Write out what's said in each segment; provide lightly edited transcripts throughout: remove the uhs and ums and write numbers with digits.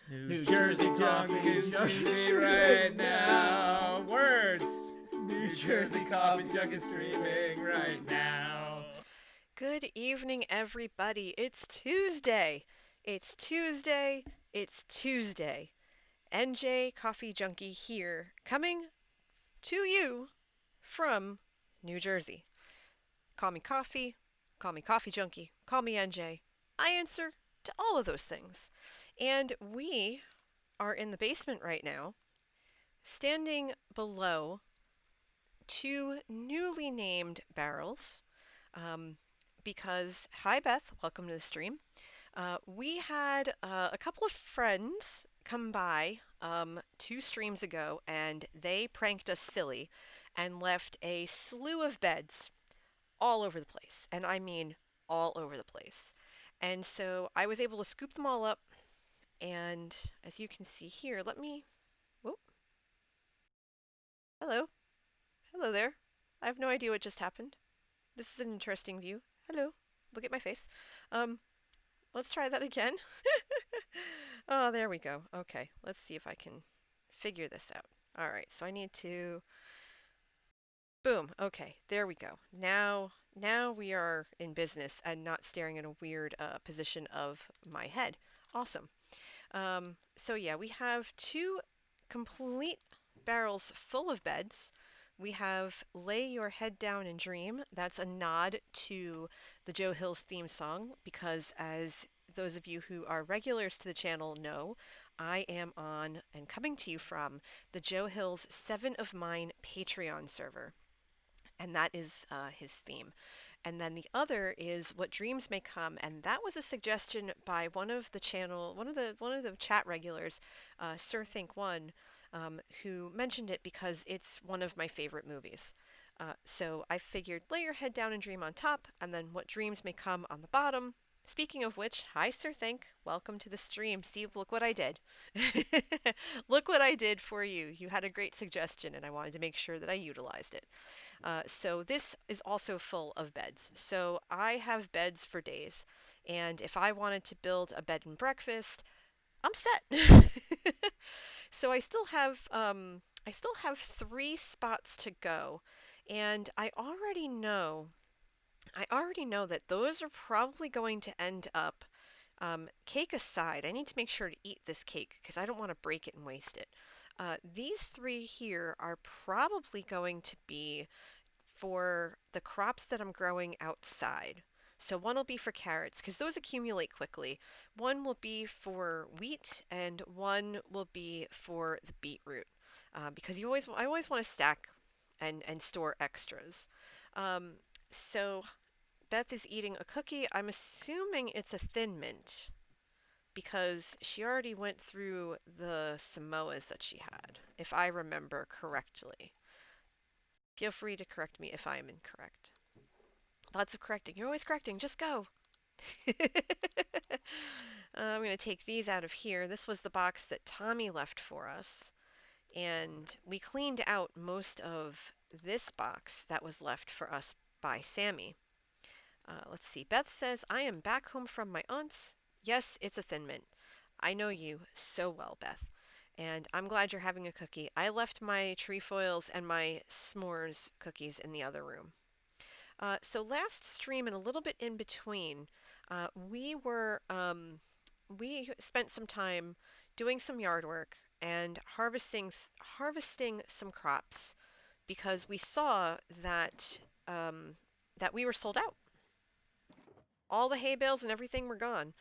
New Jersey coffee is streaming right now. Words. New Jersey coffee jug is streaming right now. Good evening, everybody. It's Tuesday. It's Tuesday. It's Tuesday. NJ Coffee Junkie here, coming to you from New Jersey. Call me Coffee, call me Coffee Junkie, call me NJ. I answer to all of those things. And we are in the basement right now, standing below two newly named barrels. Um, because, hi Beth, welcome to the stream. We had a couple of friends come by 2 streams ago, and they pranked us silly and left a slew of beds all over the place. And I mean all over the place. And so I was able to scoop them all up. And as you can see here, let me. Whoop, hello. Hello there. I have no idea what just happened. This is an interesting view. Hello. Look at my face. Um, let's try that again. Oh, there we go. Okay, let's see if I can figure this out. All right, so I need to boom. Okay, there we go. Now we are in business and not staring at a weird position of my head. Awesome. So yeah, we have two complete barrels full of beds. We have Lay Your Head Down and Dream. That's a nod to the Joe Hills theme song because, as those of you who are regulars to the channel know, I am on and coming to you from the Joe Hills 7 of Mine Patreon server, and that is his theme. And then the other is What Dreams May Come, and that was a suggestion by one of the chat regulars, Sir Think One, who mentioned it because it's one of my favorite movies. So I figured lay your head down and dream on top, and then What Dreams May Come on the bottom. Speaking of which, hi Sir Think, welcome to the stream. See, look what I did. Look what I did for you. You had a great suggestion, and I wanted to make sure that I utilized it. So this is also full of beds. So I have beds for days. And if I wanted to build a bed and breakfast, I'm set. So I still have 3 spots to go. And I already know that those are probably going to end up cake aside. I need to make sure to eat this cake because I don't want to break it and waste it. These 3 here are probably going to be for the crops that I'm growing outside. So one will be for carrots because those accumulate quickly. One will be for wheat, and one will be for the beetroot because I always want to stack and store extras. Um, so Beth is eating a cookie. I'm assuming it's a Thin Mint because she already went through the Samoas that she had, if I remember correctly. Feel free to correct me if I am incorrect. Lots of correcting. You're always correcting. Just go. I'm going to take these out of here. This was the box that Tommy left for us. And we cleaned out most of this box that was left for us by Sammy. Let's see. Beth says, I am back home from my aunt's. Yes, it's a Thin Mint. I know you so well, Beth. And I'm glad you're having a cookie. I left my trefoils and my s'mores cookies in the other room. So last stream and a little bit in between, we spent some time doing some yard work and harvesting some crops because we saw um, that we were sold out. All the hay bales and everything were gone.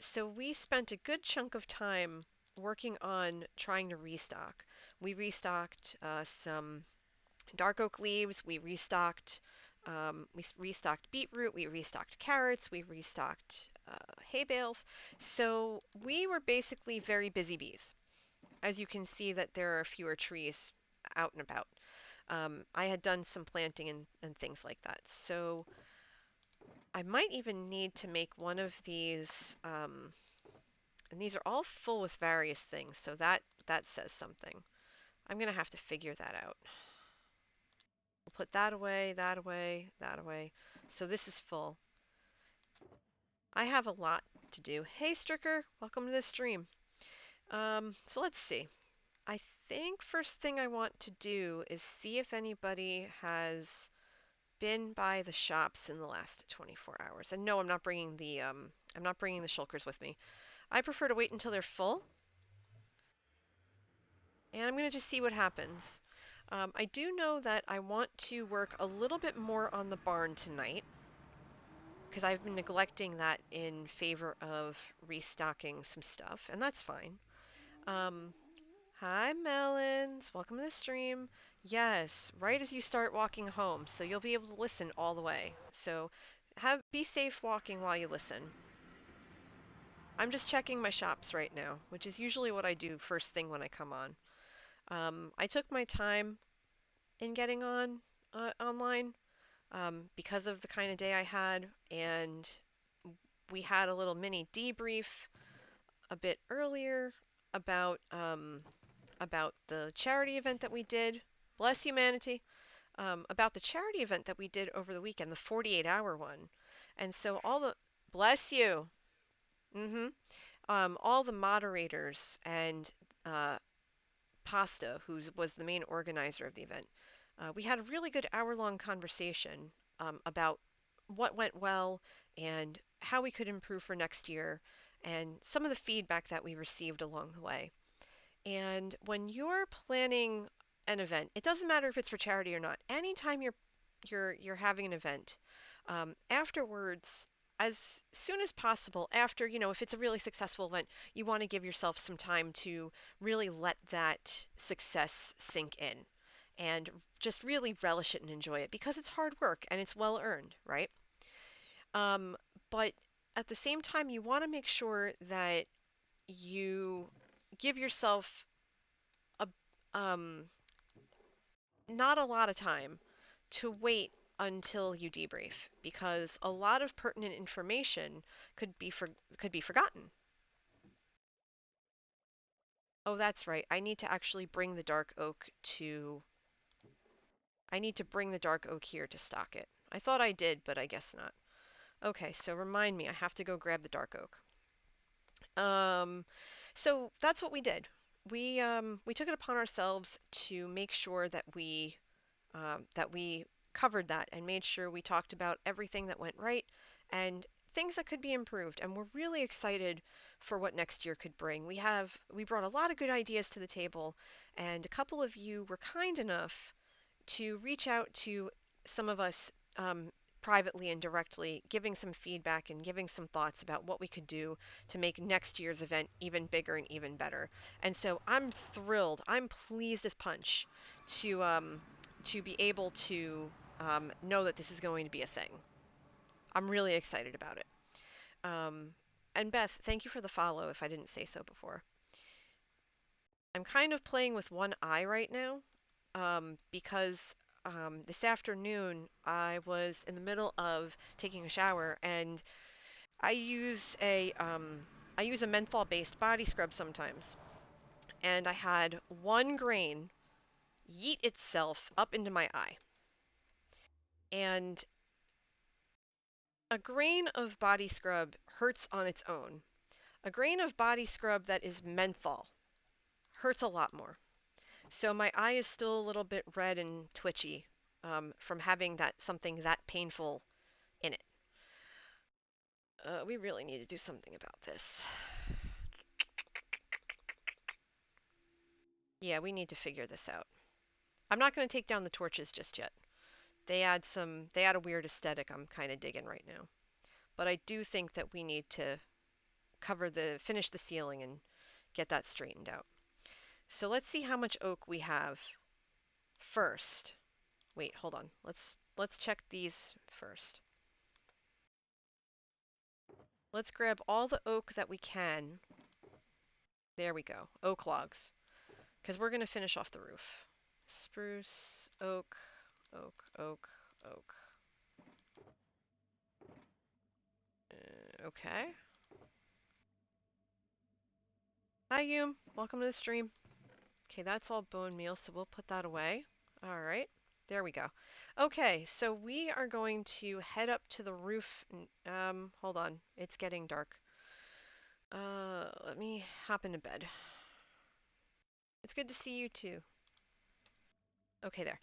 So we spent a good chunk of time working on trying to restock. We restocked some dark oak leaves. We restocked beetroot. We restocked carrots. We restocked hay bales. So we were basically very busy bees. As you can see that there are fewer trees out and about. I had done some planting and things like that. So I might even need to make one of these, and these are all full with various things. So that says something. I'm gonna have to figure that out. We'll put that away, that away, that away. So this is full. I have a lot to do. Hey Stricker, welcome to the stream. So let's see. I think first thing I want to do is see if anybody has been by the shops in the last 24 hours. And no, I'm not bringing the shulkers with me. I prefer to wait until they're full, and I'm going to just see what happens. I do know that I want to work a little bit more on the barn tonight because I've been neglecting that in favor of restocking some stuff, and that's fine. Um, Hi, Melons. Welcome to the stream. Yes, right as you start walking home, so you'll be able to listen all the way. So be safe walking while you listen. I'm just checking my shops right now, which is usually what I do first thing when I come on. I took my time in getting on online because of the kind of day I had, and we had a little mini debrief a bit earlier about about the charity event that we did. Bless humanity. About the charity event that we did over the weekend, the 48-hour one. And so all the bless you. Mhm. All the moderators and uh, Pasta, who was the main organizer of the event, we had a really good hour-long conversation about what went well and how we could improve for next year, and some of the feedback that we received along the way. And when you're planning an event, it doesn't matter if it's for charity or not. Anytime you're having an event, afterwards, as soon as possible, after, if it's a really successful event, you want to give yourself some time to really let that success sink in and just really relish it and enjoy it because it's hard work and it's well earned, right? Um, but at the same time, you want to make sure that you give yourself a not a lot of time to wait until you debrief because a lot of pertinent information could be forgotten. Oh, that's right. I need to bring the dark oak here to stock it. I thought I did, but I guess not. Okay, so remind me, I have to go grab the dark oak. Um, so that's what we did. We took it upon ourselves to make sure that we covered that and made sure we talked about everything that went right and things that could be improved. And we're really excited for what next year could bring. We brought a lot of good ideas to the table, and a couple of you were kind enough to reach out to some of us privately and directly, giving some feedback and giving some thoughts about what we could do to make next year's event even bigger and even better. And so I'm thrilled. I'm pleased as punch to be able to know that this is going to be a thing. I'm really excited about it. Um, and Beth, thank you for the follow if I didn't say so before. I'm kind of playing with one eye right now because this afternoon I was in the middle of taking a shower and I use I use a menthol based body scrub sometimes, and I had one grain yeet itself up into my eye. And a grain of body scrub hurts on its own. A grain of body scrub that is menthol hurts a lot more. So my eye is still a little bit red and twitchy from having that something that painful in it. We really need to do something about this. Yeah, we need to figure this out. I'm not going to take down the torches just yet. They add a weird aesthetic I'm kind of digging right now. But I do think that we need to finish the ceiling and get that straightened out. So let's see how much oak we have first. Wait, hold on. Let's check these first. Let's grab all the oak that we can. There we go. Oak logs. Because we're going to finish off the roof. Spruce, oak, oak, oak, oak. Okay. Hi, Yum. Welcome to the stream. Okay, that's all bone meal, so we'll put that away. All right. There we go. Okay, so we are going to head up to the roof. Hold on. It's getting dark. Let me hop into bed. It's good to see you too. Okay, there.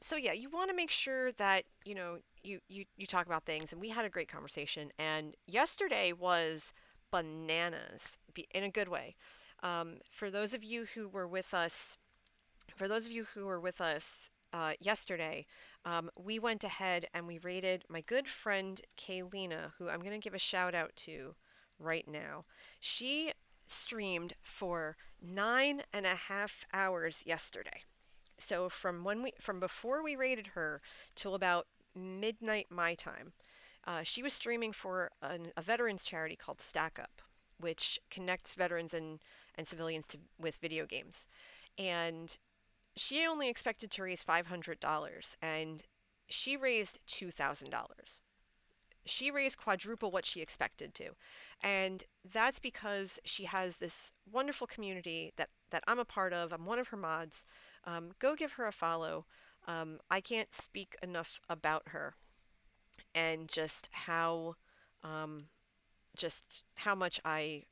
So yeah, you want to make sure that you talk about things, and we had a great conversation. And yesterday was bananas, in a good way. For those of you who were with us, yesterday, we went ahead and we rated my good friend Kaylina, who I'm going to give a shout out to right now. She streamed for 9.5 hours yesterday. So from before we rated her till about midnight my time, she was streaming for a veterans charity called Stack Up, which connects veterans and civilians with video games. And she only expected to raise $500, and she raised $2,000. She raised quadruple what she expected to. And that's because she has this wonderful community that I'm a part of. I'm one of her mods. Go give her a follow. I can't speak enough about her and um, just how much I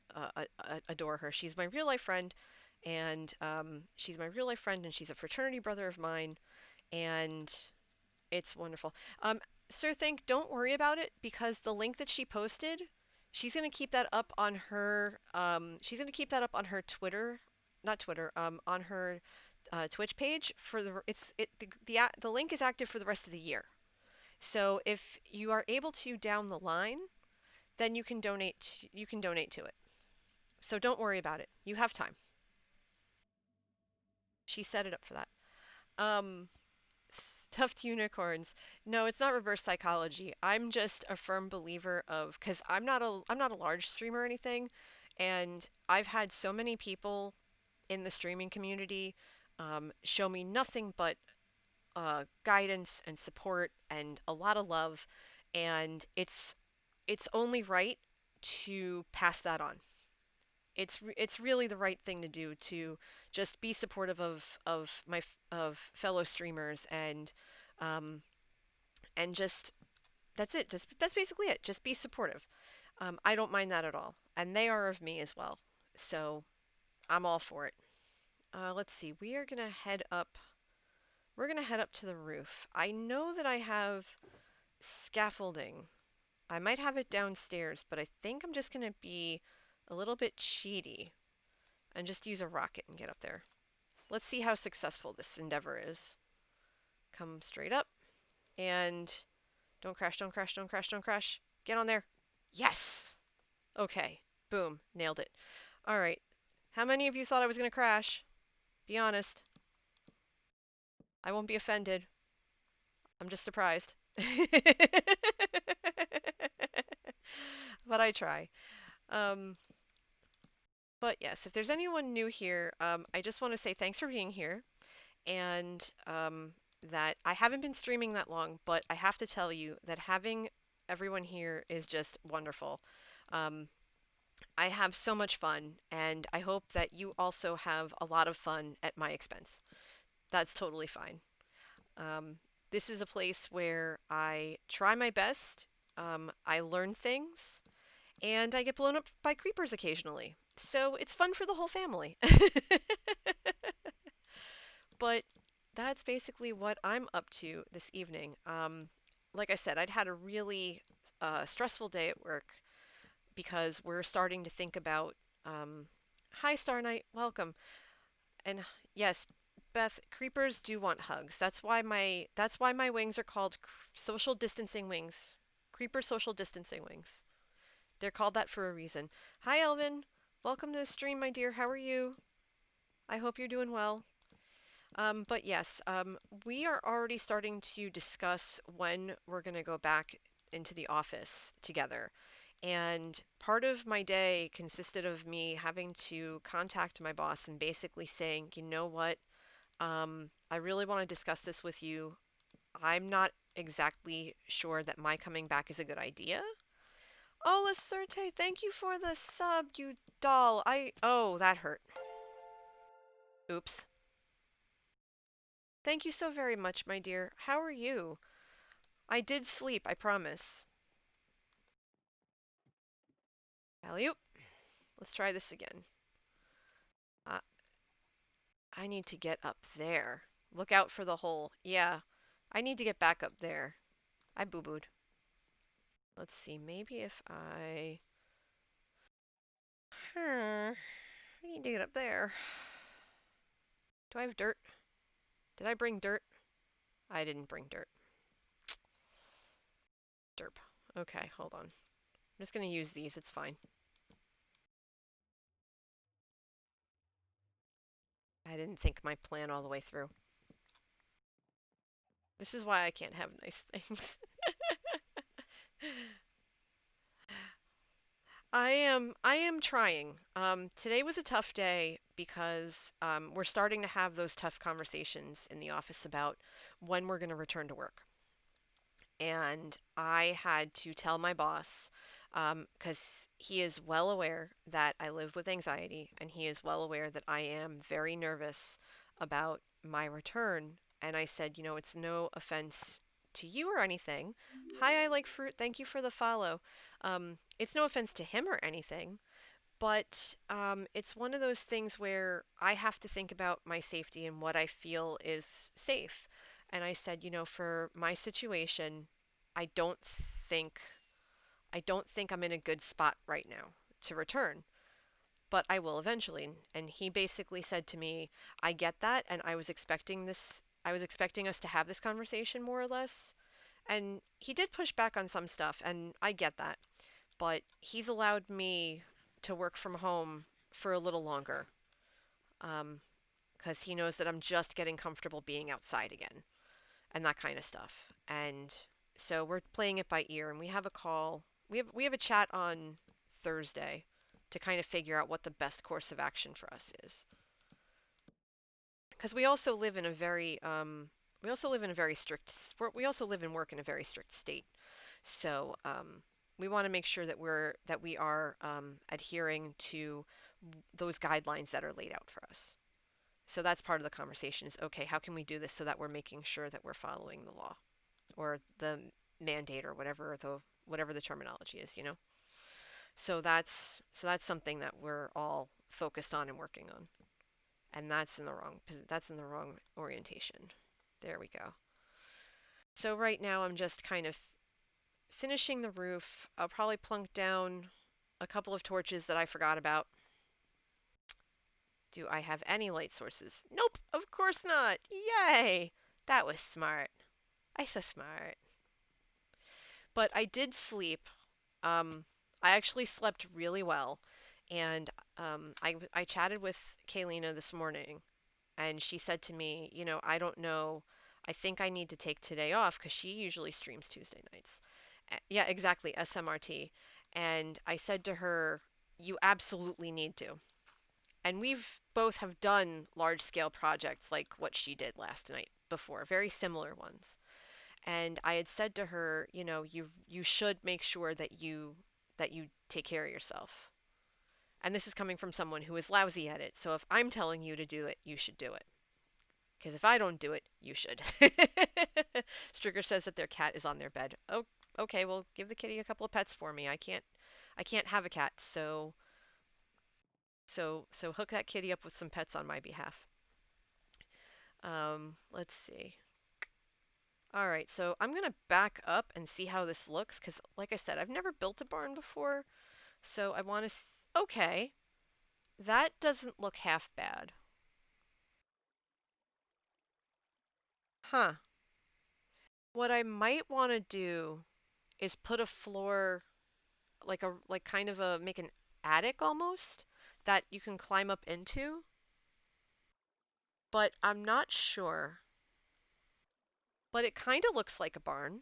adore her. She's my real life friend, and she's a fraternity brother of mine, and it's wonderful. Um, Sir Think, don't worry about it because the link that she posted, she's gonna keep that up on her Twitter, not Twitter, on her Twitch page for the link is active for the rest of the year. So if you are able to down the line, then you can donate to it. So don't worry about it. You have time. She set it up for that. Um, Stuffed unicorns. No, it's not reverse psychology. I'm just a firm believer of because I'm not a large streamer or anything, and I've had so many people in the streaming community show me nothing but guidance and support and a lot of love, and it's only right to pass that on. It's really the right thing to do to just be supportive of fellow streamers um, and just that's it. Just that's basically it. Just be supportive. I don't mind that at all, and they are of me as well. So I'm all for it. Let's see. We're gonna head up to the roof. I know that I have scaffolding. I might have it downstairs, but I think I'm just gonna be a little bit cheaty and just use a rocket and get up there. Let's see how successful this endeavor is. Come straight up and don't crash, don't crash, don't crash, don't crash. Get on there. Yes! Okay. Boom. Nailed it. All right. How many of you thought I was going to crash? Be honest. I won't be offended. I'm just surprised. But I try. Um, but yes, if there's anyone new here, I just want to say thanks for being here. And that I haven't been streaming that long, but I have to tell you that having everyone here is just wonderful. Um, I have so much fun, and I hope that you also have a lot of fun at my expense. That's totally fine. Um, this is a place where I try my best, I learn things, and I get blown up by creepers occasionally. So it's fun for the whole family. But that's basically what I'm up to this evening. Like I said, I'd had a really stressful day at work because we're starting to think about. Um, Hi, Star Knight, welcome. And yes, Beth, creepers do want hugs. That's why my wings are called social distancing wings. Creeper social distancing wings. They're called that for a reason. Hi, Elvin. Welcome to the stream, my dear. How are you? I hope you're doing well. But yes, we are already starting to discuss when we're going to go back into the office together. And part of my day consisted of me having to contact my boss and basically saying, you know what, I really want to discuss this with you. I'm not exactly sure that my coming back is a good idea. Oh, Lacerte, thank you for the sub, you doll. Oh, that hurt. Oops. Thank you so very much, my dear. How are you? I did sleep, I promise. alley Let's try this again. Uh, I need to get up there. Look out for the hole. Yeah, I need to get back up there. I boo-booed. Let's see, maybe if I need to get up there. Do I have dirt? Did I bring dirt? I didn't bring dirt. Derp. Okay, hold on. I'm just gonna use these, it's fine. I didn't think my plan all the way through. This is why I can't have nice things. I am trying. Today was a tough day because we're starting to have those tough conversations in the office about when we're going to return to work. And I had to tell my boss, because he is well aware that I live with anxiety, and he is well aware that I am very nervous about my return. And I said, it's no offense to you or anything. Hi, I like fruit. Thank you for the follow. It's no offense to him or anything, but it's one of those things where I have to think about my safety and what I feel is safe. And I said, for my situation, I don't think I don't think I'm in a good spot right now to return, but I will eventually. And he basically said to me, I get that, and I was expecting us to have this conversation more or less. And he did push back on some stuff, and I get that, but he's allowed me to work from home for a little longer, because he knows that I'm just getting comfortable being outside again and that kind of stuff. And so we're playing it by ear, and we have a call. We have a chat on Thursday to kind of figure out what the best course of action for us is. Because we also live in a very strict we also live and work in a very strict state. So we want to make sure that we are adhering to those guidelines that are laid out for us. So that's part of the conversation is okay, how can we do this so that we're making sure that we're following the law or the mandate or whatever the terminology is. So that's something that we're all focused on and working on. And that's in the wrong orientation. There we go. So right now I'm just kind of finishing the roof. I'll probably plunk down a couple of torches that I forgot about. Do I have any light sources? Nope, of course not. Yay! That was smart. I so smart. But I did sleep. I actually slept really well. And I chatted with Kaylina this morning, and she said to me, I don't know. I think I need to take today off because she usually streams Tuesday nights. Yeah, exactly, SMRT. And I said to her, you absolutely need to. And we've both have done large scale projects like what she did last night before, very similar ones. And I had said to her, you should make sure that you take care of yourself. And this is coming from someone who is lousy at it. So if I'm telling you to do it, you should do it. Because if I don't do it, you should. Stricker says that their cat is on their bed. Oh, okay. Well, give the kitty a couple of pets for me. I can't have a cat, so hook that kitty up with some pets on my behalf. Let's see. All right, so I'm gonna back up and see how this looks, because like I said, I've never built a barn before, so I want to. Okay, that doesn't look half bad. Huh. What I might want to do is put a floor, like kind of make an attic almost that you can climb up into, but I'm not sure. But it kind of looks like a barn.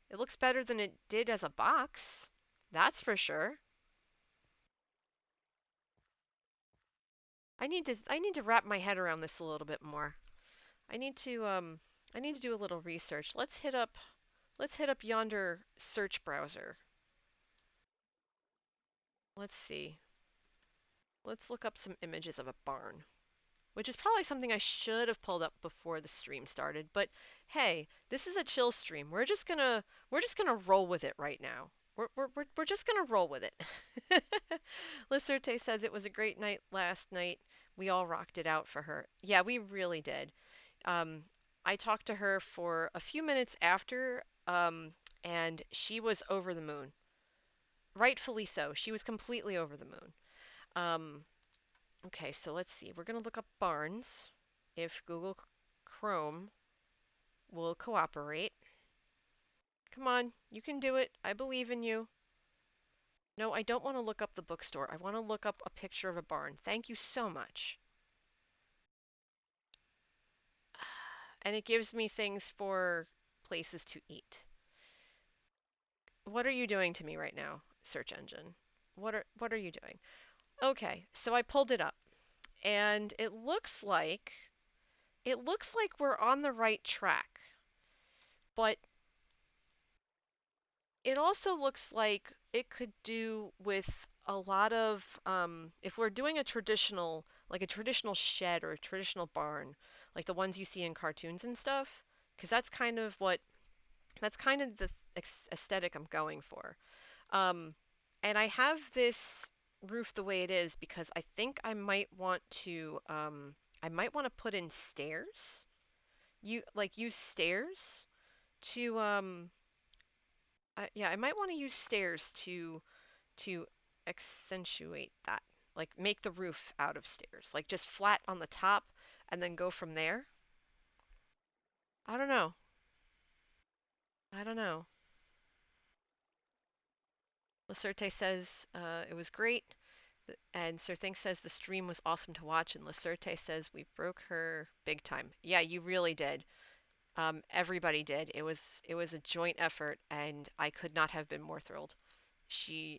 It looks better than it did as a box. That's for sure. I need to wrap my head around this a little bit more. I need to I need to do a little research. Let's hit up yonder search browser. Let's see. Let's look up some images of a barn, which is probably something I should have pulled up before the stream started, but hey, this is a chill stream. We're just going to roll with it right now. We're just gonna roll with it. Lacerte says it was a great night last night. We all rocked it out for her. Yeah, we really did. Um, I talked to her for a few minutes after, and she was over the moon. Rightfully so. She was completely over the moon. Um, okay, so let's see. We're gonna look up Barnes if Google Chrome will cooperate. Come on, you can do it. I believe in you. No, I don't want to look up the bookstore. I want to look up a picture of a barn. Thank you so much. And it gives me things for places to eat. What are you doing to me right now, search engine? What are you doing? Okay, so I pulled it up and it looks like we're on the right track. But it also looks like it could do with a lot of if we're doing a traditional like a traditional shed or a traditional barn, like the ones you see in cartoons and stuff, because that's kind of the aesthetic I'm going for. Um, and I have this roof the way it is because I think I might want to put in stairs. Use stairs to yeah, I might want to use stairs to accentuate that. Like make the roof out of stairs. Like just flat on the top and then go from there. I don't know. I don't know. Lacerte says it was great. And Sir Think says the stream was awesome to watch. And Lacerte says we broke her big time. Yeah, you really did. Everybody did. It was a joint effort, and I could not have been more thrilled.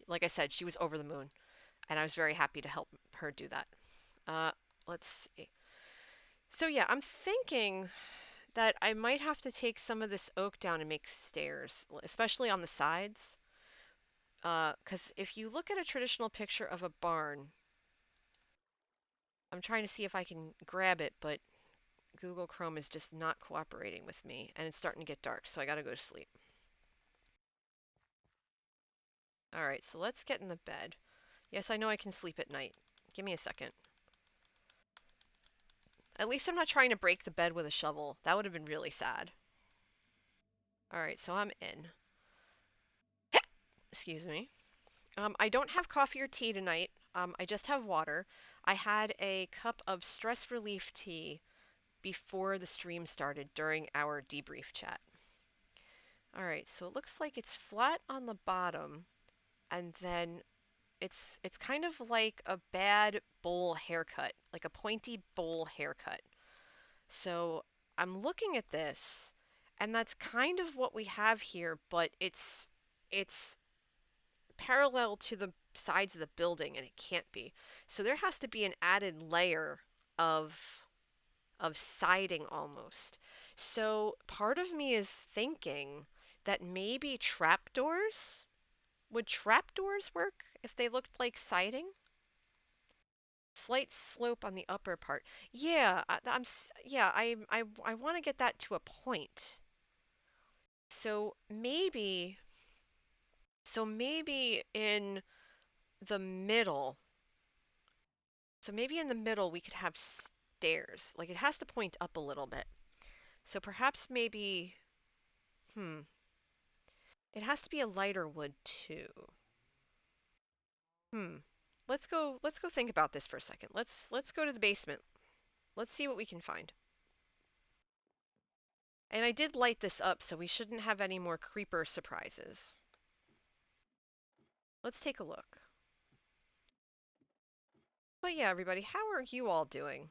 Like I said, she was over the moon, and I was very happy to help her do that. Uh, let's see. So yeah, I'm thinking that I might have to take some of this oak down and make stairs, especially on the sides. 'Cause if you look at a traditional picture of a barn, I'm trying to see if I can grab it, but Google Chrome is just not cooperating with me, and it's starting to get dark, so I gotta go to sleep. All right, so let's get in the bed. Yes, I know I can sleep at night. Give me a second. At least I'm not trying to break the bed with a shovel. That would have been really sad. All right, so I'm in. Excuse me. I don't have coffee or tea tonight. I just have water. I had a cup of stress relief tea before the stream started during our debrief chat. All right, so it looks like it's flat on the bottom, and then it's kind of like a bad bowl haircut, like a pointy bowl haircut. So I'm looking at this, and that's kind of what we have here, but it's parallel to the sides of the building, and it can't be. So there has to be an added layer of siding almost. So part of me is thinking that maybe trapdoors? Would trapdoors work if they looked like siding? Slight slope on the upper part. Yeah, yeah, I want to get that to a point. So maybe in the middle. So maybe in the middle we could have stairs. Like it has to point up a little bit. So perhaps maybe hmm, it has to be a lighter wood too. Hmm. Let's go think about this for a second. Let's go to the basement. Let's see what we can find. And I did light this up, so we shouldn't have any more creeper surprises. Let's take a look. But yeah, everybody, how are you all doing?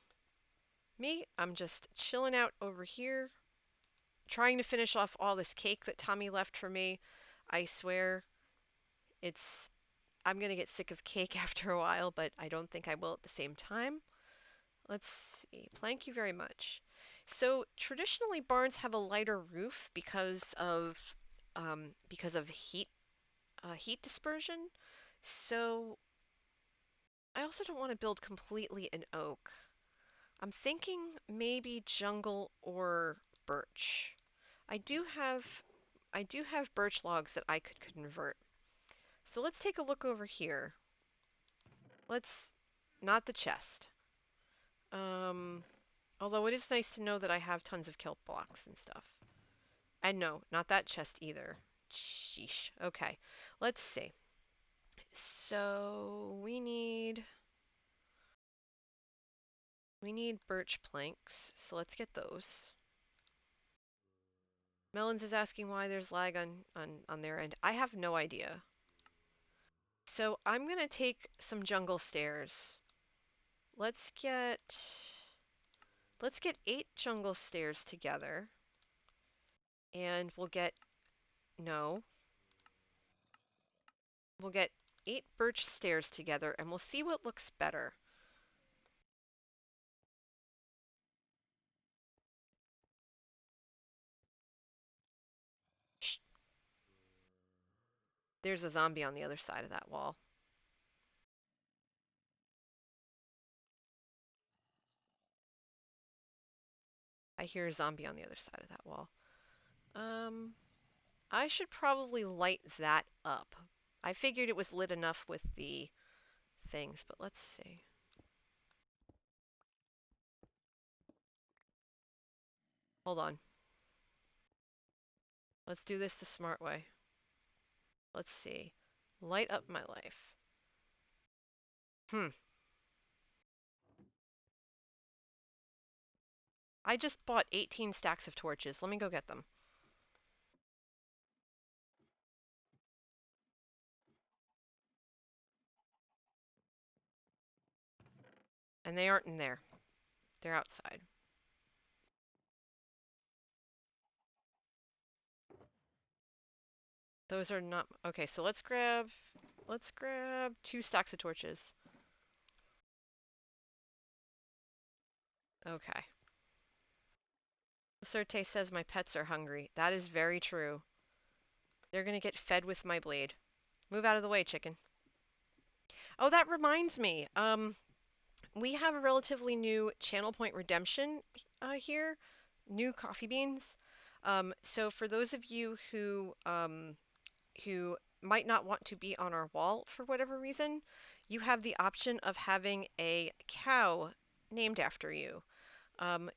Me, I'm just chilling out over here, trying to finish off all this cake that Tommy left for me. I swear, it's I'm gonna get sick of cake after a while, but I don't think I will at the same time. Let's see. Thank you very much. So traditionally, barns have a lighter roof because of heat dispersion. So I also don't want to build completely in oak. I'm thinking maybe jungle or birch. I do have I do have birch logs that I could convert. So let's take a look over here. Let's... Not the chest. Although it is nice to know that I have tons of kelp blocks and stuff. And no, not that chest either. Sheesh. Okay. Let's see. So we need birch planks. So let's get those. Melons is asking why there's lag on their end. I have no idea. So I'm gonna take some jungle stairs. Let's get 8 jungle stairs together. And we'll get no. We'll get 8 birch stairs together and we'll see what looks better. Shh. There's a zombie on the other side of that wall. I hear a zombie on the other side of that wall. I should probably light that up. I figured it was lit enough with the things, but let's see. Hold on. Let's do this the smart way. Let's see. Light up my life. I just bought 18 stacks of torches. Let me go get them. And they aren't in there. They're outside. Those are not... Okay, so let's grab 2 stacks of torches. Okay. Certe says my pets are hungry. That is very true. They're gonna get fed with my blade. Move out of the way, chicken. Oh, that reminds me. We have a relatively new channel point redemption here. New coffee beans. So for those of you who might not want to be on our wall for whatever reason, you have the option of having a cow named after you.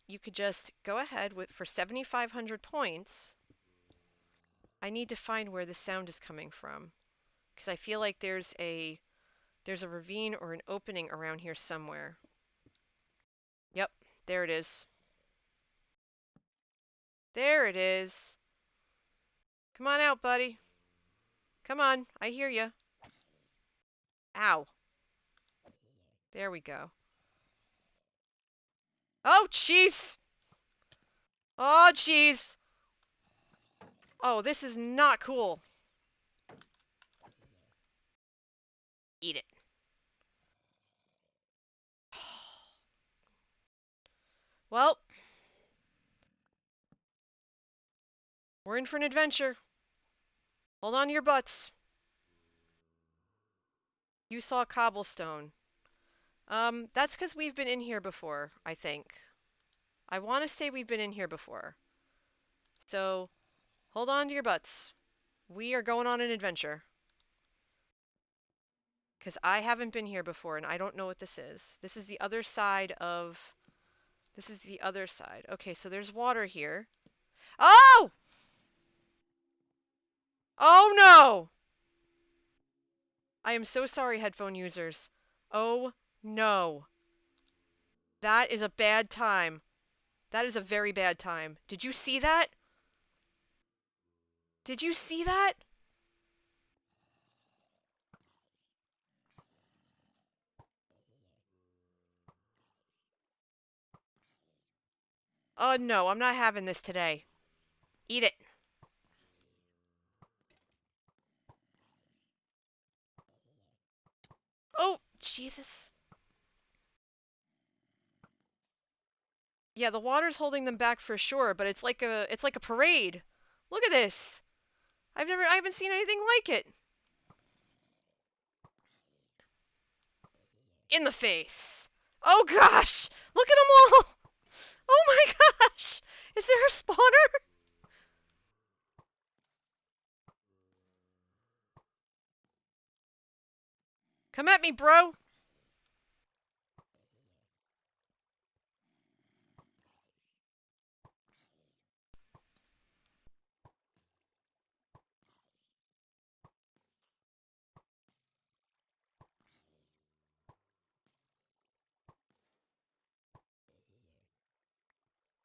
You could just go ahead with for 7,500 points. I need to find where the sound is coming from because I feel like there's a ravine or an opening around here somewhere. Yep, there it is. There it is. Come on out, buddy. Come on, I hear you. Ow. There we go. Oh, jeez. Oh, jeez. Oh, this is not cool. Eat it. Well, we're in for an adventure. Hold on to your butts. You saw cobblestone. That's because we've been in here before, I think. I want to say we've been in here before. So, hold on to your butts. We are going on an adventure. Because I haven't been here before, and I don't know what this is. This is the other side of... This is the other side. Okay, so there's water here. Oh! Oh, no! I am so sorry, headphone users. Oh, no. That is a bad time. That is a very bad time. Did you see that? Did you see that? Oh, no, I'm not having this today. Eat it. Oh, Jesus. Yeah, the water's holding them back for sure, but it's like a parade. Look at this. I haven't seen anything like it. In the face. Oh gosh. Look at them all. Oh my gosh. Is there a spawner? Come at me, bro!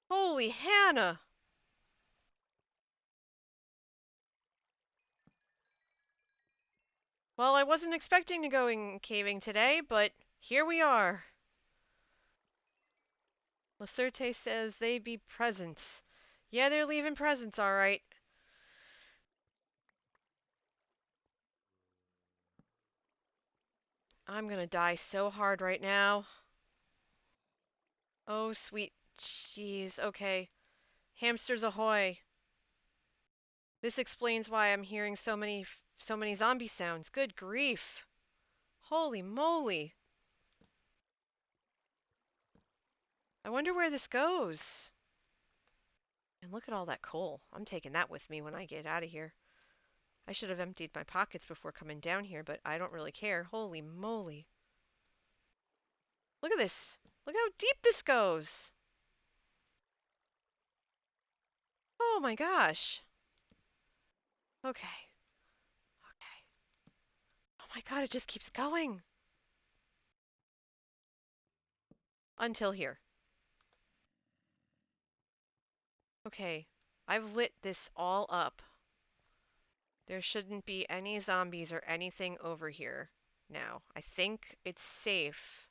Holy Hannah! Well, I wasn't expecting to go caving today, but here we are. Lacerte says they be presents. Yeah, they're leaving presents, alright. I'm gonna die so hard right now. Oh, sweet jeez. Okay. Hamsters ahoy. This explains why I'm hearing so many zombie sounds. Good grief. Holy moly. I wonder where this goes. And look at all that coal. I'm taking that with me when I get out of here. I should have emptied my pockets before coming down here, but I don't really care. Holy moly. Look at this. Look how deep this goes. Oh my gosh. Okay. Okay. Oh my god, it just keeps going. Until here. Okay. I've lit this all up. There shouldn't be any zombies or anything over here now. I think it's safe.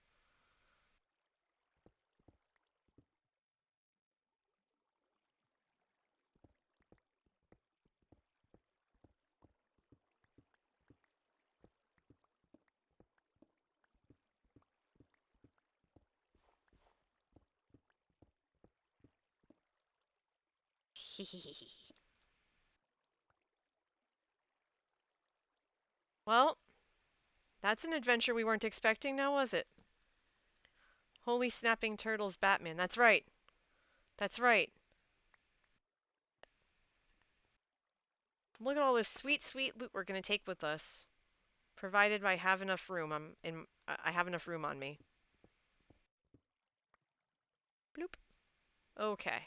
Well, that's an adventure we weren't expecting now, was it? Holy snapping turtles, Batman. That's right. That's right. Look at all this sweet, sweet loot we're gonna take with us. Provided I have enough room. I have enough room on me. Bloop. Okay.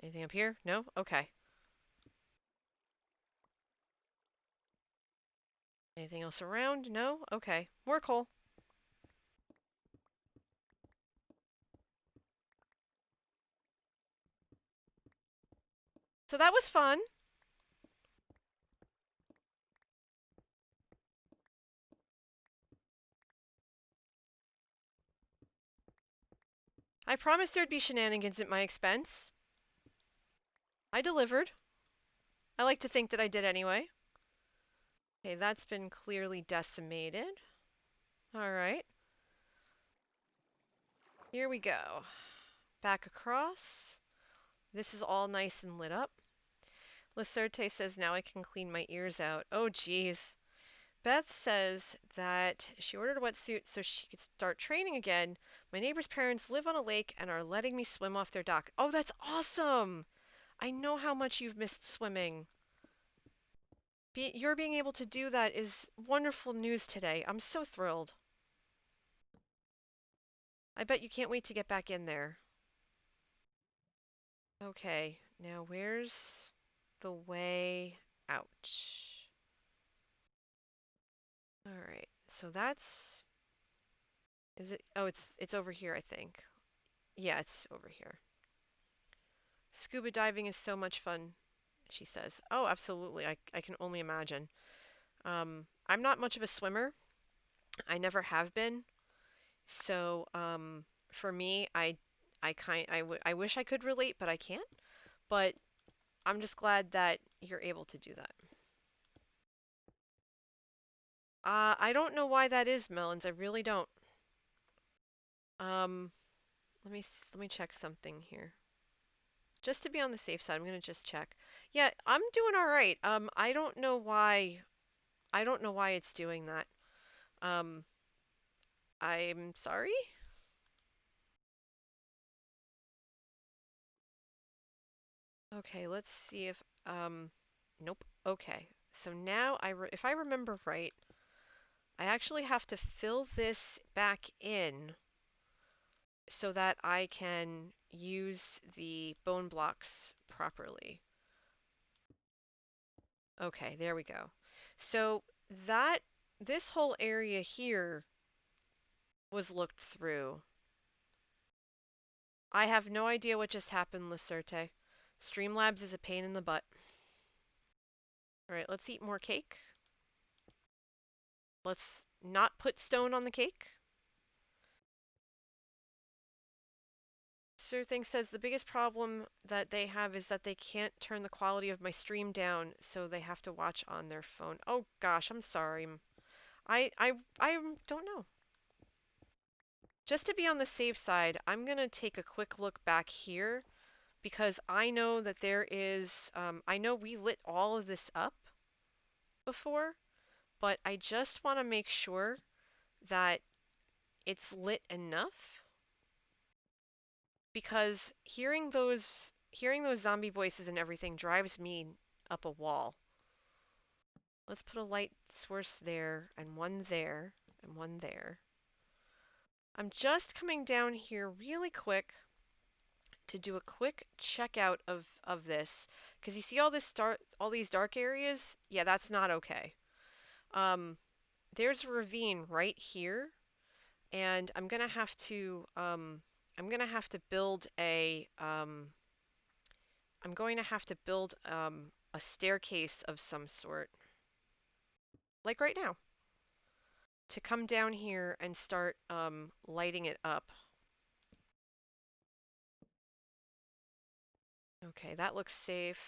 Anything up here? No? Okay. Anything else around? No? Okay. More coal. So that was fun. I promised there'd be shenanigans at my expense. I delivered. I like to think that I did anyway. Okay, that's been clearly decimated. Alright. Here we go. Back across. This is all nice and lit up. Lacerte says now I can clean my ears out. Oh, jeez. Beth says that she ordered a wetsuit so she could start training again. My neighbor's parents live on a lake and are letting me swim off their dock. Oh, that's awesome! I know how much you've missed swimming. Your being able to do that is wonderful news today. I'm so thrilled. I bet you can't wait to get back in there. Okay, now where's the way out? Alright, so that's... Is it? Oh, it's over here, I think. Yeah, it's over here. Scuba diving is so much fun, she says. Oh, absolutely. I can only imagine. I'm not much of a swimmer. I never have been. So, for me, I wish I could relate, but I can't. But I'm just glad that you're able to do that. I don't know why that is, Melons. I really don't. Um, let me check something here. Just to be on the safe side, I'm gonna just check. Yeah, I'm doing all right. I don't know why. I don't know why it's doing that. Um, I'm sorry. Okay, let's see if Nope. Okay. So now if I remember right, I actually have to fill this back in so that I can use the bone blocks properly. Okay, there we go. So that this whole area here was looked through. I have no idea what just happened, Lacerte. Streamlabs is a pain in the butt. Alright, let's eat more cake. Let's not put stone on the cake. Sir Thing says the biggest problem that they have is that they can't turn the quality of my stream down, so they have to watch on their phone. Oh gosh, I'm sorry. I don't know. Just to be on the safe side, I'm gonna take a quick look back here because I know that there is, I know we lit all of this up before, but I just want to make sure that it's lit enough because hearing those zombie voices and everything drives me up a wall. Let's put a light source there and one there and one there. I'm just coming down here really quick to do a quick checkout of this because you see all these dark areas? Yeah, that's not okay. Um, there's a ravine right here, and I'm gonna have to build a staircase of some sort, like right now, to come down here and start lighting it up. Okay, that looks safe.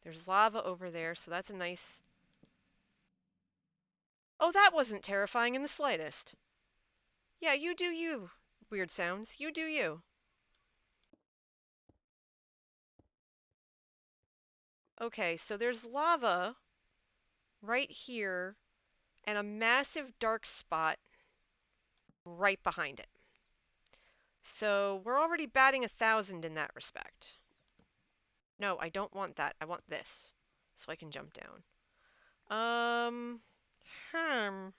There's lava over there, so that's a nice... Oh, that wasn't terrifying in the slightest. Yeah, you do you, weird sounds. You do you. Okay, so there's lava right here and a massive dark spot right behind it. So we're already batting 1,000 in that respect. No, I don't want that. I want this. So I can jump down. Um, hmm.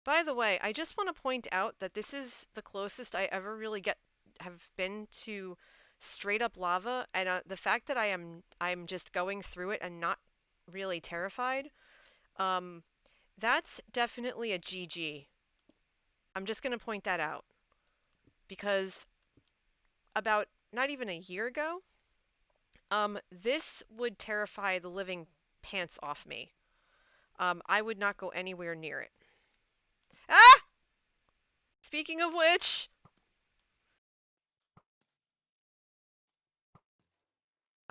By the way, I just want to point out that this is the closest I ever really have been to straight up lava, and the fact that I'm just going through it and not really terrified, um, that's definitely a GG. I'm just gonna point that out because about not even a year ago, this would terrify the living pants off me. I would not go anywhere near it. Ah! Speaking of which,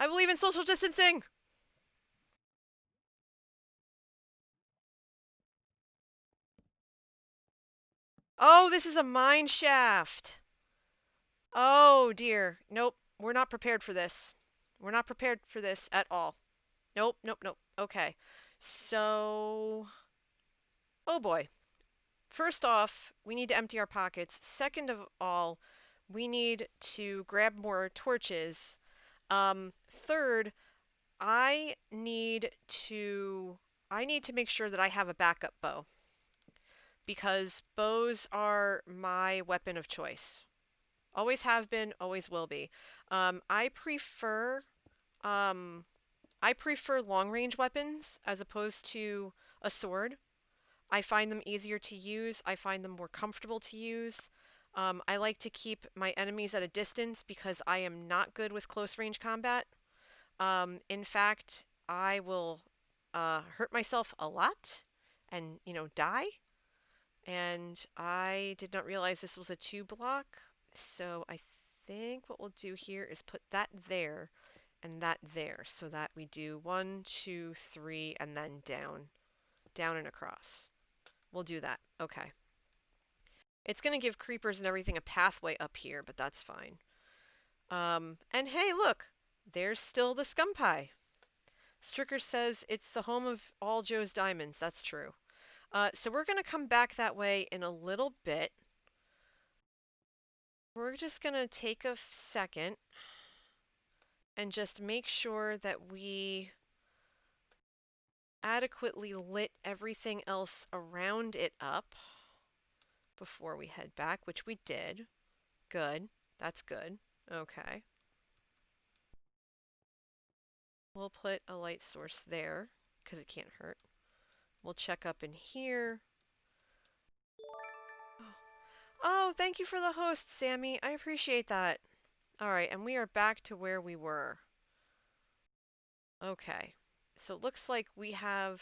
I believe in social distancing. Oh, this is a mine shaft. Oh dear. Nope, we're not prepared for this. We're not prepared for this at all. Nope, nope, nope. Okay. So, oh boy. First off, we need to empty our pockets. Second of all, we need to grab more torches. Third, I need to I need to make sure that I have a backup bow because bows are my weapon of choice. Always have been, always will be. Um, I prefer um, I prefer long range weapons as opposed to a sword. I find them easier to use. I find them more comfortable to use. I like to keep my enemies at a distance because I am not good with close range combat. In fact, I will hurt myself a lot and, die. And I did not realize this was a 2 block. So I think what we'll do here is put that there and that there so that we do 1, 2, 3, and then down, down and across. We'll do that. Okay. It's going to give creepers and everything a pathway up here, but that's fine. And hey, look, there's still the scum pie. Stricker says it's the home of all Joe's diamonds. That's true. So we're going to come back that way in a little bit. We're just going to take a second and just make sure that we adequately lit everything else around it up before we head back, which we did. Good. That's good. Okay. We'll put a light source there because it can't hurt. We'll check up in here. Oh, thank you for the host, Sammy. I appreciate that. All right, and we are back to where we were. Okay. So it looks like we have,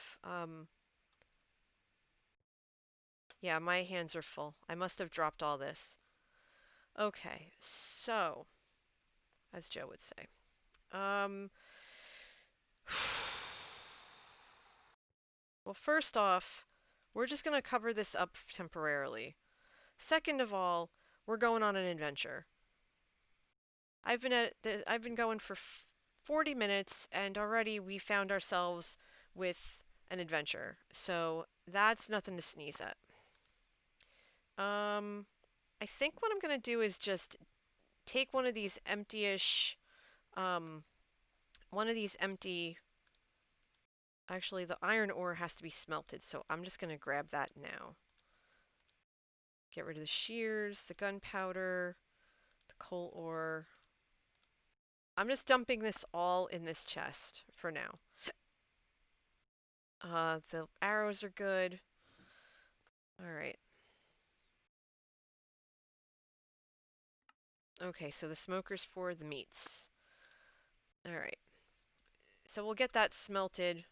yeah, my hands are full. I must have dropped all this. Okay, so, as Joe would say, um, well, first off, we're just going to cover this up temporarily. Second of all, we're going on an adventure. I've been going for 40 minutes and already we found ourselves with an adventure. So that's nothing to sneeze at. I think what I'm going to do is just take one of these empty-ish, um, one of these empty, actually the iron ore has to be smelted, so I'm just going to grab that now. Get rid of the shears, the gunpowder, the coal ore. I'm just dumping this all in this chest for now. The arrows are good. All right. Okay, so the smoker's for the meats. All right. So we'll get that smelted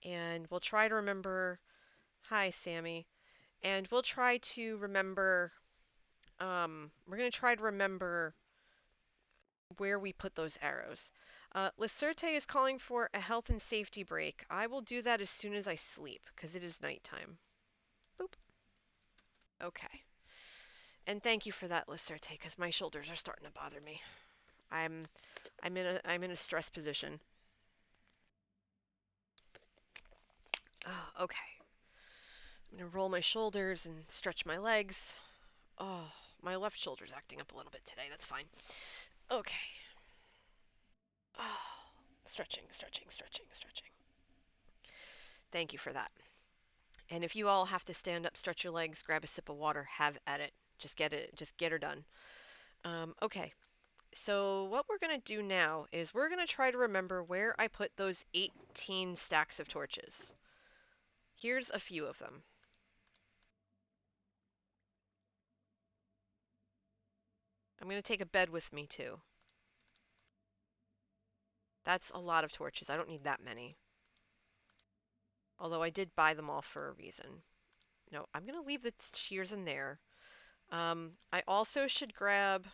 and we'll try to remember. Hi, Sammy. And we'll try to remember. We're going to try to remember where we put those arrows. Lacerte is calling for a health and safety break. I will do that as soon as I sleep because it is nighttime. Boop. Okay. And thank you for that, Lacerte, because my shoulders are starting to bother me. I'm I'm in a stress position. Oh, okay. I'm gonna roll my shoulders and stretch my legs. Oh, my left shoulder's acting up a little bit today. That's fine. Okay. Oh, stretching, stretching, stretching, stretching. Thank you for that. And if you all have to stand up, stretch your legs, grab a sip of water, have at it. Just get her done. Okay. So what we're gonna do now is we're gonna try to remember where I put those 18 stacks of torches. Here's a few of them. I'm gonna take a bed with me too. That's a lot of torches. I don't need that many. Although I did buy them all for a reason. No, I'm going to leave the shears in there. I also should grab,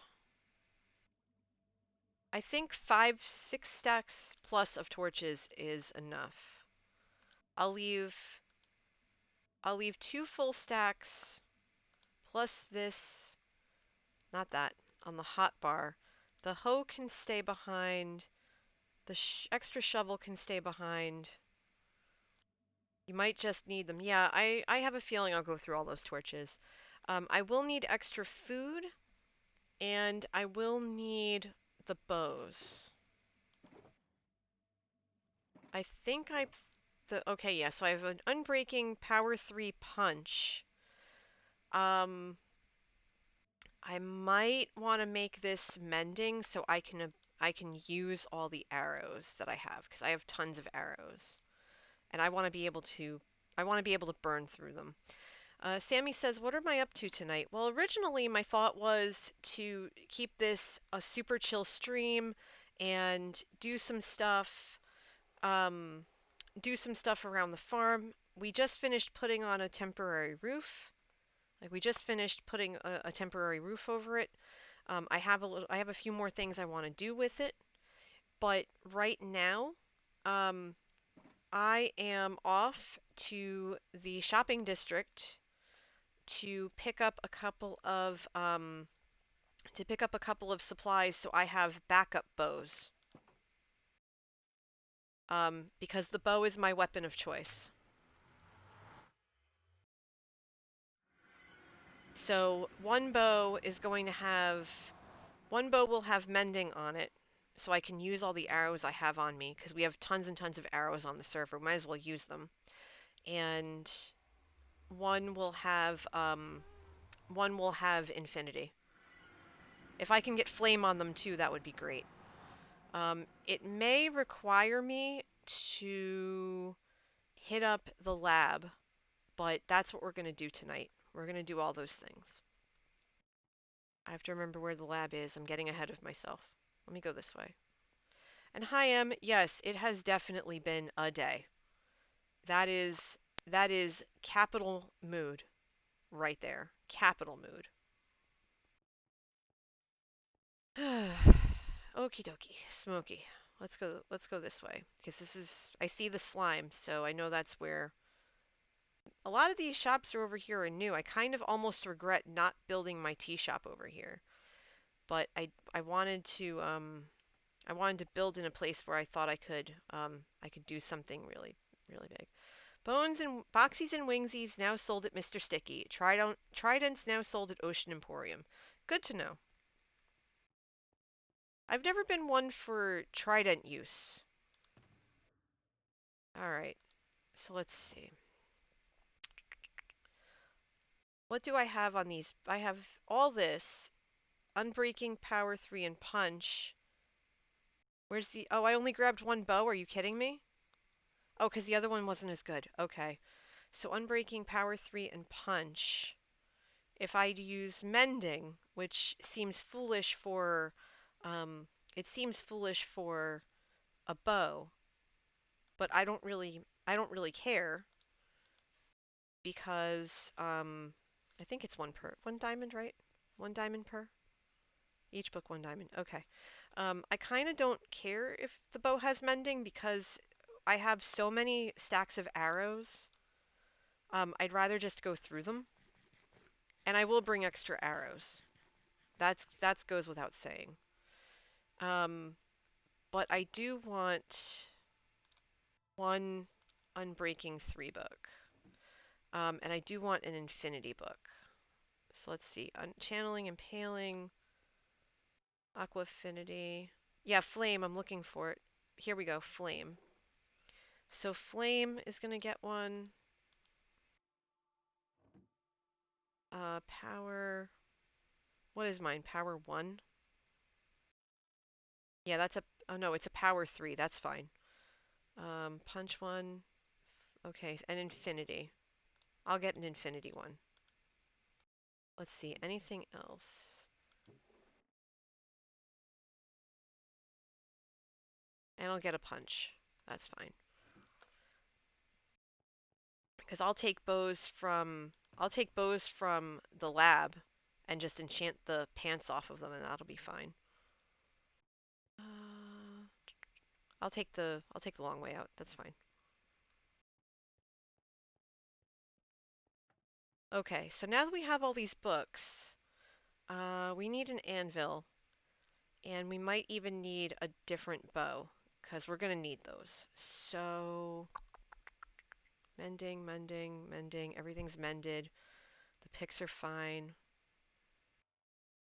I think 5, 6 stacks plus of torches is enough. I'll leave, I'll leave 2 full stacks plus this, not that, on the hot bar. The hoe can stay behind. The extra shovel can stay behind. You might just need them. Yeah, I have a feeling I'll go through all those torches. I will need extra food, and I will need the bows. I think okay, yeah, so I have an Unbreaking Power 3 Punch. I might want to make this mending so I can use all the arrows that I have, because I have tons of arrows. And I want to be able to burn through them. Sammy says, what am I up to tonight? Well, originally my thought was to keep this a super chill stream and um, do some stuff around the farm. We just finished putting on a temporary roof. Like we just finished putting a temporary roof over it. I have a few more things I want to do with it, but right now, um, I am off to the shopping district to pick up a couple of supplies so I have backup bows. because the bow is my weapon of choice. So one bow will have mending on it, so I can use all the arrows I have on me, because we have tons and tons of arrows on the server. Might as well use them. And one will have infinity. If I can get flame on them too, that would be great. It may require me to hit up the lab, but that's what we're going to do tonight. We're going to do all those things. I have to remember where the lab is. I'm getting ahead of myself. Let me go this way. And hi, Em. Yes, it has definitely been a day. That is capital mood right there. Capital mood. Okie dokie, smoky. Let's go this way because I see the slime, so I know that's where a lot of these shops are over here are new. I kind of almost regret not building my tea shop over here, but I wanted to build in a place where I thought I could do something really big. Bones and Boxies and Wingsies now sold at Mr. Sticky. Tridents now sold at Ocean Emporium. Good to know. I've never been one for trident use. Alright, so let's see. What do I have on these? I have all this. Unbreaking, Power 3, and Punch. Where's the... Oh, I only grabbed one bow. Are you kidding me? Oh, because the other one wasn't as good. Okay. So Unbreaking, Power 3, and Punch. If I'd use Mending, which seems foolish for... it seems foolish for a bow, but I don't really care because I think it's one diamond, right? One diamond per? Each book one diamond. Okay. I kind of don't care if the bow has mending because I have so many stacks of arrows. I'd rather just go through them. And I will bring extra arrows. That's goes without saying. Um, but I do want one Unbreaking 3 book. And I do want an Infinity book. So let's see. Channeling, Impaling, Aqua Affinity. Yeah, Flame, I'm looking for it. Here we go, Flame. So Flame is going to get one. Power. What is mine? Power 1? Yeah, that's a... Oh no, it's a Power 3. That's fine. Punch 1. Okay, and Infinity. I'll get an Infinity one. Let's see, anything else? And I'll get a Punch. That's fine. Because I'll take bows from the lab and just enchant the pants off of them and that'll be fine. Uh, I'll take the long way out. That's fine. Okay, so now that we have all these books, we need an anvil, and we might even need a different bow, because we're going to need those. So, mending, everything's mended. The picks are fine.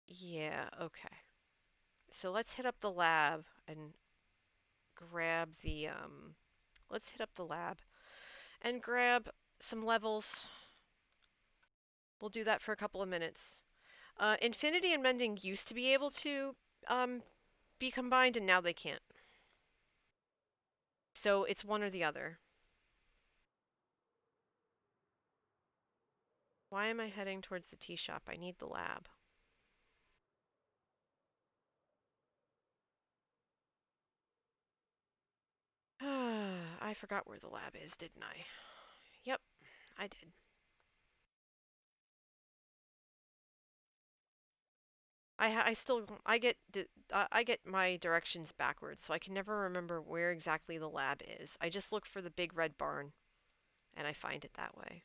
Yeah, okay. So let's hit up the lab and grab the, let's hit up the lab and grab some levels. We'll do that for a couple of minutes. Infinity and Mending used to be able to be combined, and now they can't. So it's one or the other. Why am I heading towards the tea shop? I need the lab. I forgot where the lab is, didn't I? Yep, I did. I get my directions backwards, so I can never remember where exactly the lab is. I just look for the big red barn, and I find it that way.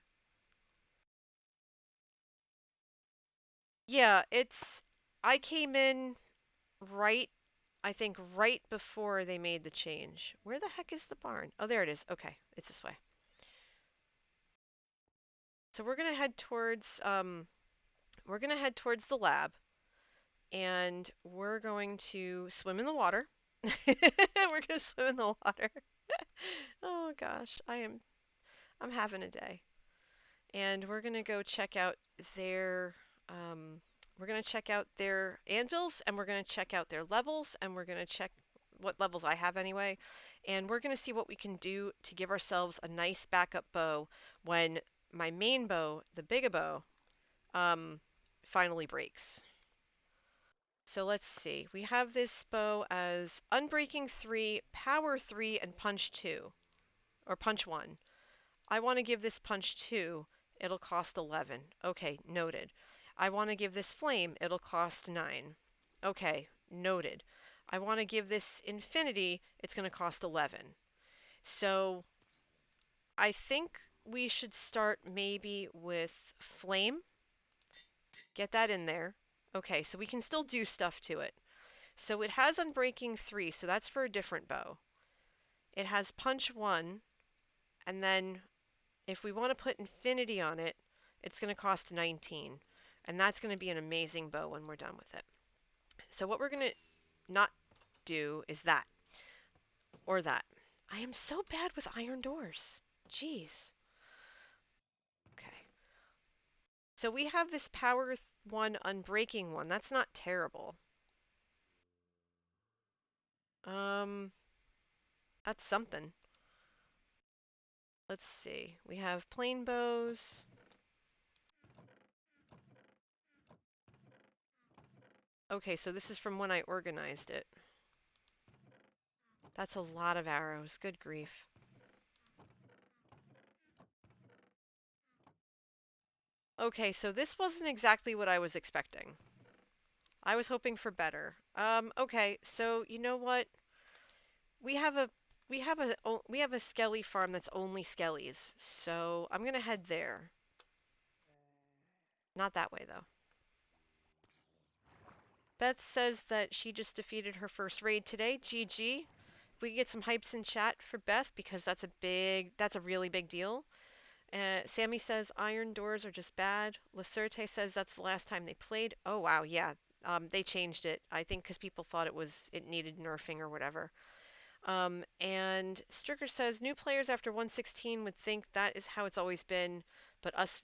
Yeah, I came in right I think right before they made the change. Where the heck is the barn? Oh, there it is. Okay, it's this way. So we're gonna head towards the lab, and we're going to swim in the water. We're gonna swim in the water. Oh gosh, I'm having a day. And we're gonna go check out their um, we're gonna check out their anvils, and we're gonna check out their levels, and we're gonna check what levels I have anyway, and we're gonna see what we can do to give ourselves a nice backup bow when my main bow, the big bow, um, finally breaks. So let's see. We have this bow as Unbreaking 3, Power 3, and Punch 2, or Punch 1. I want to give this Punch 2. It'll cost 11. Okay, noted. I want to give this Flame. It'll cost 9. Okay, noted. I want to give this Infinity. It's going to cost 11. So I think we should start maybe with Flame. Get that in there. Okay, so we can still do stuff to it. So it has Unbreaking 3, so that's for a different bow. It has Punch 1, and then if we want to put Infinity on it, it's going to cost 19. And that's going to be an amazing bow when we're done with it. So what we're going to not do is that, or that. I am so bad with iron doors. Jeez. Okay. So we have this Power 1 Unbreaking one. That's not terrible. Um, that's something. Let's see. We have plain bows. Okay, so this is from when I organized it. That's a lot of arrows. Good grief. Okay, so this wasn't exactly what I was expecting. I was hoping for better. Okay, so you know what? We have a we have a skelly farm that's only skellies. So I'm gonna head there. Not that way though. Beth says that she just defeated her first raid today. GG. If we could get some hypes in chat for Beth because that's a really big deal. Sammy says iron doors are just bad. Lacerte says that's the last time they played. Oh wow, yeah. They changed it. I think because people thought it needed nerfing or whatever. And Stricker says new players after 116 would think that is how it's always been, but us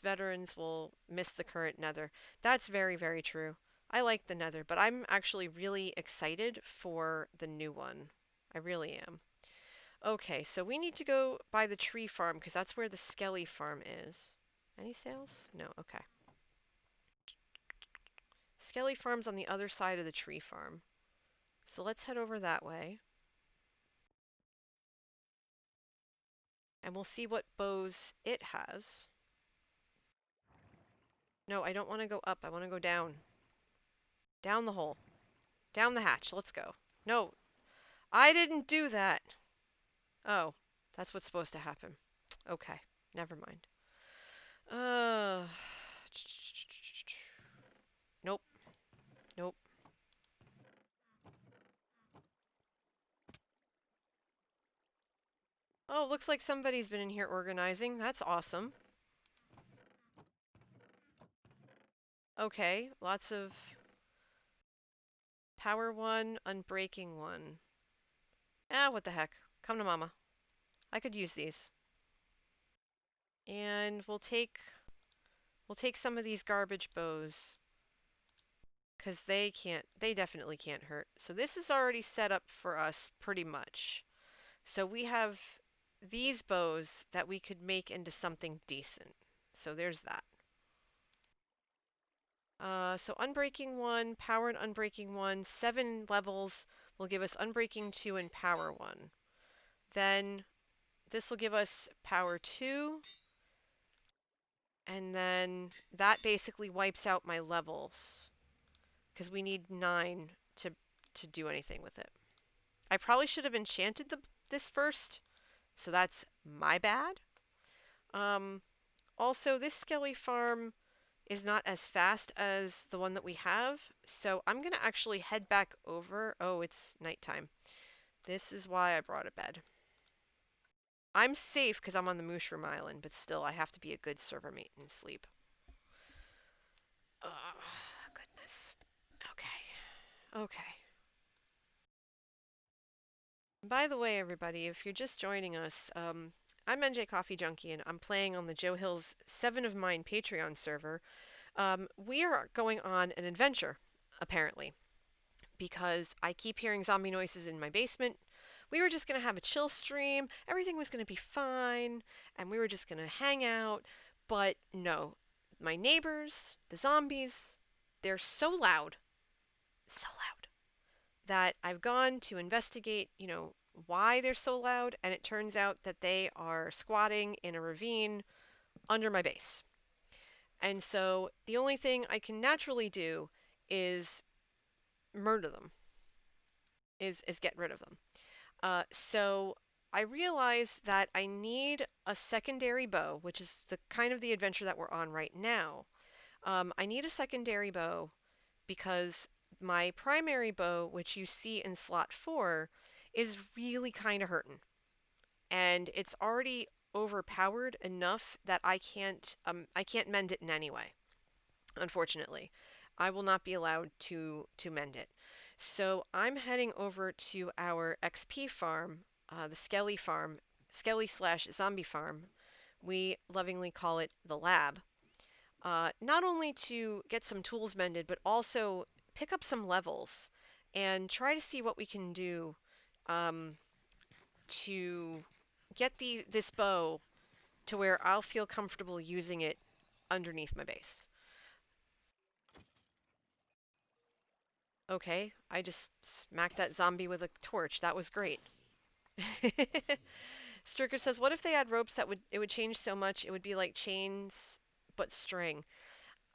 veterans will miss the current Nether. That's very, very true. I like the Nether, but I'm actually really excited for the new one. I really am. Okay, so we need to go by the tree farm because that's where the Skelly farm is. Any sales? No, okay. Skelly farm's on the other side of the tree farm. So let's head over that way. And we'll see what bows it has. No, I don't want to go up. I want to go down. Down the hole. Down the hatch. Let's go. No, I didn't do that. Oh, that's what's supposed to happen. Okay, never mind. Uh, nope, nope. Oh, looks like somebody's been in here organizing. That's awesome. Okay, lots of power 1, unbreaking 1. Ah, what the heck. Come to mama. I could use these. And we'll take some of these garbage bows because they definitely can't hurt. So this is already set up for us pretty much. So we have these bows that we could make into something decent. So there's that. So Unbreaking 1, Power and Unbreaking 1, 7 levels will give us Unbreaking 2 and Power 1. Then this will give us Power 2, and then that basically wipes out my levels because we need 9 to do anything with it. I probably should have enchanted this first, so that's my bad. Also, this Skelly farm is not as fast as the one that we have. So I'm gonna actually head back over. Oh, it's nighttime. This is why I brought a bed. I'm safe because I'm on the Mushroom Island, but still, I have to be a good server mate and sleep. Oh, goodness. Okay. Okay. By the way, everybody, if you're just joining us, I'm NJ Coffee Junkie, and I'm playing on the Joe Hill's 7 of Mine Patreon server. We are going on an adventure, apparently, because I keep hearing zombie noises in my basement. We were just going to have a chill stream, everything was going to be fine, and we were just going to hang out. But no, my neighbors, the zombies, they're so loud, that I've gone to investigate, why they're so loud, and it turns out that they are squatting in a ravine under my base. And so the only thing I can naturally do is murder them, is get rid of them. So I realize that I need a secondary bow, which is the kind of the adventure that we're on right now. I need a secondary bow because my primary bow, which you see in slot 4, is really kind of hurting. And it's already overpowered enough that I can't mend it in any way, unfortunately. I will not be allowed to mend it. So I'm heading over to our XP farm, the Skelly farm, Skelly slash zombie farm. We lovingly call it the lab. Not only to get some tools mended, but also pick up some levels and try to see what we can do um, to get this bow to where I'll feel comfortable using it underneath my base. Okay, I just smacked that zombie with a torch. That was great. Stricker says, "What if they had ropes that would change so much? It would be like chains but string."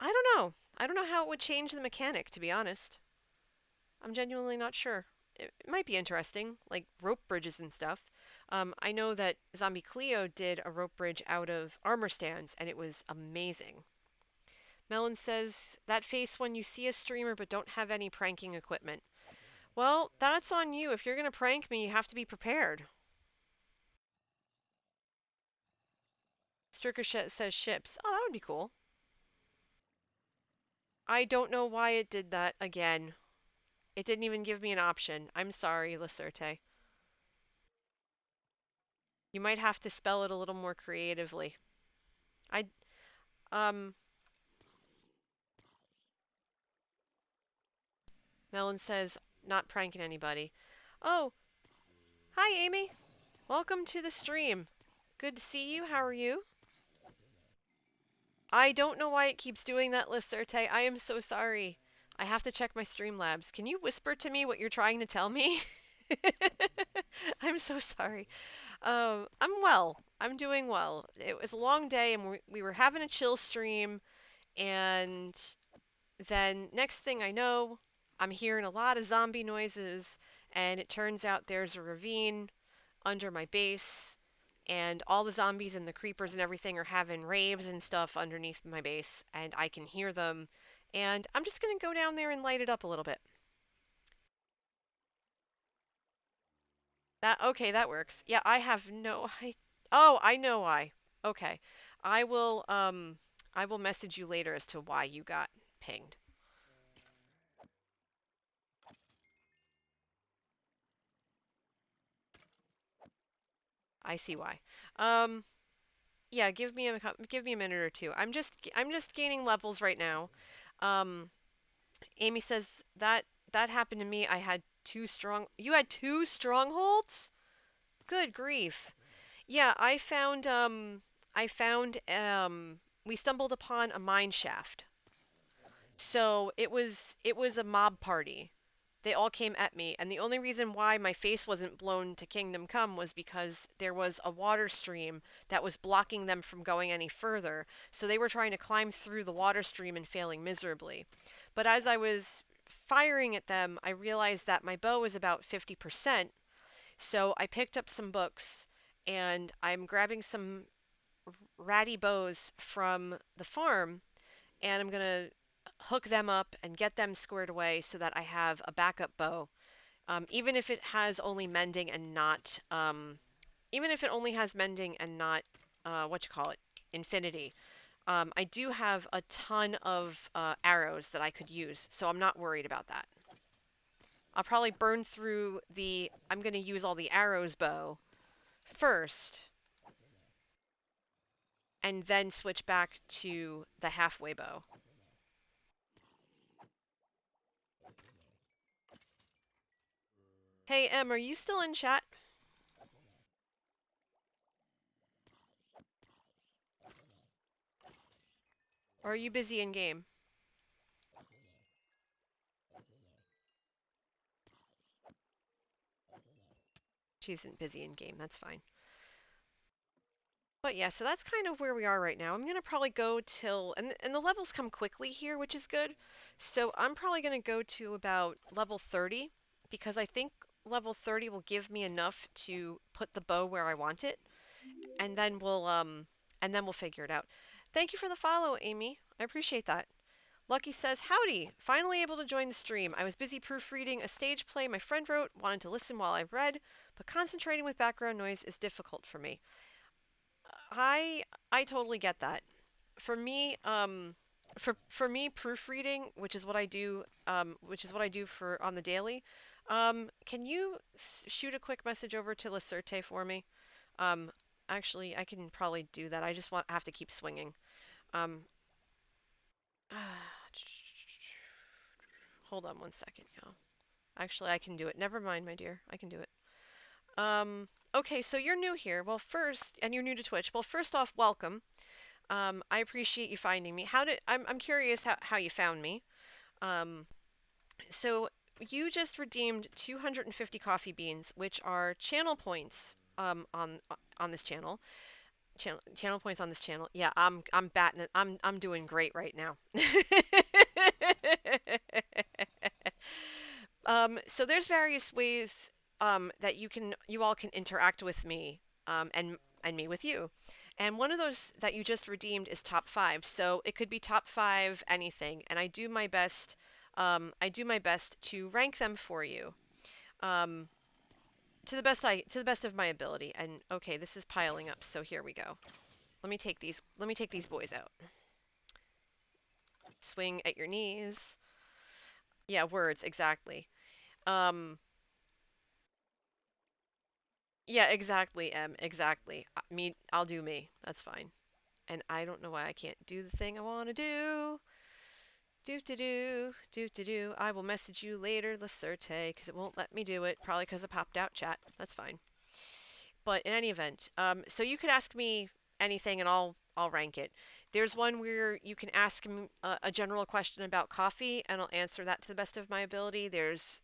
I don't know. I don't know how it would change the mechanic, to be honest. I'm genuinely not sure. It might be interesting, like rope bridges and stuff. I know that Zombie Cleo did a rope bridge out of armor stands, and it was amazing. Melon says, "That face when you see a streamer but don't have any pranking equipment." Well, that's on you. If you're going to prank me, you have to be prepared. Stricker says ships. Oh, that would be cool. I don't know why it did that again. It didn't even give me an option. I'm sorry, Lacerte. You might have to spell it a little more creatively. I, um, Melon says, not pranking anybody. Oh, hi, Amy. Welcome to the stream. Good to see you. How are you? I don't know why it keeps doing that, Lacerte. I am so sorry. I have to check my Streamlabs. Can you whisper to me what you're trying to tell me? I'm so sorry. I'm well. I'm doing well. It was a long day, and we were having a chill stream, and then next thing I know, I'm hearing a lot of zombie noises, and it turns out there's a ravine under my base, and all the zombies and the creepers and everything are having raves and stuff underneath my base, and I can hear them, and I'm just gonna go down there and light it up a little bit. That okay, that works. Yeah, Oh, I know why. Okay. I will I will message you later as to why you got pinged. I see why. Um yeah, give me a minute or two. I'm just gaining levels right now. Um Amy says that happened to me. You had two strongholds? Good grief. Yeah, I found we stumbled upon a mine shaft. So it was a mob party. They all came at me, and the only reason why my face wasn't blown to Kingdom Come was because there was a water stream that was blocking them from going any further. So they were trying to climb through the water stream and failing miserably. But as I was firing at them, I realized that my bow was about 50%. So I picked up some books, and I'm grabbing some ratty bows from the farm, and I'm gonna hook them up and get them squared away so that I have a backup bow. Even if it has only mending and not, even if it only has mending and not, what you call it, infinity. I do have a ton of arrows that I could use, so I'm not worried about that. I'll probably burn through the, I'm going to use all the arrows bow first, and then switch back to the halfway bow. Hey, Em, are you still in chat? Or are you busy in game? She isn't busy in game, that's fine. But yeah, so that's kind of where we are right now. I'm going to probably go till, and the levels come quickly here, which is good. So I'm probably going to go to about level 30, because I think level 30 will give me enough to put the bow where I want it, and then we'll figure it out. Thank you for the follow, Amy. I appreciate that. Lucky says, "Howdy! Finally able to join the stream. I was busy proofreading a stage play my friend wrote, wanted to listen while I read, but concentrating with background noise is difficult for me." I totally get that. For me, for me, proofreading, which is what I do for on the daily. Can you shoot a quick message over to Lacerte for me? Um, Actually, I can probably do that. I just have to keep swinging. Um, hold on one second, y'all. Actually, I can do it. Never mind, my dear. I can do it. Okay, so you're new here. Well, first, and you're new to Twitch. Well, first off, welcome. I appreciate you finding me. I'm curious how you found me. Um, so you just redeemed 250 coffee beans, which are channel points on this channel. Channel points on this channel. Yeah, I'm batting it. I'm doing great right now. So there's various ways that you all can interact with me and me with you. And one of those that you just redeemed is top five. So it could be top five anything, and I do my best to rank them for you. Um, to the best of my ability. And okay, this is piling up, so here we go. Let me take these boys out. Swing at your knees. Yeah, words, exactly. Um, yeah, exactly, exactly. I'll do me. That's fine. And I don't know why I can't do the thing I want to do. Do to do, do to do. I will message you later, Lacerte, because it won't let me do it. Probably because I popped out chat. That's fine. But in any event, so you could ask me anything and I'll rank it. There's one where you can ask a general question about coffee and I'll answer that to the best of my ability. There's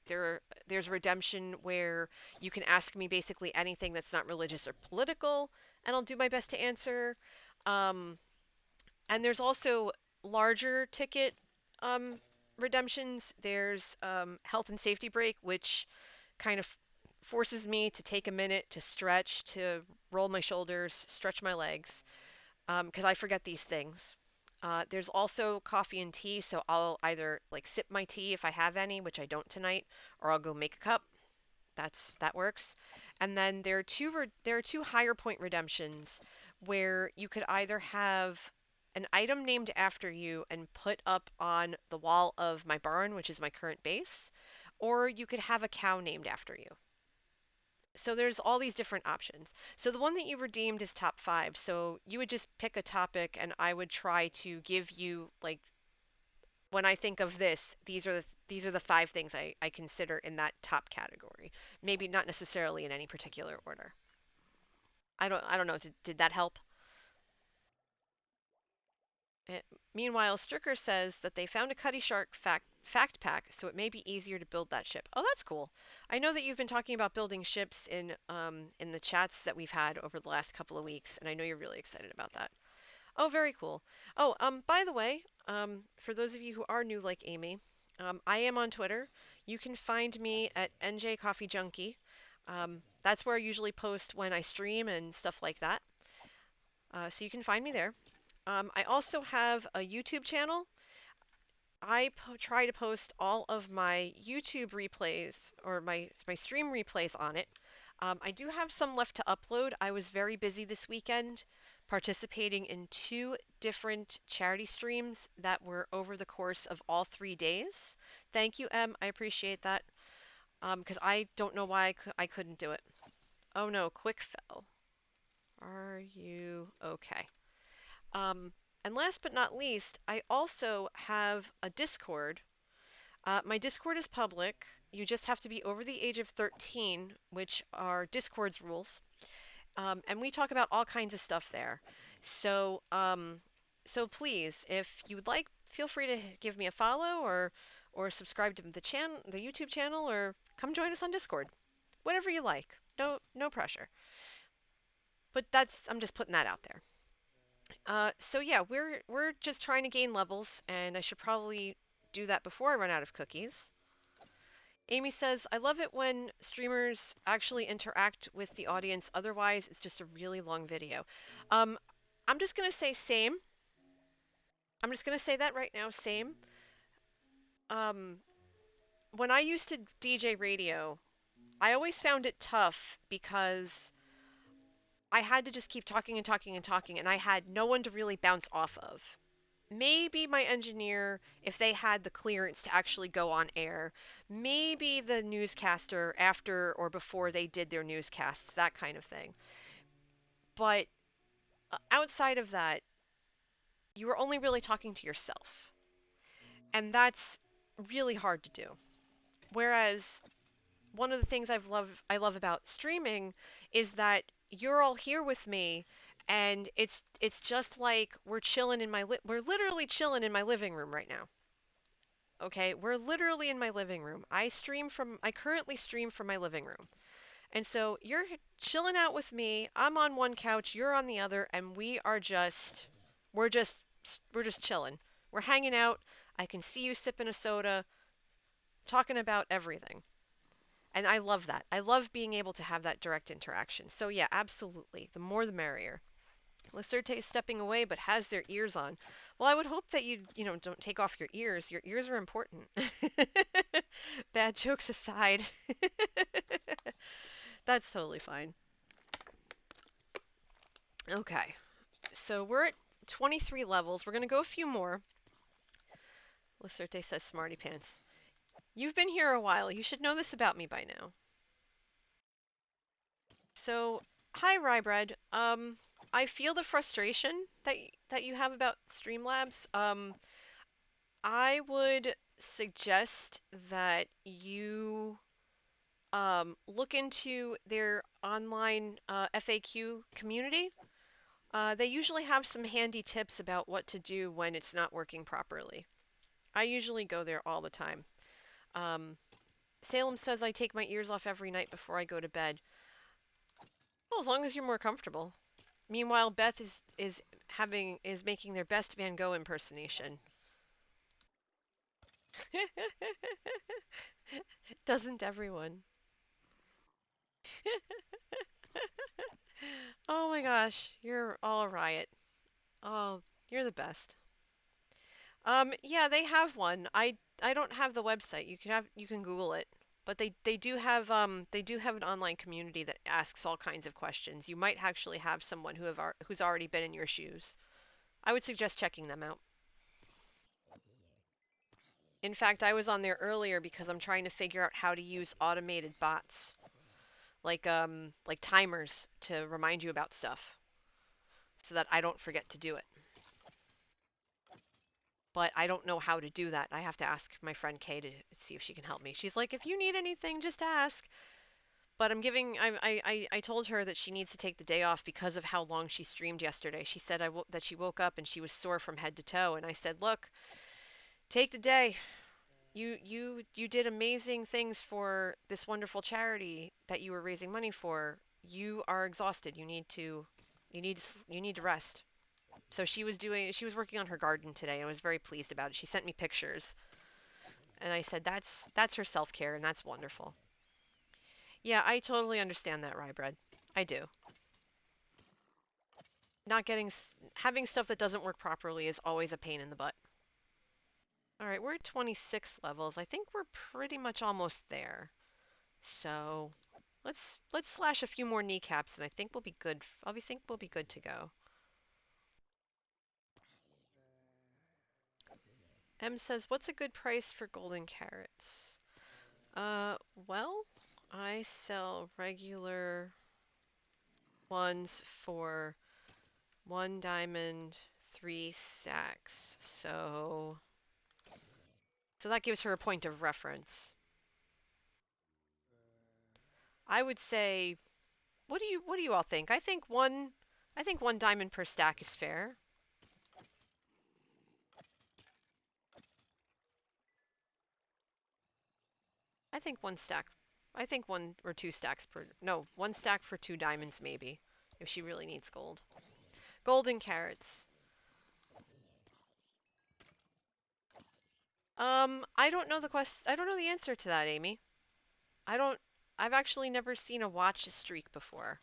redemption where you can ask me basically anything that's not religious or political and I'll do my best to answer. Um, and there's also larger ticket um, redemptions. There's health and safety break, which kind of forces me to take a minute to stretch, to roll my shoulders, stretch my legs, because I forget these things. There's also coffee and tea, so I'll either like sip my tea if I have any, which I don't tonight, or I'll go make a cup. That works. And then there are two higher point redemptions where you could either have an item named after you and put up on the wall of my barn, which is my current base, or you could have a cow named after you. So there's all these different options. So the one that you redeemed is top five. So you would just pick a topic and I would try to give you like when I think of this, these are the five things I consider in that top category. Maybe not necessarily in any particular order. I don't know. Did that help? Uh, Meanwhile, Stricker says that they found a Cutty Shark fact pack, so it may be easier to build that ship. Oh, that's cool. I know that you've been talking about building ships in the chats that we've had over the last couple of weeks, and I know you're really excited about that. Oh, very cool. Oh, by the way, for those of you who are new like Amy, I am on Twitter. You can find me at NJ Coffee Junkie. That's where I usually post when I stream and stuff like that. So you can find me there. I also have a YouTube channel. Try to post all of my YouTube replays or my stream replays on it. I do have some left to upload. I was very busy this weekend participating in two different charity streams that were over the course of all 3 days. Thank you, Em. I appreciate that. Because I don't know why I couldn't do it. Oh no, quick fell. Are you okay? Um, and last but not least, I also have a Discord. My Discord is public. You just have to be over the age of 13, which are Discord's rules. And we talk about all kinds of stuff there. So, so please, if you would like, feel free to give me a follow or subscribe to the YouTube channel, or come join us on Discord. Whatever you like. No pressure. But I'm just putting that out there. So yeah, we're just trying to gain levels, and I should probably do that before I run out of cookies. Amy says, I love it when streamers actually interact with the audience. Otherwise, it's just a really long video. Um, I'm just gonna say same. I'm just gonna say that right now, same. Um, when I used to DJ radio, I always found it tough because I had to just keep talking and talking and talking, and I had no one to really bounce off of. Maybe my engineer, if they had the clearance to actually go on air, maybe the newscaster after or before they did their newscasts, that kind of thing. But outside of that, you were only really talking to yourself. And that's really hard to do. Whereas one of the things I love about streaming is that you're all here with me, and it's just like we're chilling in we're literally chilling in my living room right now. Okay, we're literally in my living room. I currently stream from my living room. And so you're chilling out with me. I'm on one couch, you're on the other, and we're just we're just chilling. We're hanging out. I can see you sipping a soda, talking about everything. And I love that. I love being able to have that direct interaction. So yeah, absolutely. The more the merrier. Lacerte is stepping away but has their ears on. Well, I would hope that you don't take off your ears. Your ears are important. Bad jokes aside. That's totally fine. Okay. So we're at 23 levels. We're going to go a few more. Lacerte says smarty pants. You've been here a while. You should know this about me by now. So, hi Rybread. I feel the frustration that you have about Streamlabs. I would suggest that you look into their online FAQ community. They usually have some handy tips about what to do when it's not working properly. I usually go there all the time. Um, Salem says I take my ears off every night before I go to bed. Well, as long as you're more comfortable. Meanwhile, Beth is making their best Van Gogh impersonation. Doesn't everyone? Oh my gosh, you're all a riot. Oh, you're the best. Yeah, they have one. I don't have the website. You can Google it. But they do have an online community that asks all kinds of questions. You might actually have someone who's already been in your shoes. I would suggest checking them out. In fact, I was on there earlier because I'm trying to figure out how to use automated bots, like timers to remind you about stuff so that I don't forget to do it. But I don't know how to do that. I have to ask my friend Kay to see if she can help me. She's like, if you need anything, just ask. But I told her that she needs to take the day off because of how long she streamed yesterday. She said that she woke up and she was sore from head to toe, and I said, look, take the day. You did amazing things for this wonderful charity that you were raising money for. You are exhausted. You need to rest. So she was working on her garden today. I was very pleased about it. She sent me pictures. And I said that's her self-care and that's wonderful. Yeah, I totally understand that, Rybread. I do. not getting having stuff that doesn't work properly is always a pain in the butt. All right, we're at 26 levels. I think we're pretty much almost there. So let's slash a few more kneecaps, and I think we'll be good. I think we'll be good to go. M says, "What's a good price for golden carrots?" Well, I sell regular ones for 1 diamond, 3 stacks. So that gives her a point of reference. I would say, what do you all think? I think one diamond per stack is fair. I think one stack. I think 1 or 2 stacks per. No, 1 stack for 2 diamonds maybe, if she really needs gold. Golden carrots. I don't know the I don't know the answer to that, Amy. I don't. I've actually never seen a watch streak before.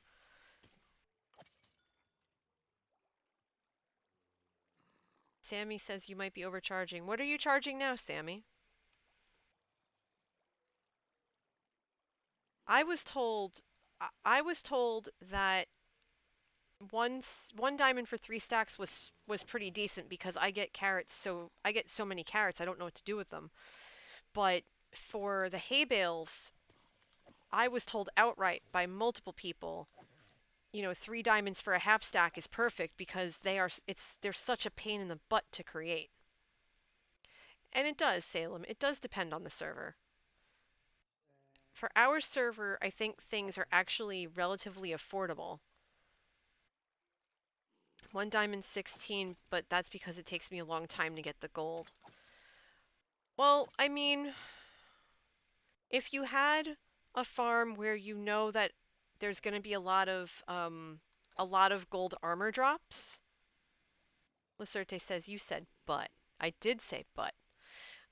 Sammy says you might be overcharging. What are you charging now, Sammy? I was told. I was told that one diamond for 3 stacks was pretty decent because I get carrots. So I get so many carrots. I don't know what to do with them. But for the hay bales, I was told outright by multiple people, 3 diamonds for a half stack is perfect because they're such a pain in the butt to create. And it does, Salem. It does depend on the server. For our server, I think things are actually relatively affordable. 1 diamond 16, but that's because it takes me a long time to get the gold. Well, I mean, if you had a farm where you know that there's going to be a lot of gold armor drops. Lacerte says you said but. I did say but.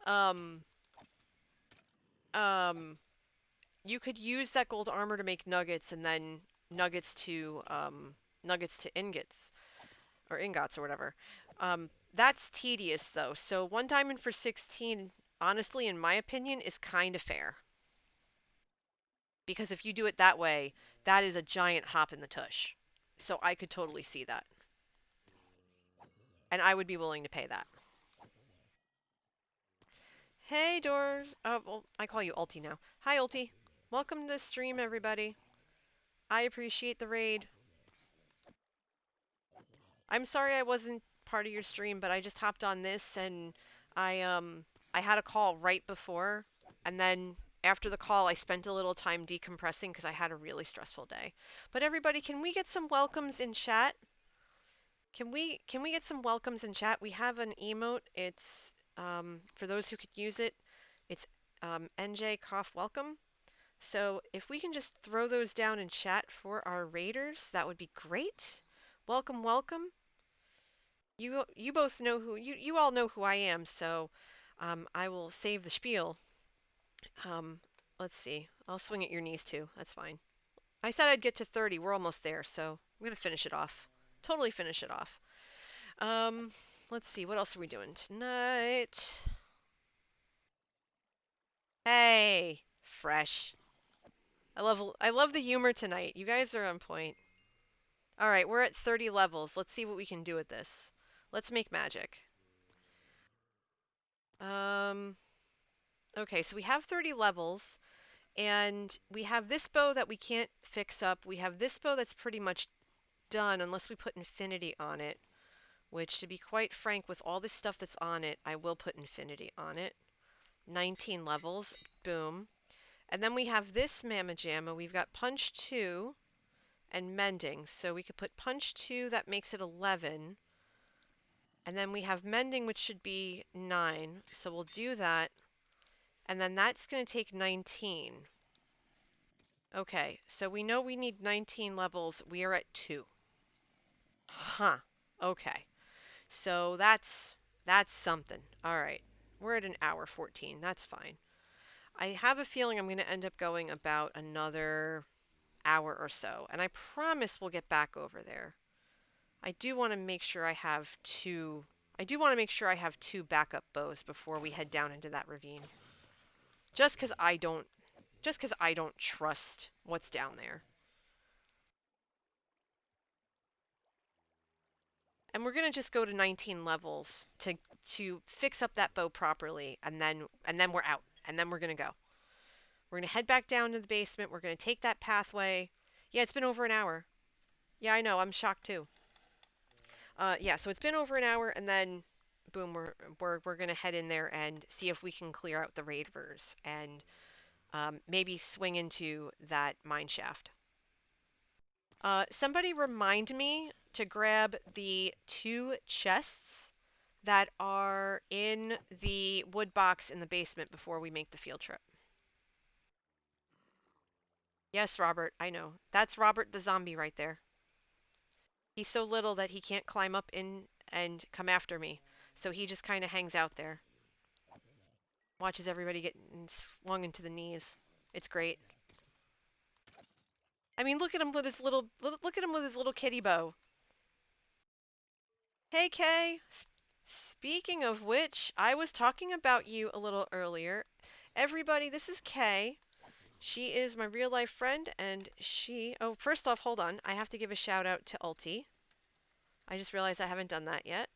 Um, um, you could use that gold armor to make nuggets and then nuggets to ingots or ingots or whatever. That's tedious though. So 1 diamond for 16, honestly, in my opinion, is kind of fair. Because if you do it that way, that is a giant hop in the tush. So I could totally see that. And I would be willing to pay that. Hey, Doors. Well, I call you Ulti now. Hi, Ulti. Welcome to the stream, everybody. I appreciate the raid. I'm sorry I wasn't part of your stream, but I just hopped on this and I had a call right before, and then after the call I spent a little time decompressing because I had a really stressful day. But everybody, can we get some welcomes in chat? Can we get some welcomes in chat? We have an emote. It's for those who could use it. It's NJ cough welcome. So if we can just throw those down in chat for our raiders, that would be great. Welcome, welcome. You both know you all know who I am, so I will save the spiel. Um, let's see. I'll swing at your knees too. That's fine. I said I'd get to 30. We're almost there, so I'm gonna finish it off. Totally finish it off. Um, let's see. What else are we doing tonight? Hey, fresh. I love the humor tonight. You guys are on point. All right, we're at 30 levels. Let's see what we can do with this. Let's make magic. Um, okay, so we have 30 levels, and we have this bow that we can't fix up. We have this bow that's pretty much done unless we put infinity on it, which, to be quite frank, with all this stuff that's on it, I will put infinity on it. 19 levels, boom. And then we have this Mamma Jamma. We've got Punch 2 and Mending. So we could put Punch 2, that makes it 11. And then we have Mending, which should be 9. So we'll do that. And then that's going to take 19. Okay, so we know we need 19 levels. We are at 2. Huh. Okay. So that's something. All right. We're at an hour 14. That's fine. I have a feeling I'm going to end up going about another hour or so, and I promise we'll get back over there. I do want to make sure I have two. I do want to make sure I have two backup bows before we head down into that ravine. Just because I don't. Just because I don't trust what's down there. And we're gonna just go to 19 levels to fix up that bow properly, and then we're out, and then we're gonna go. We're gonna head back down to the basement. We're gonna take that pathway. Yeah, it's been over an hour. Yeah, I know. I'm shocked too. Yeah, so it's been over an hour, and then boom, we're gonna head in there and see if we can clear out the raiders and maybe swing into that mine shaft. Somebody remind me to grab the two chests that are in the wood box in the basement before we make the field trip. Yes, Robert, I know. That's Robert the zombie right there. He's so little that he can't climb up in and come after me, so he just kind of hangs out there. Watches everybody get swung into the knees. It's great. I mean, look at him with his little kitty bow. Hey, Kay. Speaking of which, I was talking about you a little earlier. Everybody, this is Kay. She is my real life friend, and oh, first off, hold on. I have to give a shout out to Ulti. I just realized I haven't done that yet.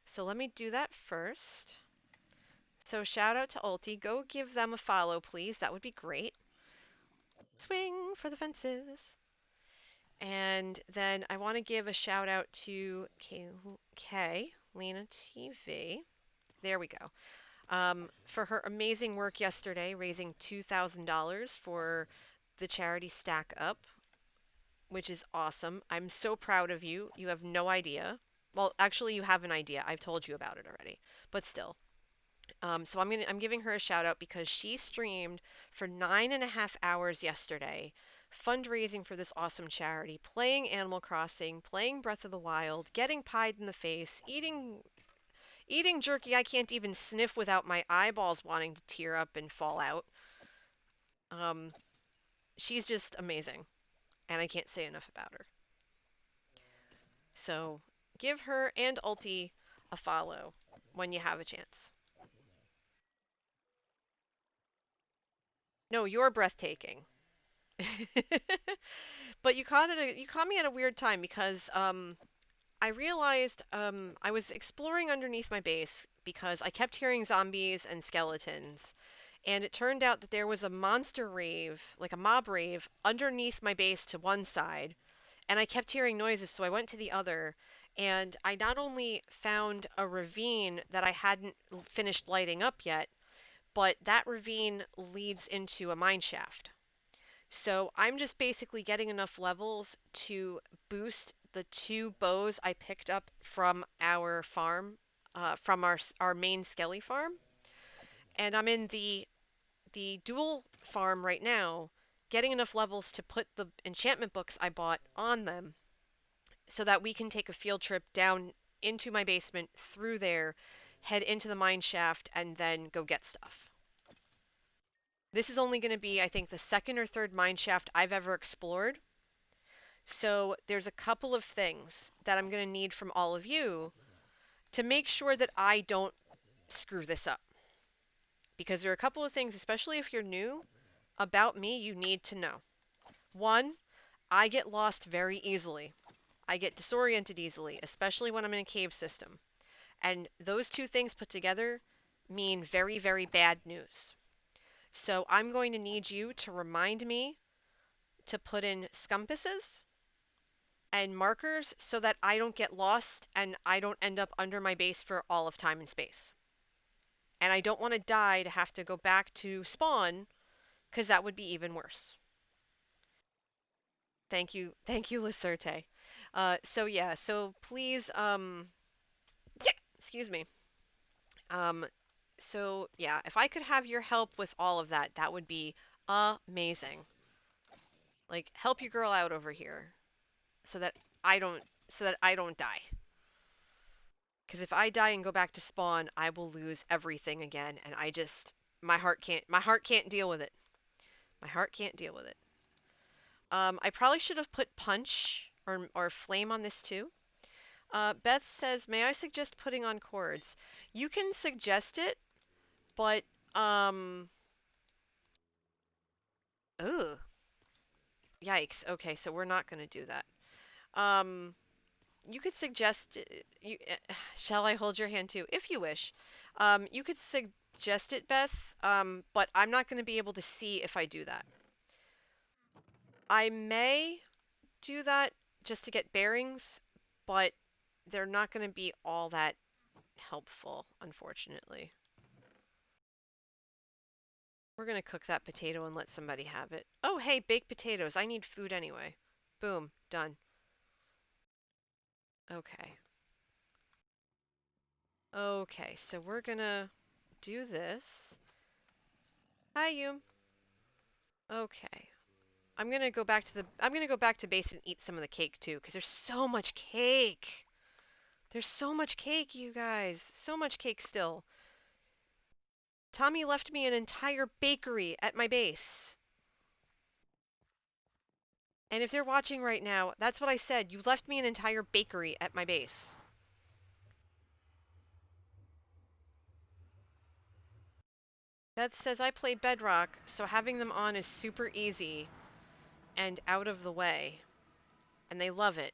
So let me do that first. So shout out to Ulti. Go give them a follow, please. That would be great. Swing for the fences. And then I want to give a shout out to Kay, Lena TV. There we go. For her amazing work yesterday, raising $2,000 for the charity Stack Up, which is awesome. I'm so proud of you. You have no idea. Well, actually, you have an idea. I've told you about it already, but still. So I'm giving her a shout out because she streamed for 9.5 hours yesterday, fundraising for this awesome charity, playing Animal Crossing, playing Breath of the Wild, getting pied in the face, eating jerky I can't even sniff without my eyeballs wanting to tear up and fall out. Um, she's just amazing, and I can't say enough about her. So give her and Ulti a follow when you have a chance. No, you're breathtaking. But you caught me at a weird time because I realized I was exploring underneath my base because I kept hearing zombies and skeletons, and it turned out that there was a monster rave, like a mob rave, underneath my base to one side, and I kept hearing noises, so I went to the other, and I not only found a ravine that I hadn't finished lighting up yet, but that ravine leads into a mine shaft. So I'm just basically getting enough levels to boost the two bows I picked up from our farm, from our main Skelly farm, and I'm in the dual farm right now, getting enough levels to put the enchantment books I bought on them, so that we can take a field trip down into my basement through there, head into the mine shaft, and then go get stuff. This is only going to be, I think, the second or third mine shaft I've ever explored. So there's a couple of things that I'm going to need from all of you to make sure that I don't screw this up. Because there are a couple of things, especially if you're new, about me you need to know. One, I get lost very easily. I get disoriented easily, especially when I'm in a cave system. And those two things put together mean very, very bad news. So I'm going to need you to remind me to put in scumpusses and markers so that I don't get lost and I don't end up under my base for all of time and space. And I don't want to die to have to go back to spawn, because that would be even worse. Thank you, Lacerte. So yeah, so please, yeah, excuse me. Um, so yeah, if I could have your help with all of that, that would be amazing. Like, help your girl out over here, so that I don't, so that I don't die. Because if I die and go back to spawn, I will lose everything again, and my heart can't deal with it. My heart can't deal with it. I probably should have put punch or flame on this too. Beth says, "May I suggest putting on cords?" You can suggest it, but ugh, yikes. Okay, so we're not gonna do that. Um, you could suggest you. Shall I hold your hand too, if you wish? You could suggest it, Beth. But I'm not gonna be able to see if I do that. I may do that just to get bearings, but they're not gonna be all that helpful, unfortunately. We're gonna cook that potato and let somebody have it. Oh, hey, baked potatoes. I need food anyway. Boom, done. Okay. Okay, so we're gonna do this. Hi, you. Okay. I'm gonna go back to base and eat some of the cake too, because there's so much cake. There's so much cake, you guys. So much cake still. Tommy left me an entire bakery at my base. And if they're watching right now, that's what I said. You left me an entire bakery at my base. Beth says I play Bedrock, so having them on is super easy and out of the way. And they love it.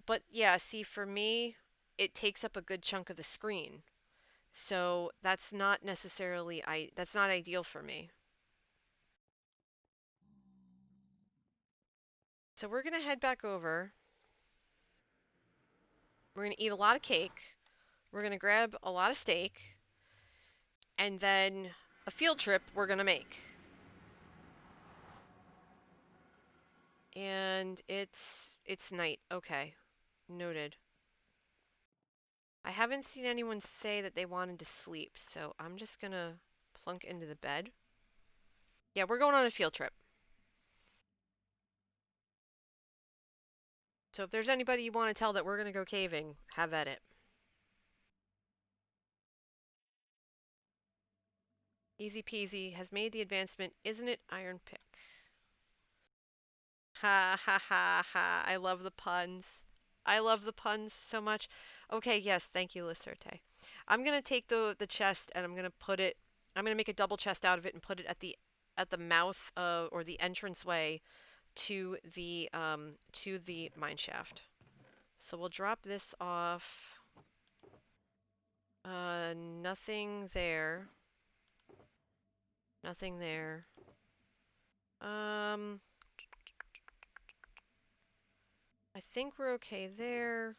But yeah, see, for me, it takes up a good chunk of the screen. So that's not necessarily that's not ideal for me. So we're gonna head back over. We're gonna eat a lot of cake. We're gonna grab a lot of steak, and then a field trip we're gonna make. And it's night. Okay. Noted. I haven't seen anyone say that they wanted to sleep, so I'm just gonna plunk into the bed. Yeah, we're going on a field trip. So if there's anybody you want to tell that we're gonna go caving, have at it. Easy peasy has made the advancement, isn't it, Iron Pick? Ha ha ha ha. I love the puns. I love the puns so much. Okay, yes, thank you, Lacerte. I'm gonna take the chest and I'm gonna put it. I'm gonna make a double chest out of it and put it at the mouth or the entranceway to the mine shaft. So we'll drop this off. Nothing there. Nothing there. I think we're okay there.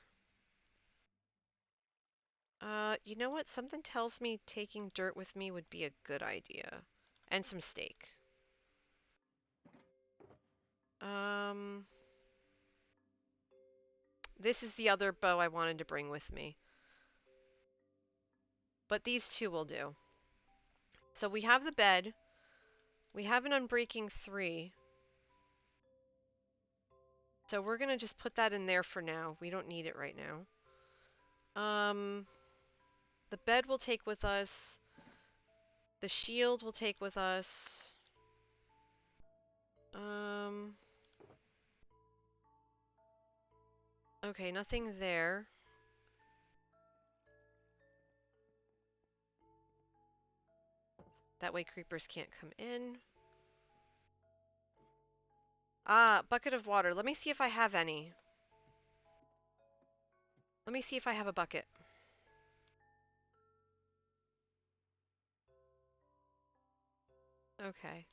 You know what? Something tells me taking dirt with me would be a good idea. And some steak. Um, this is the other bow I wanted to bring with me. But these two will do. So we have the bed. We have an unbreaking 3. So we're gonna just put that in there for now. We don't need it right now. The bed we'll take with us. The shield we'll take with us. Okay, nothing there. That way creepers can't come in. Ah, bucket of water. Let me see if I have any. Let me see if I have a bucket. Okay.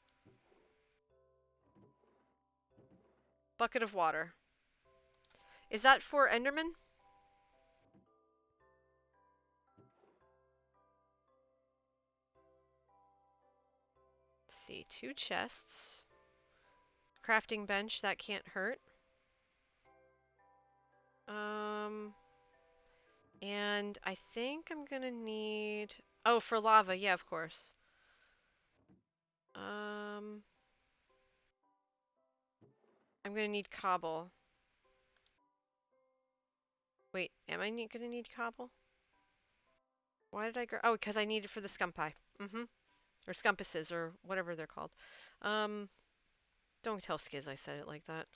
Bucket of water. Is that for Enderman? Let's see, 2 chests. Crafting bench, that can't hurt. And I think I'm gonna need... Oh, for lava, yeah, of course. I'm gonna need cobble. Wait, am I gonna need cobble? Why did I grab... Oh, because I need it for the scumpi. Or scumpuses, or whatever they're called. Don't tell Skiz I said it like that.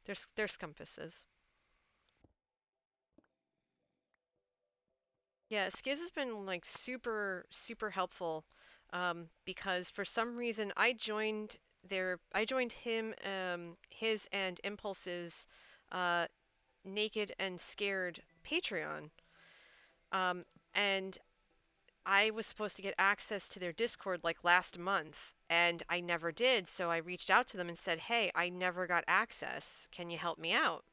There's compasses. Yeah, Skiz has been like super helpful, because for some reason I joined his and Impulse's uh, Naked and Scared Patreon, um, and I was supposed to get access to their Discord like last month, and I never did. So I reached out to them and said, "Hey, I never got access. Can you help me out?"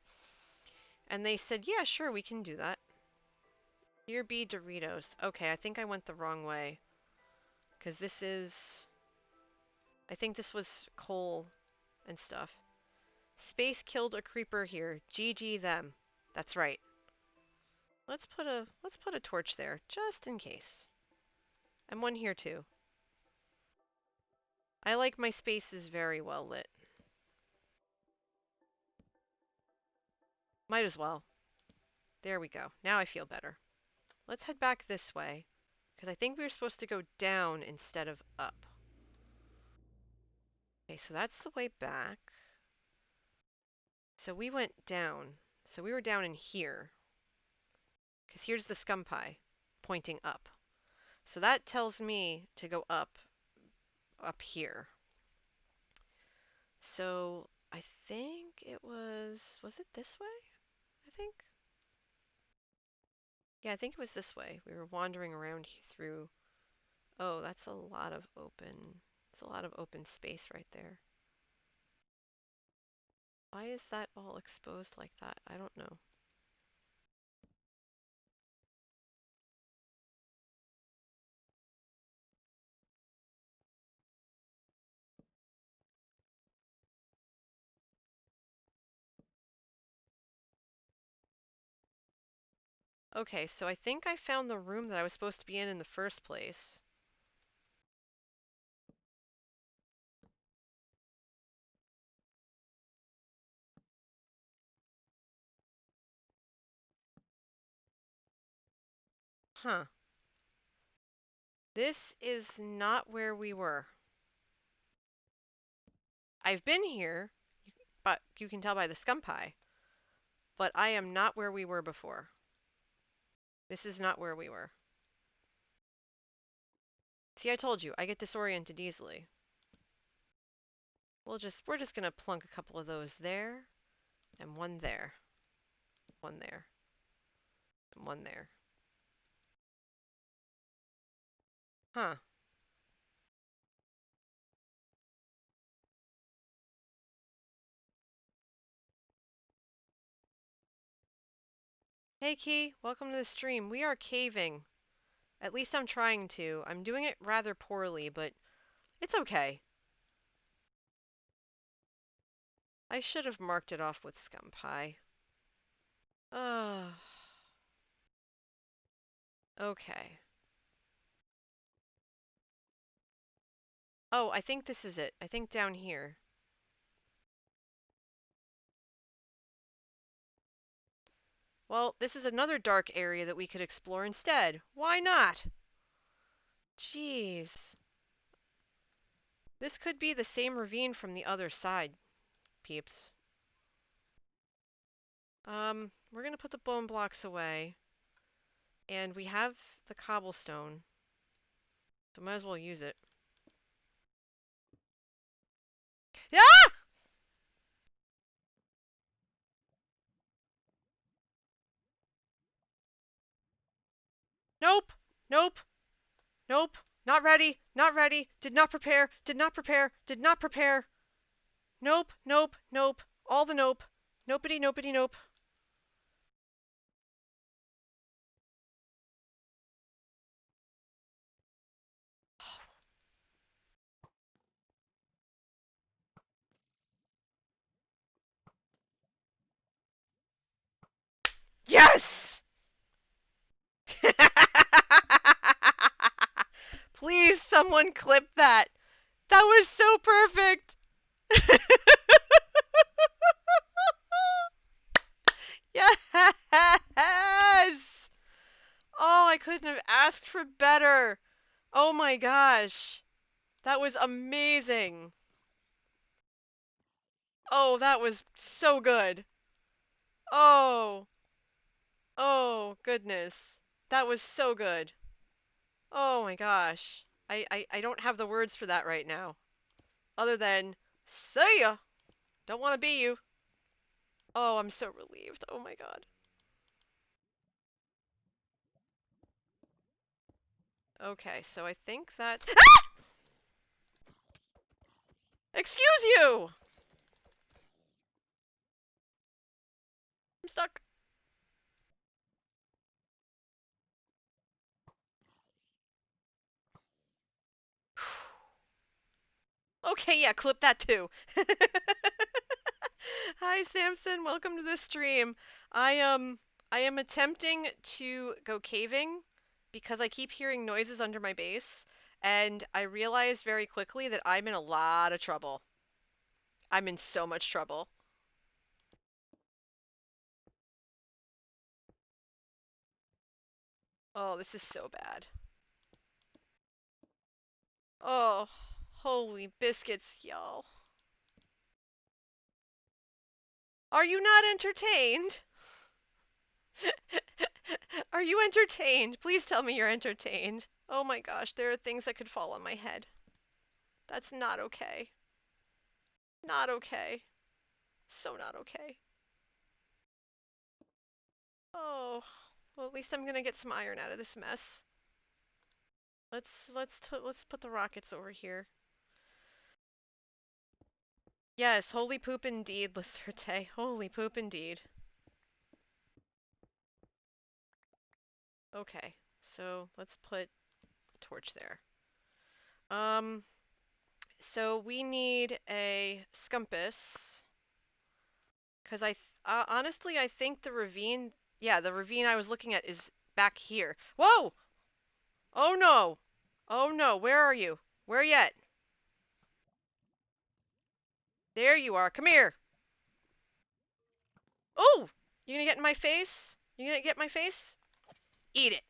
And they said, "Yeah, sure, we can do that." Here be Doritos. Okay, I think I went the wrong way. Because I think this was coal and stuff. Space killed a creeper here. GG them. That's right. Let's put a torch there, just in case. And one here too. I like my spaces very well lit. Might as well. There we go. Now I feel better. Let's head back this way, because I think we were supposed to go down instead of up. Okay, so that's the way back. So we went down. So we were down in here, because here's the scum pie pointing up. So that tells me to go up here. So I think was it this way? I think. Yeah, I think it was this way. We were wandering around through. Oh, that's a lot of open. It's a lot of open space right there. Why is that all exposed like that? I don't know. Okay, so I think I found the room that I was supposed to be in the first place. Huh. This is not where we were. I've been here, but you can tell by the scum pie. But I am not where we were before. This is not where we were. See, I told you, I get disoriented easily. We're just gonna plunk a couple of those there, and one there. One there. And one there. Huh. Hey Key, welcome to the stream. We are caving. At least I'm trying to. I'm doing it rather poorly, but it's okay. I should have marked it off with scum pie. Ugh. Okay. Oh, I think this is it. I think down here. Well, this is another dark area that we could explore instead. Why not? Jeez. This could be the same ravine from the other side, peeps. We're gonna put the bone blocks away. And we have the cobblestone. So might as well use it. Ah! Nope! Nope! Nope! Not ready! Not ready! Did not prepare! Did not prepare! Did not prepare! Nope! Nope! Nope! All the nope! Nopety, nopety, nope. Yes! Please, someone clip that. That was so perfect. Yes! Oh, I couldn't have asked for better. Oh my gosh. That was amazing. Oh, that was so good. Oh, oh, goodness. That was so good. Oh my gosh. I don't have the words for that right now. Other than, see ya! Don't want to be you. Oh, I'm so relieved. Oh my god. Okay, so I think that... Ah! Excuse you! I'm stuck. Okay, yeah, clip that too. Hi, Samson. Welcome to the stream. I I am attempting to go caving because I keep hearing noises under my base, and I realized very quickly that I'm in a lot of trouble. I'm in so much trouble. Oh, this is so bad. Oh, holy biscuits, y'all. Are you not entertained? Are you entertained? Please tell me you're entertained. Oh my gosh, there are things that could fall on my head. That's not okay. Not okay. So not okay. Oh, well at least I'm gonna get some iron out of this mess. Let's put the rockets over here. Yes, holy poop indeed, Lisserte. Holy poop indeed. Okay, so let's put a torch there. Um, so we need a scumpus. Because honestly, I think the ravine, yeah, the ravine I was looking at is back here. Whoa! Oh no! Oh no, where are you? Where you at? There you are. Come here. Oh! You gonna get in my face? You gonna get in my face? Eat it.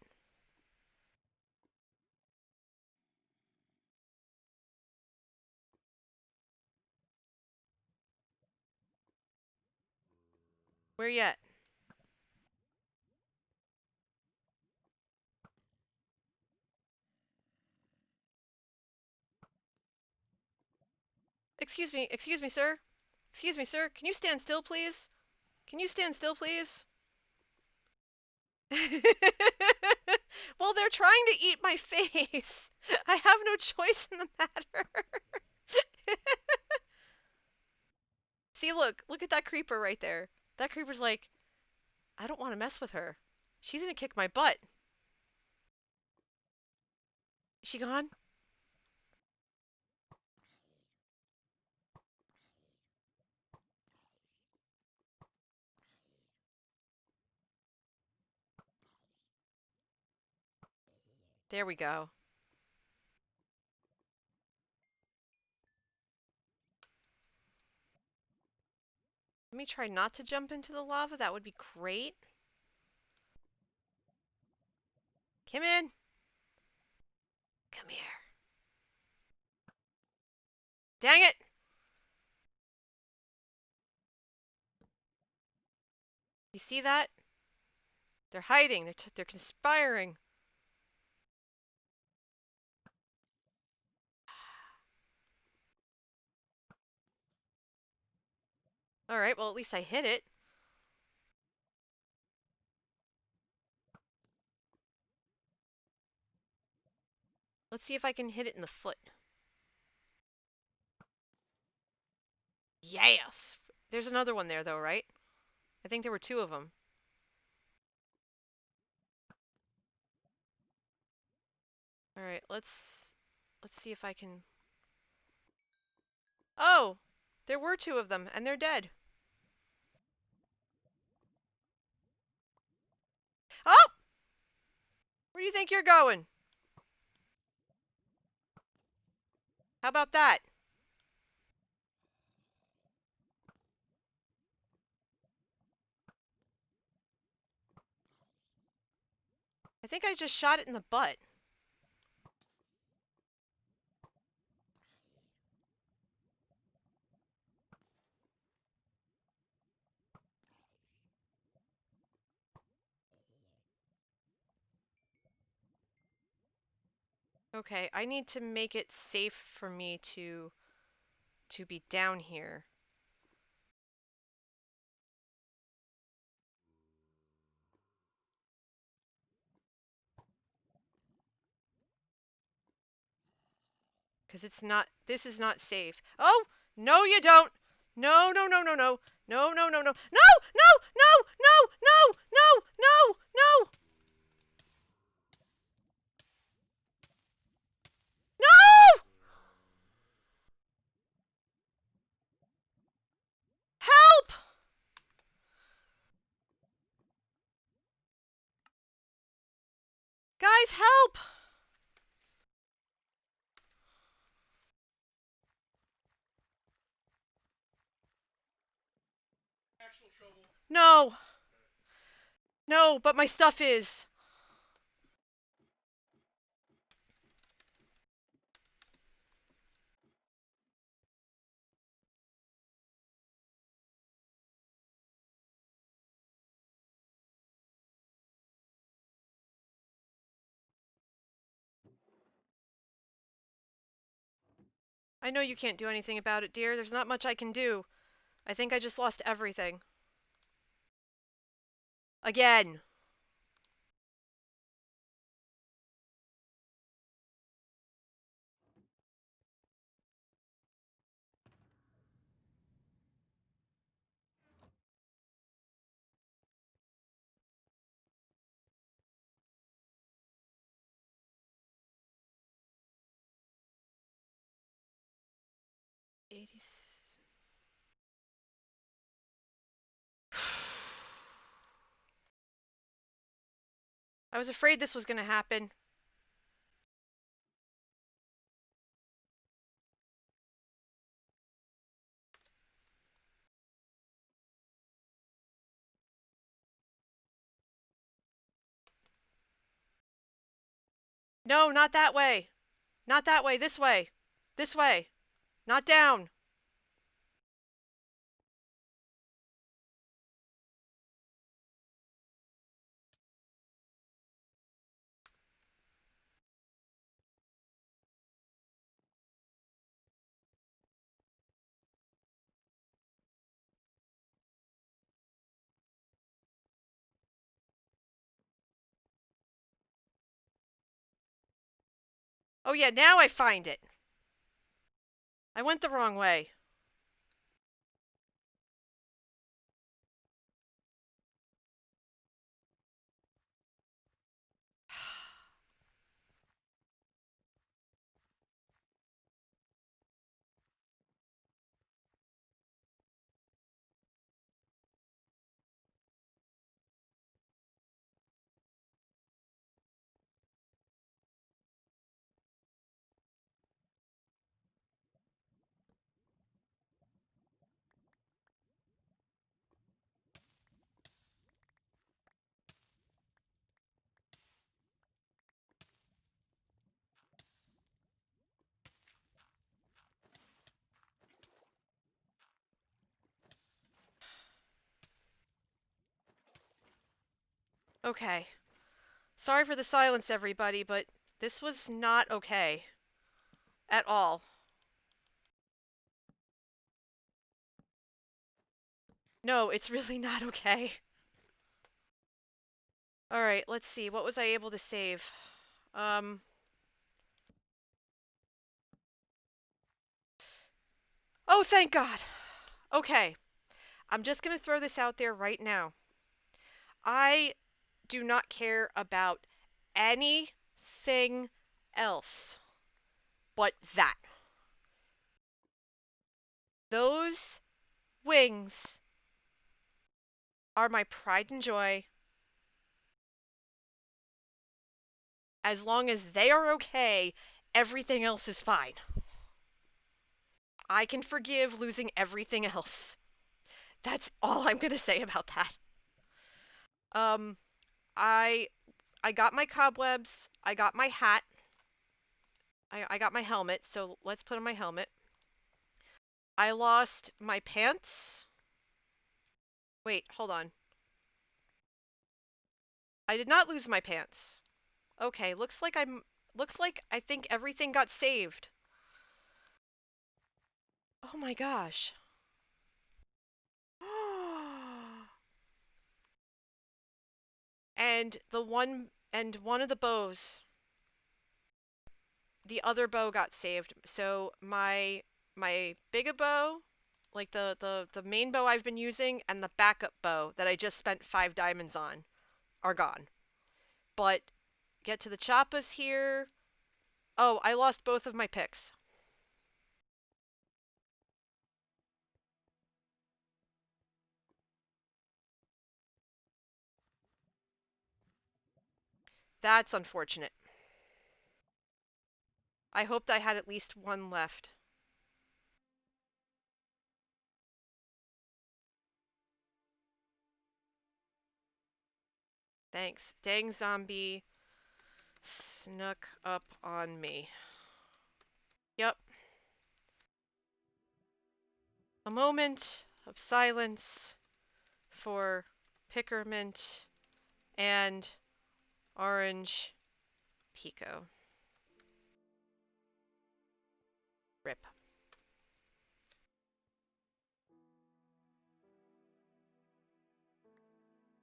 Where you at? Excuse me, sir. Excuse me, sir. Can you stand still, please? Can you stand still, please? Well, they're trying to eat my face. I have no choice in the matter. See, look at that creeper right there. That creeper's like, I don't want to mess with her. She's gonna kick my butt. Is she gone? There we go. Let me try not to jump into the lava. That would be great. Come in. Come here. Dang it! You see that? They're hiding. They're conspiring. All right. Well, at least I hit it. Let's see if I can hit it in the foot. Yes. There's another one there, though, right? I think there were two of them. All right. Let's see if I can. Oh, there were two of them, and they're dead. Oh! Where do you think you're going? How about that? I think I just shot it in the butt. Okay, I need to make it safe for me to be down here. Because this is not safe. Oh, no you don't. No, no, no, no, no. No, no, no, no. No, no, no, no, no, no, no, no. No! Help! Guys, help! No. No, but my stuff is. I know you can't do anything about it, dear. There's not much I can do. I think I just lost everything. Again. I was afraid this was gonna happen. No, not that way. Not that way. This way. This way. Not down. Oh yeah, now I find it. I went the wrong way. Okay. Sorry for the silence, everybody, but this was not okay. At all. No, it's really not okay. Alright, let's see. What was I able to save? Um... Oh, thank God! Okay. I'm just gonna throw this out there right now. I do not care about anything else but that. Those wings are my pride and joy. As long as they are okay, everything else is fine. I can forgive losing everything else. That's all I'm gonna say about that. Um, I I got my cobwebs. I got my hat. I got my helmet. So let's put on my helmet. I lost my pants. Wait, hold on. I did not lose my pants. Okay, looks like I'm Looks like I think everything got saved. Oh my gosh. And one of the bows, the other bow got saved. So my big bow, like the main bow I've been using, and the backup bow that I just spent 5 diamonds on are gone. But get to the choppas here. Oh, I lost both of my picks. That's unfortunate. I hoped I had at least one left. Thanks. Dang zombie snuck up on me. Yep. A moment of silence for Pickermint and Orange Pico. Rip.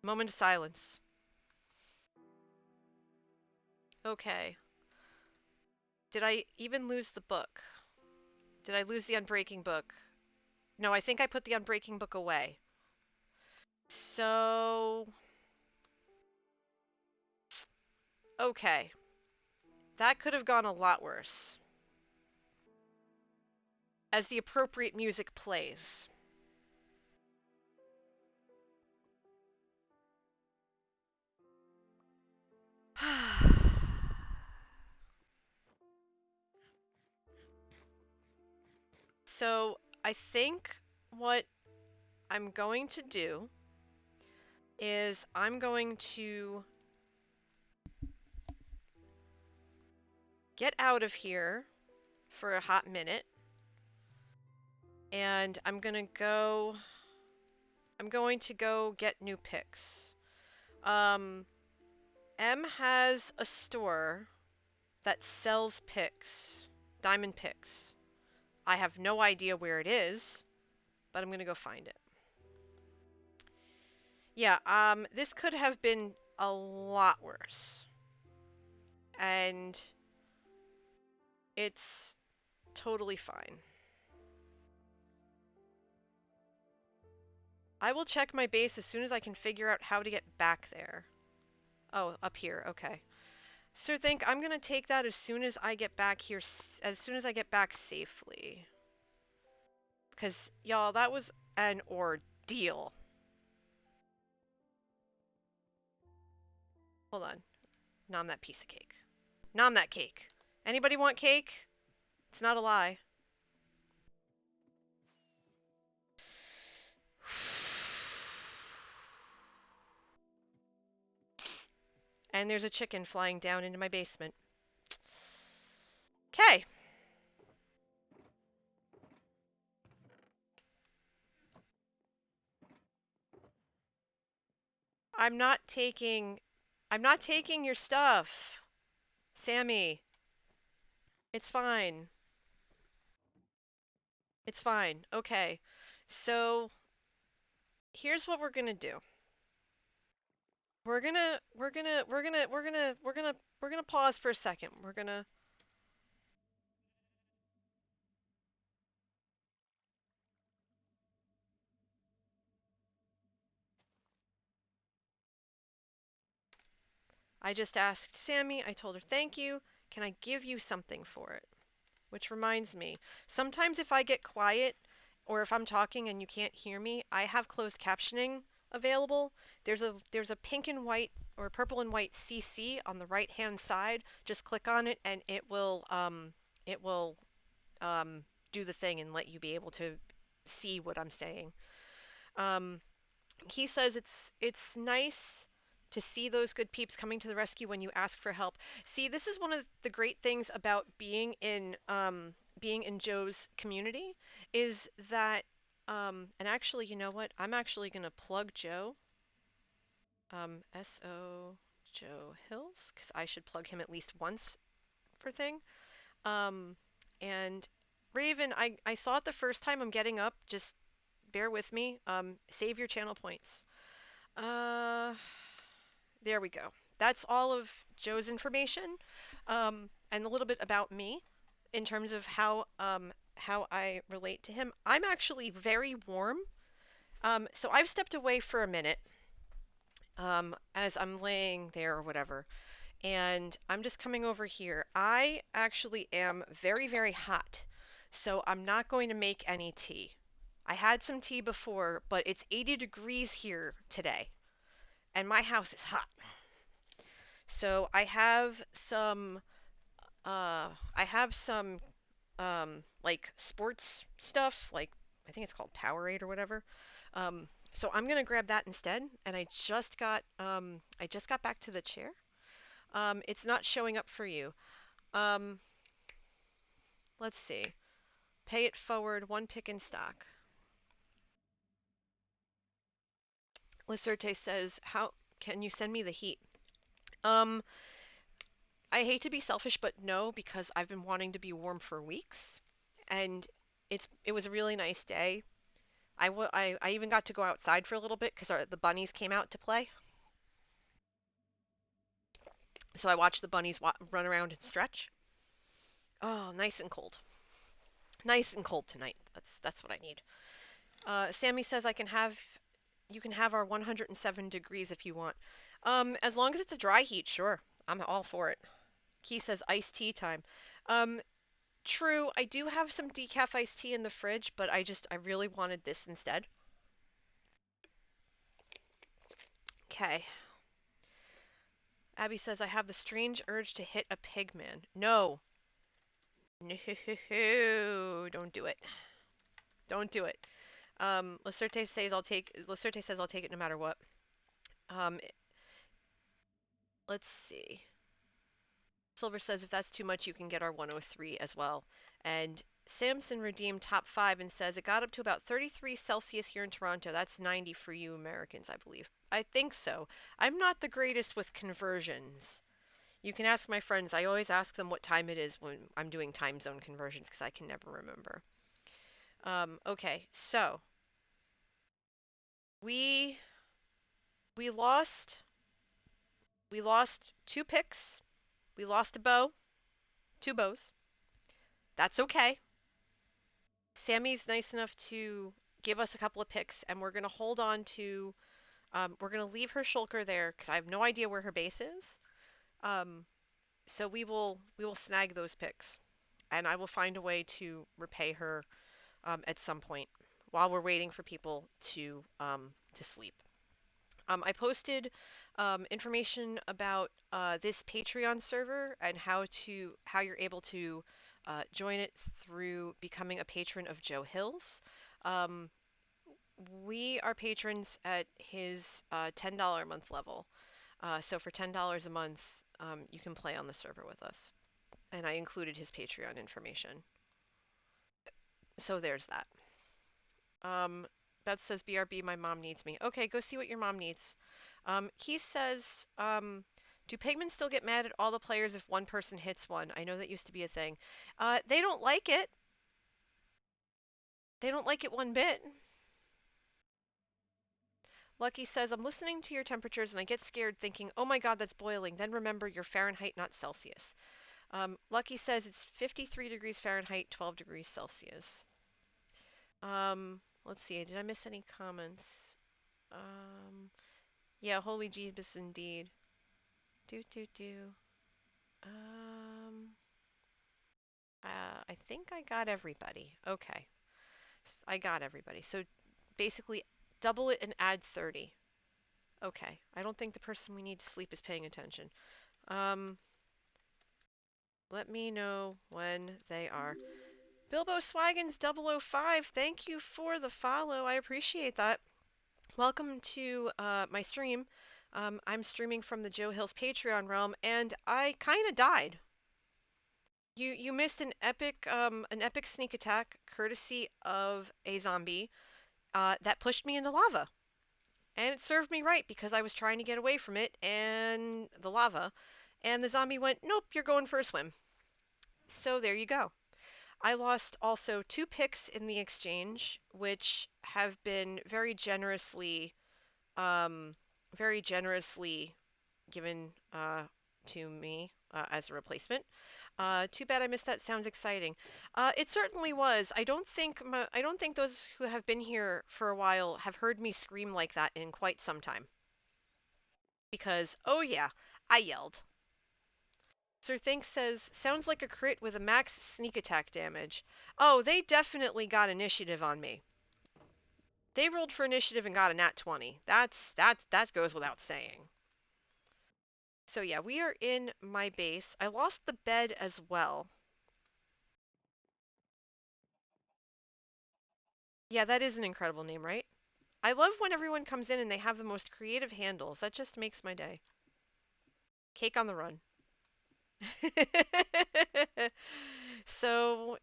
Moment of silence. Okay. Did I even lose the book? Did I lose the Unbreaking book? No, I think I put the Unbreaking book away. So... Okay. That could have gone a lot worse. As the appropriate music plays. So, I think what I'm going to do is I'm going to get out of here for a hot minute, and I'm going to go get new picks. M has a store that sells picks, diamond picks. I have no idea where it is, but I'm going to go find it. Yeah, this could have been a lot worse. And it's totally fine. I will check my base as soon as I can figure out how to get back there. Oh, up here, okay. Sir Think, I'm gonna take that as soon as I get back here, as soon as I get back safely. Because, y'all, that was an ordeal. Hold on. Nom that piece of cake. Nom that cake. Anybody want cake? It's not a lie. And there's a chicken flying down into my basement. Okay. I'm not taking... I'm not taking your stuff. Sammy. It's fine. It's fine. Okay. So, here's what we're gonna do. We're gonna pause for a second. I just asked Sammy, I told her thank you. Can I give you something for it? Which reminds me, sometimes if I get quiet or if I'm talking and you can't hear me, I have closed captioning available. There's a pink and white or purple and white CC on the right hand side. Just click on it and it will do the thing and let you be able to see what I'm saying. Um, he says it's nice to see those good peeps coming to the rescue when you ask for help. See, this is one of the great things about being in Joe's community is that and actually, you know what? I'm actually gonna plug Joe. SO Joe Hills, because I should plug him at least once for thing. Um, and Raven, I saw it the first time. I'm getting up. Just bear with me. Save your channel points. Uh, there we go. That's all of Joe's information, and a little bit about me in terms of how I relate to him. I'm actually very warm. So I've stepped away for a minute, as I'm laying there or whatever, and I'm just coming over here. I actually am very, very hot, so I'm not going to make any tea. I had some tea before, but it's 80 degrees here today, and my house is hot. So I have some like sports stuff, like I think it's called Powerade or whatever. So I'm gonna grab that instead. And I just got back to the chair. It's not showing up for you. Um, let's see. Pay it forward, one pick in stock. Lacerte says, "How can you send me the heat?" Um, I hate to be selfish, but no, because I've been wanting to be warm for weeks, and it was a really nice day. I even got to go outside for a little bit because the bunnies came out to play. So I watched the bunnies run around and stretch. Oh, nice and cold. Nice and cold tonight. That's what I need. Sammy says you can have our 107 degrees if you want. As long as it's a dry heat, sure. I'm all for it. Key says iced tea time. Um, true. I do have some decaf iced tea in the fridge, but I really wanted this instead. Okay. Abby says I have the strange urge to hit a pigman. No. No, don't do it. Don't do it. Lacerte says I'll take it no matter what. Um, let's see. Silver says if that's too much, you can get our 103 as well. And Samson redeemed top 5 and says it got up to about 33 Celsius here in Toronto. That's 90 for you Americans, I believe. I think so. I'm not the greatest with conversions. You can ask my friends. I always ask them what time it is when I'm doing time zone conversions because I can never remember. Okay, so we we lost we lost 2 picks. We lost a bow, 2 bows. That's okay. Sammy's nice enough to give us a couple of picks, and we're gonna hold on to. We're gonna leave her shulker there because I have no idea where her base is. Um, so we will snag those picks, and I will find a way to repay her at some point while we're waiting for people to sleep. I posted information about this Patreon server and how you're able to join it through becoming a patron of Joe Hills. Um, we are patrons at his $10 a month level. So for $10 a month, you can play on the server with us. And I included his Patreon information. So there's that. Um, Beth says, BRB, my mom needs me. Okay, go see what your mom needs. He says, do pigmen still get mad at all the players if one person hits one? I know that used to be a thing. They don't like it. They don't like it one bit. Lucky says, I'm listening to your temperatures and I get scared thinking, oh my god, that's boiling. Then remember you're Fahrenheit, not Celsius. Lucky says it's 53 degrees Fahrenheit, 12 degrees Celsius. Let's see, did I miss any comments? Yeah, holy Jeebus indeed. Do do do. Um, I think I got everybody. Okay, I got everybody. So basically, double it and add 30. Okay, I don't think the person we need to sleep is paying attention. Um, let me know when they are. Bilbo Swaggins 005, thank you for the follow. I appreciate that. Welcome to my stream. I'm streaming from the Joe Hills Patreon realm, and I kind of died. You missed an epic sneak attack courtesy of a zombie that pushed me into lava. And it served me right because I was trying to get away from it and the lava. And the zombie went, "Nope, you're going for a swim." So there you go. I lost also 2 picks in the exchange, which have been um, very generously given to me as a replacement. Too bad I missed that. Sounds exciting. It certainly was. I don't think those who have been here for a while have heard me scream like that in quite some time. Because, oh yeah, I yelled. Sir Think says, sounds like a crit with a max sneak attack damage. Oh, they definitely got initiative on me. They rolled for initiative and got a nat 20. That goes without saying. So yeah, we are in my base. I lost the bed as well. Yeah, that is an incredible name, right? I love when everyone comes in and they have the most creative handles. That just makes my day. Cake on the run. So,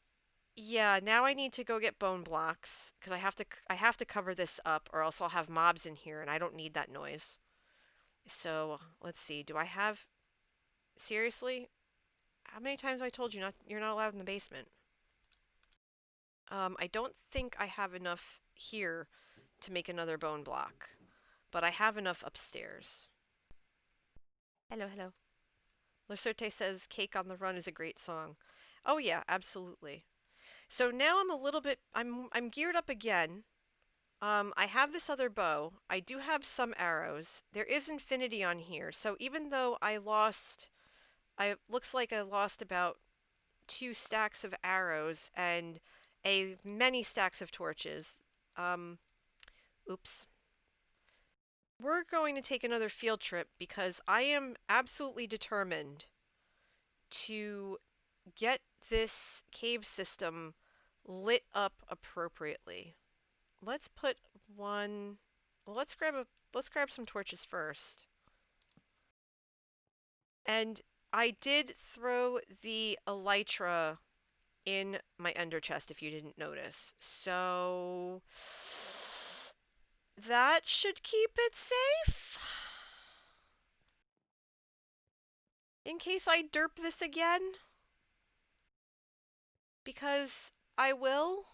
yeah, now I need to go get bone blocks because I have to cover this up or else I'll have mobs in here and I don't need that noise. So, let's see. Do I have seriously? How many times have I told you you're not allowed in the basement? I don't think I have enough here to make another bone block, but I have enough upstairs. Hello, hello. Lucerte says Cake on the Run is a great song. Oh yeah, absolutely. So now I'm a little bit I'm geared up again. I have this other bow. I do have some arrows. There is infinity on here. So even though I looks like I lost about 2 stacks of arrows and a many stacks of torches. Um, oops. We're going to take another field trip because I am absolutely determined to get this cave system lit up appropriately. Let's put one. Well, let's grab some torches first. And I did throw the elytra in my ender chest if you didn't notice. So that should keep it safe. In case I derp this again, because I will.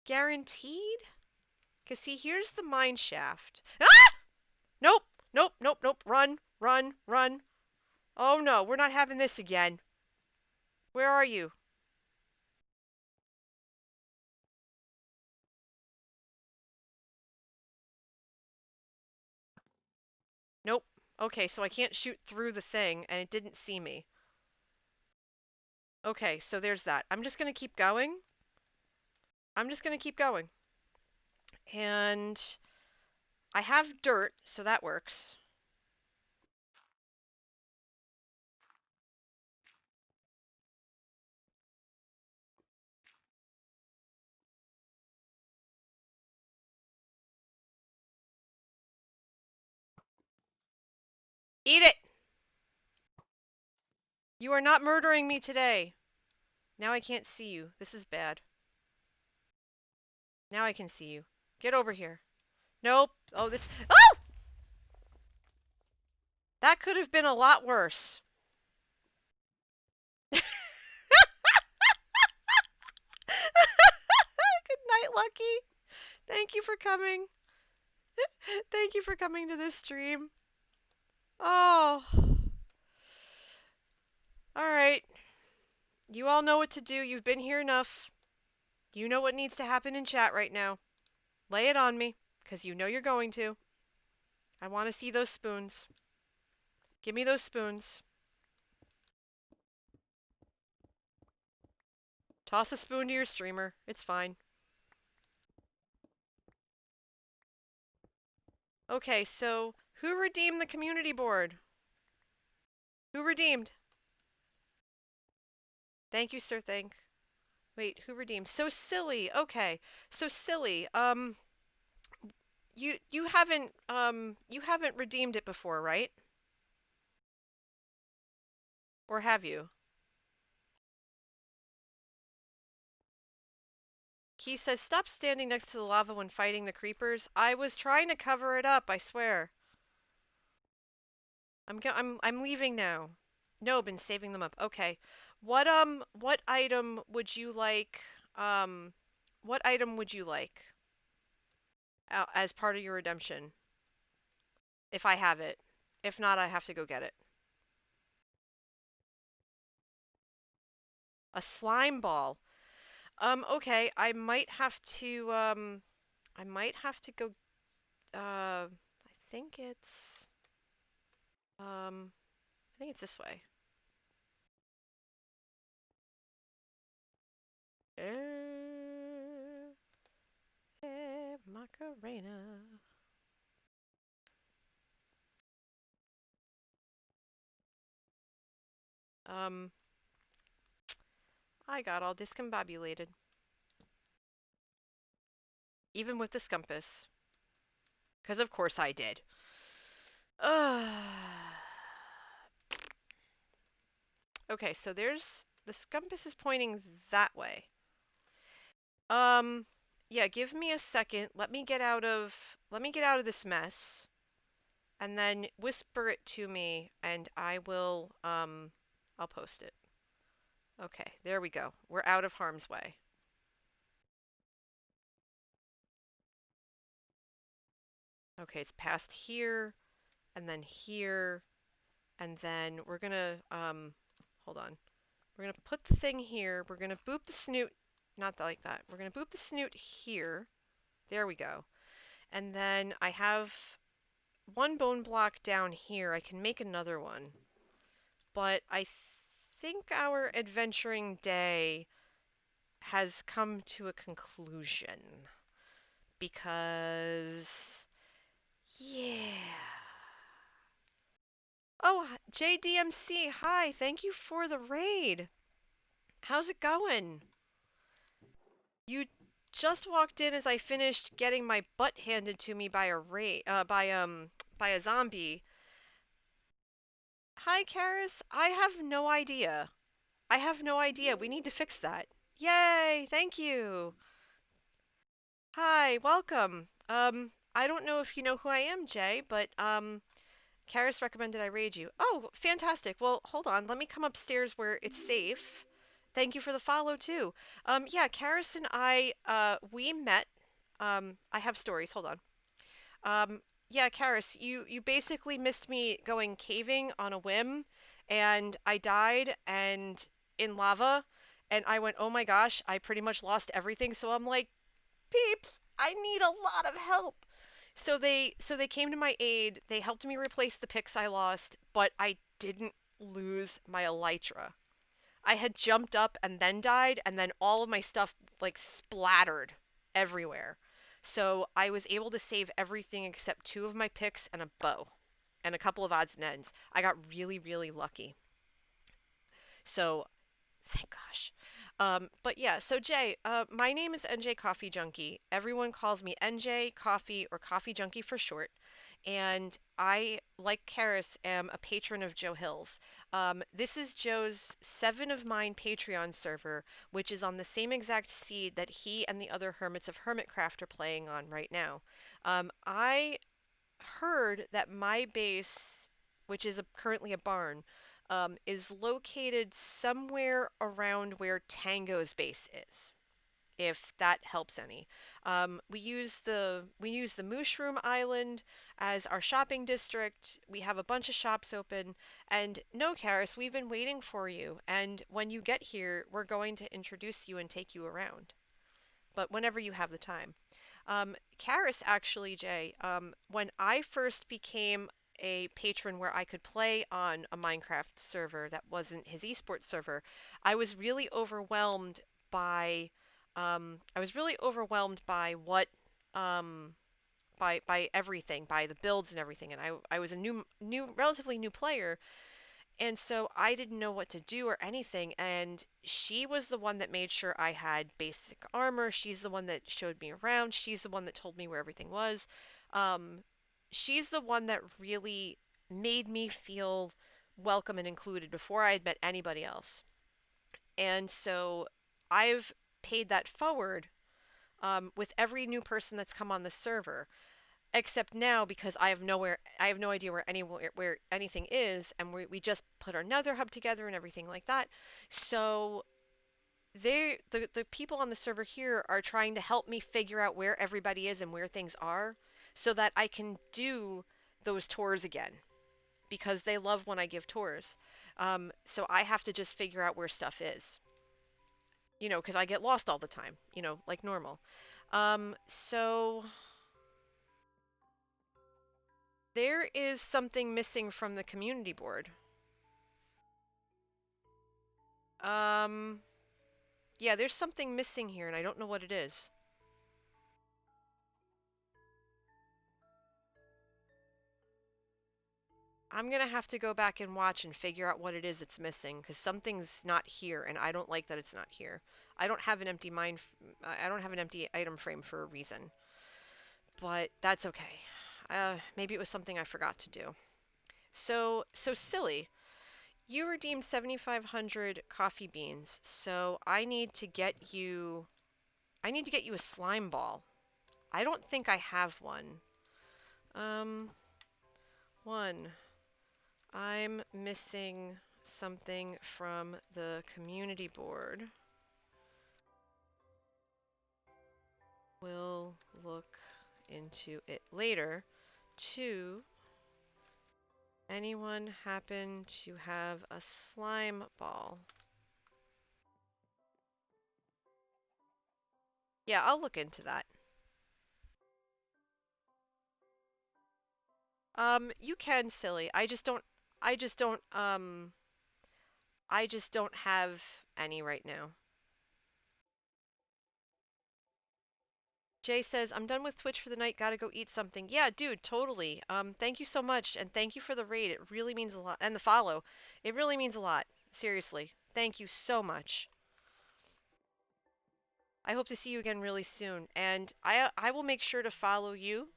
Guaranteed? Because see, here's the mine shaft. Ah! Nope, nope, nope, nope. Run, run, run. Oh no, we're not having this again. Where are you? Nope. Okay, so I can't shoot through the thing, and it didn't see me. Okay, so there's that. I'm just gonna keep going. I'm just gonna keep going. And I have dirt, so that works. Eat it! You are not murdering me today. Now I can't see you. This is bad. Now I can see you. Get over here. Nope. Oh, this. Oh! That could have been a lot worse. Good night, Lucky. Thank you for coming. Thank you for coming to this stream. Oh. Alright. You all know what to do. You've been here enough. You know what needs to happen in chat right now. Lay it on me, because you know you're going to. I want to see those spoons. Give me those spoons. Toss a spoon to your streamer. It's fine. Okay, so who redeemed the community board? Who redeemed? Thank you, Sir Think. Wait, who redeemed? SoSilly. Okay. SoSilly. You haven't redeemed it before, right? Or have you? Key says, "Stop standing next to the lava when fighting the creepers." I was trying to cover it up, I swear. I'm leaving now. No, been saving them up. Okay. what item would you like um what item would you like as part of your redemption if I have it? If not, I have to go get it. A slime ball. Okay, I might have to go I think it's I think it's this way. Macarena. Um, I got all discombobulated. Even with the scumpus. Because of course I did. Okay, so there's the scumpus is pointing that way. Um, yeah, give me a second. Let me get out of this mess and then whisper it to me and I'll post it. Okay, there we go. We're out of harm's way. Okay, it's past here and then here and then we're gonna hold on. We're gonna put the thing here. We're gonna boop the snoot, not like that. We're gonna boop the snoot here. There we go. And then I have one bone block down here. I can make another one. But I think our adventuring day has come to a conclusion. Because, yeah. Oh, JDMC, hi. Thank you for the raid. How's it going? You just walked in as I finished getting my butt handed to me by by a zombie. Hi, Karis. I have no idea. I have no idea. We need to fix that. Yay! Thank you. Hi, welcome. I don't know if you know who I am, Jay, but Karis recommended I raid you. Oh, fantastic. Well, hold on. Let me come upstairs where it's safe. Thank you for the follow too. Yeah, Karis and we met. I have stories. Hold on. Yeah, Karis, you basically missed me going caving on a whim, and I died and in lava, and I went, oh my gosh, I pretty much lost everything. So I'm like, peeps, I need a lot of help. So they came to my aid. They helped me replace the picks I lost, but I didn't lose my elytra. I had jumped up and then died, and then all of my stuff like splattered everywhere. So I was able to save everything except two of my picks and a bow and a couple of odds and ends. I got really, really lucky. So thank gosh. But yeah, so Jay, my name is NJ Coffee Junkie. Everyone calls me NJ Coffee or Coffee Junkie for short. And I, like Karis, am a patron of Joe Hill's. This is Joe's 7 of Mine Patreon server, which is on the same exact seed that he and the other Hermits of Hermitcraft are playing on right now. I heard that my base, which is currently a barn, is located somewhere around where Tango's base is, if that helps any. We use the Mushroom Island as our shopping district. We have a bunch of shops open, and no, Karis, we've been waiting for you. And when you get here, we're going to introduce you and take you around. But whenever you have the time. Karis, actually, Jay, when I first became a patron where I could play on a Minecraft server that wasn't his esports server, I was really overwhelmed by what um, by everything, by the builds and everything, and I was a relatively new player, and so I didn't know what to do or anything. And she was the one that made sure I had basic armor. She's the one that showed me around. She's the one that told me where everything was. Um, she's the one that really made me feel welcome and included before I had met anybody else. And so I've paid that forward with every new person that's come on the server. Except now because I have no idea where anything is, and we just put our nether hub together and everything like that. So the people on the server here are trying to help me figure out where everybody is and where things are, so that I can do those tours again because they love when I give tours. So I have to just figure out where stuff is, because I get lost all the time, like normal. So there is something missing from the community board. Um, yeah, there's something missing here, and I don't know what it is. I'm gonna have to go back and watch and figure out what it is that's missing, because something's not here, and I don't like that it's not here. I don't have an empty I don't have an empty item frame for a reason, but that's okay. Maybe it was something I forgot to do. SoSilly, you redeemed 7,500 coffee beans, so I need to get you a slime ball. I don't think I have one. Um, one. I'm missing something from the community board. We'll look into it later. Two, anyone happen to have a slime ball? Yeah, I'll look into that. You can, silly. I just don't, I just don't have any right now. Jay says, I'm done with Twitch for the night, gotta go eat something. Yeah, dude, totally. Thank you so much, and thank you for the raid. It really means a lot. And the follow. It really means a lot. Seriously. Thank you so much. I hope to see you again really soon. And I will make sure to follow you,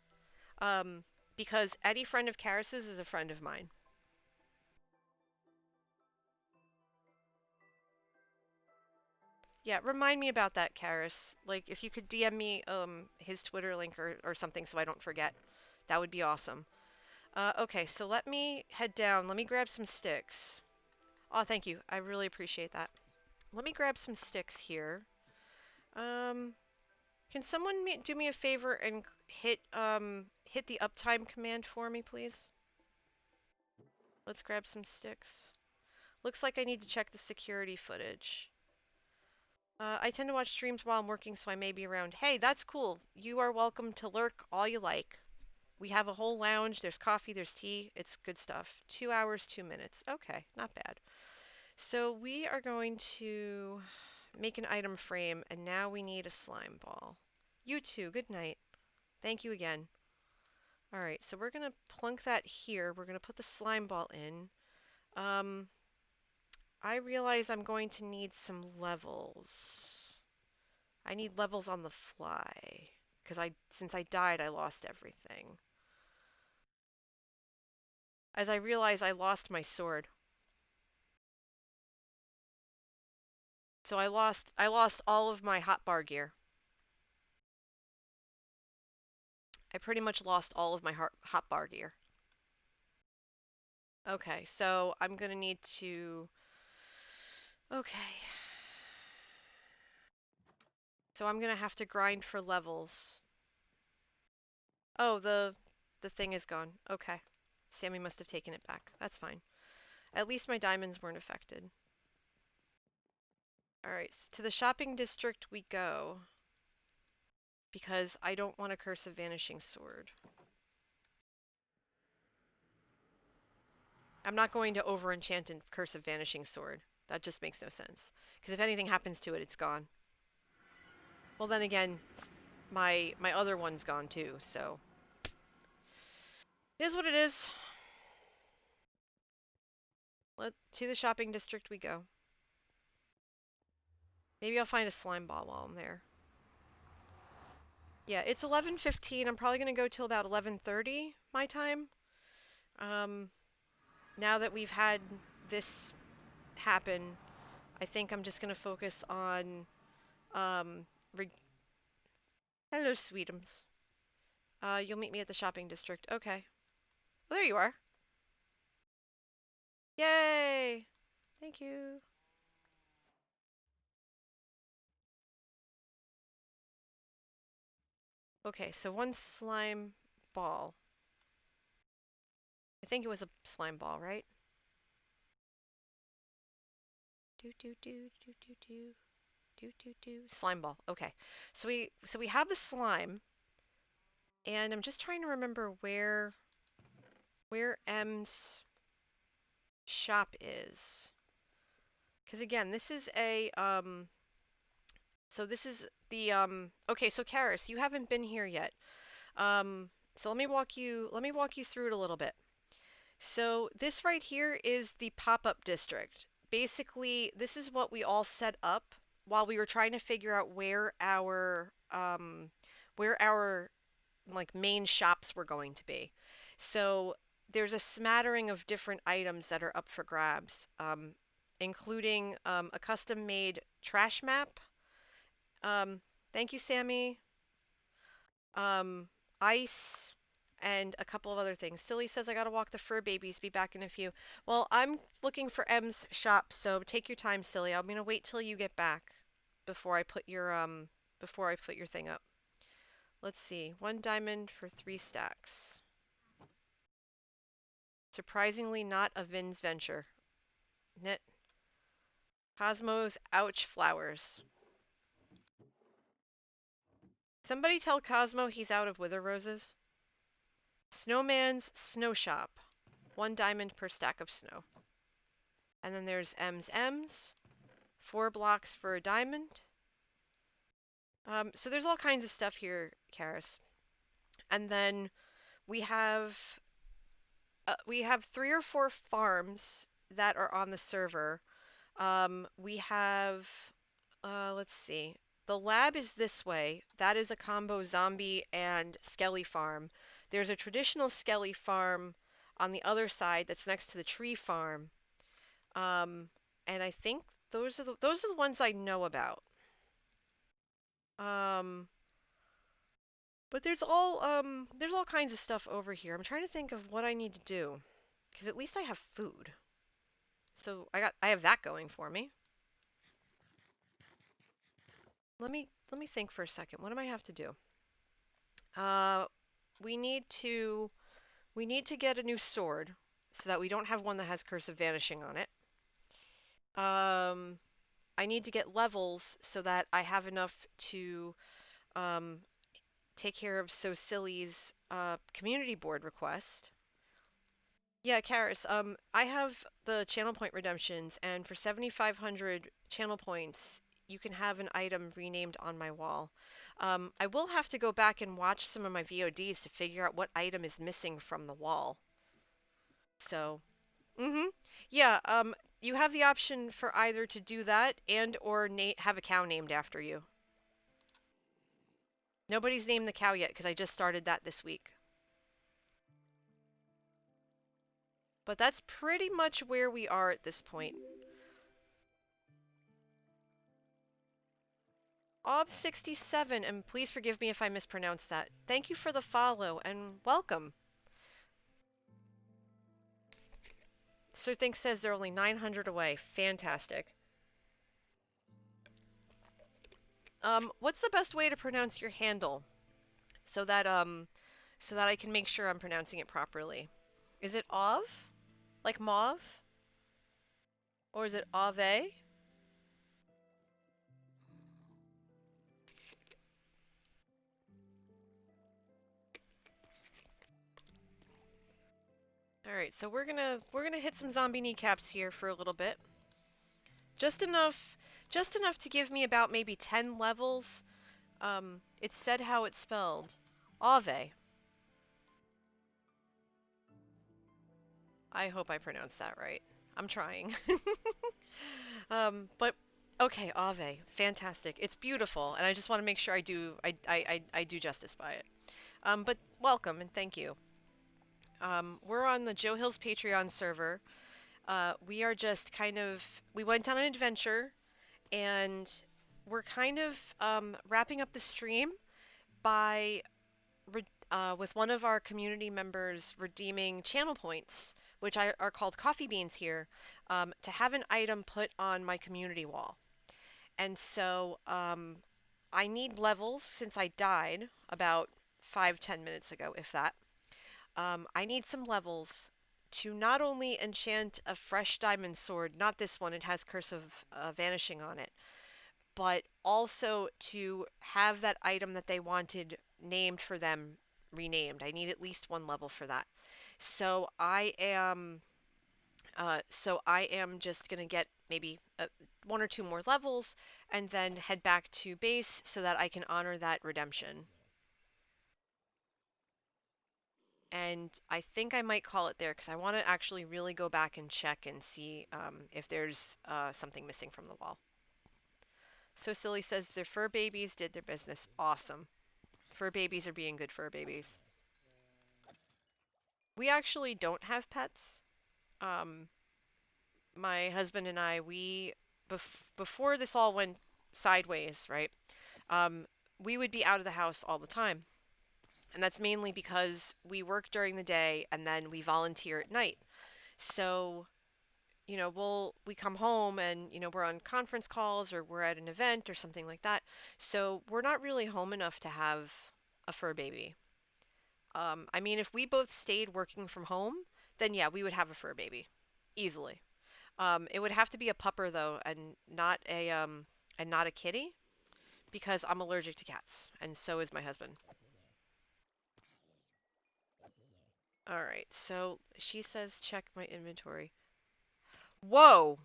um, because any friend of Karis's is a friend of mine. Yeah, remind me about that, Karis. Like, if you could DM me, his Twitter link or something so I don't forget. That would be awesome. Okay, so let me head down. Let me grab some sticks. Oh, thank you. I really appreciate that. Let me grab some sticks here. Um, can someone do me a favor and hit the uptime command for me, please? Let's grab some sticks. Looks like I need to check the security footage. I tend to watch streams while I'm working, so I may be around. Hey, that's cool. You are welcome to lurk all you like. We have a whole lounge. There's coffee, there's tea. It's good stuff. 2 hours, 2 minutes. Okay, not bad. So we are going to make an item frame, and now we need a slime ball. You too, good night. Thank you again. Alright, so we're going to plunk that here. We're going to put the slime ball in. Um, I realize I'm going to need some levels. I need levels on the fly. Because since I died, I lost everything. As I realize I lost my sword. So I lost all of my hotbar gear. I pretty much lost all of my hotbar gear. Okay, so I'm gonna need to... Okay. So I'm gonna have to grind for levels. Oh, the thing is gone. Okay. Sammy must have taken it back. That's fine. At least my diamonds weren't affected. Alright, so to the shopping district we go. Because I don't want a Curse of Vanishing Sword. I'm not going to over-enchant a Curse of Vanishing Sword. That just makes no sense. Because if anything happens to it, it's gone. Well, then again, my other one's gone too, so... It is what it is. To the shopping district we go. Maybe I'll find a slime ball while I'm there. Yeah, it's 11:15. I'm probably going to go till about 11:30 my time. Um, now that we've had this happen, I think I'm just going to focus on... Um, Hello, Sweetums. You'll meet me at the shopping district. Okay. Well, there you are. Yay! Thank you. Okay, so one slime ball. I think it was a slime ball, right? Do do do do do do do do do. Slime ball. Okay. So we have the slime, and I'm just trying to remember where M's shop is. Because again, this is a so this is the okay, so Karis, you haven't been here yet. So let me walk you through it a little bit. So this right here is the pop-up district. Basically, this is what we all set up while we were trying to figure out where our like main shops were going to be. So there's a smattering of different items that are up for grabs, including a custom-made trash map. Um, Thank you, Sammy. Um, Ice, and a couple of other things. Silly says I gotta walk the fur babies. Be back in a few. Well, I'm looking for M's shop, so take your time, Silly. I'm gonna wait till you get back before I put your thing up. Let's see. 1 diamond for 3 stacks. Surprisingly, not a Vin's venture. Knit. Cosmos ouch flowers. Somebody tell Cosmo he's out of wither roses. Snowman's snow shop. 1 diamond per stack of snow. And then there's M's. 4 blocks for a diamond. So there's all kinds of stuff here, Karis. And then we have we have 3 or 4 farms that are on the server. We have let's see. The lab is this way. That is a combo zombie and skelly farm. There's a traditional skelly farm on the other side that's next to the tree farm. And I think those are the ones I know about. Um, but there's all kinds of stuff over here. I'm trying to think of what I need to do, because at least I have food. So I have that going for me. Let me think for a second. What do I have to do? Uh, we need to we need to get a new sword so that we don't have one that has Curse of Vanishing on it. Um, I need to get levels so that I have enough to um, take care of SoSilly's community board request. Yeah, Karis, I have the channel point redemptions, and for 7,500 channel points, you can have an item renamed on my wall. I will have to go back and watch some of my VODs to figure out what item is missing from the wall. So, yeah, you have the option for either to do that and or have a cow named after you. Nobody's named the cow yet because I just started that this week. But that's pretty much where we are at this point. Ob67, and please forgive me if I mispronounce that. Thank you for the follow and welcome. Sir Think says they're only 900 away. Fantastic. What's the best way to pronounce your handle so that I can make sure I'm pronouncing it properly? Is it Ov? Like mauve? Or is it Ave? All right, so we're gonna hit some zombie kneecaps here for a little bit. Just enough to give me about maybe 10 levels. It said how it's spelled. Ave. I hope I pronounced that right. I'm trying. But okay, Ave, fantastic. It's beautiful, and I just want to make sure I do justice by it. But welcome and thank you. We're on the Joe Hill's Patreon server. We are just we went on an adventure, and we're kind of wrapping up the stream by with one of our community members redeeming channel points, which are called coffee beans here, to have an item put on my community wall. And so I need levels since I died about 5-10 minutes ago, if that. I need some levels to not only enchant a fresh diamond sword, not this one, it has Curse of Vanishing on it, but also to have that item that they wanted named for them renamed. I need at least one level for that. So I am just gonna get maybe one or two more levels and then head back to base so that I can honor that redemption. And I think I might call it there because I want to actually really go back and check and see if there's something missing from the wall. SoSilly says their fur babies did their business. Awesome. Fur babies are being good fur babies. We actually don't have pets. Um, my husband and I, before this all went sideways, right? Um, we would be out of the house all the time. And that's mainly because we work during the day and then we volunteer at night. So, we come home and, we're on conference calls or we're at an event or something like that. So we're not really home enough to have a fur baby. I mean, if we both stayed working from home, then yeah, we would have a fur baby easily. It would have to be a pupper though, and not a kitty because I'm allergic to cats, and so is my husband. All right, so she says check my inventory. Whoa.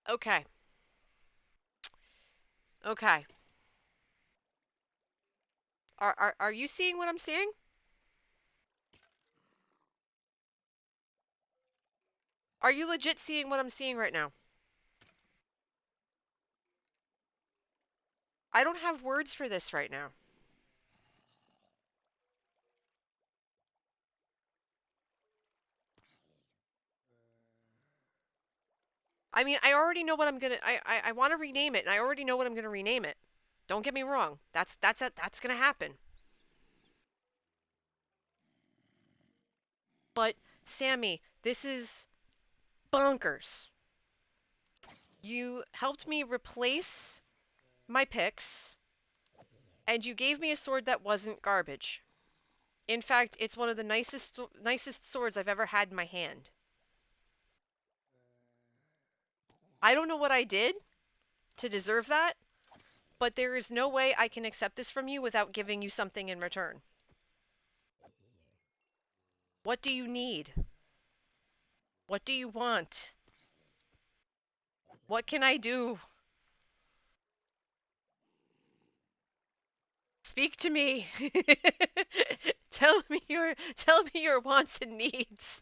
Okay. Okay. Are you seeing what I'm seeing? Are you legit seeing what I'm seeing right now? I don't have words for this right now. I mean, I already know what I'm gonna. I want to rename it, and I already know what I'm gonna rename it. Don't get me wrong. That's gonna happen. But Sammy, this is bonkers. You helped me replace my picks, and you gave me a sword that wasn't garbage. In fact, it's one of the nicest swords I've ever had in my hand. I don't know what I did to deserve that, but there is no way I can accept this from you without giving you something in return. What do you need? What do you want? What can I do? Speak to me. Tell me your wants and needs.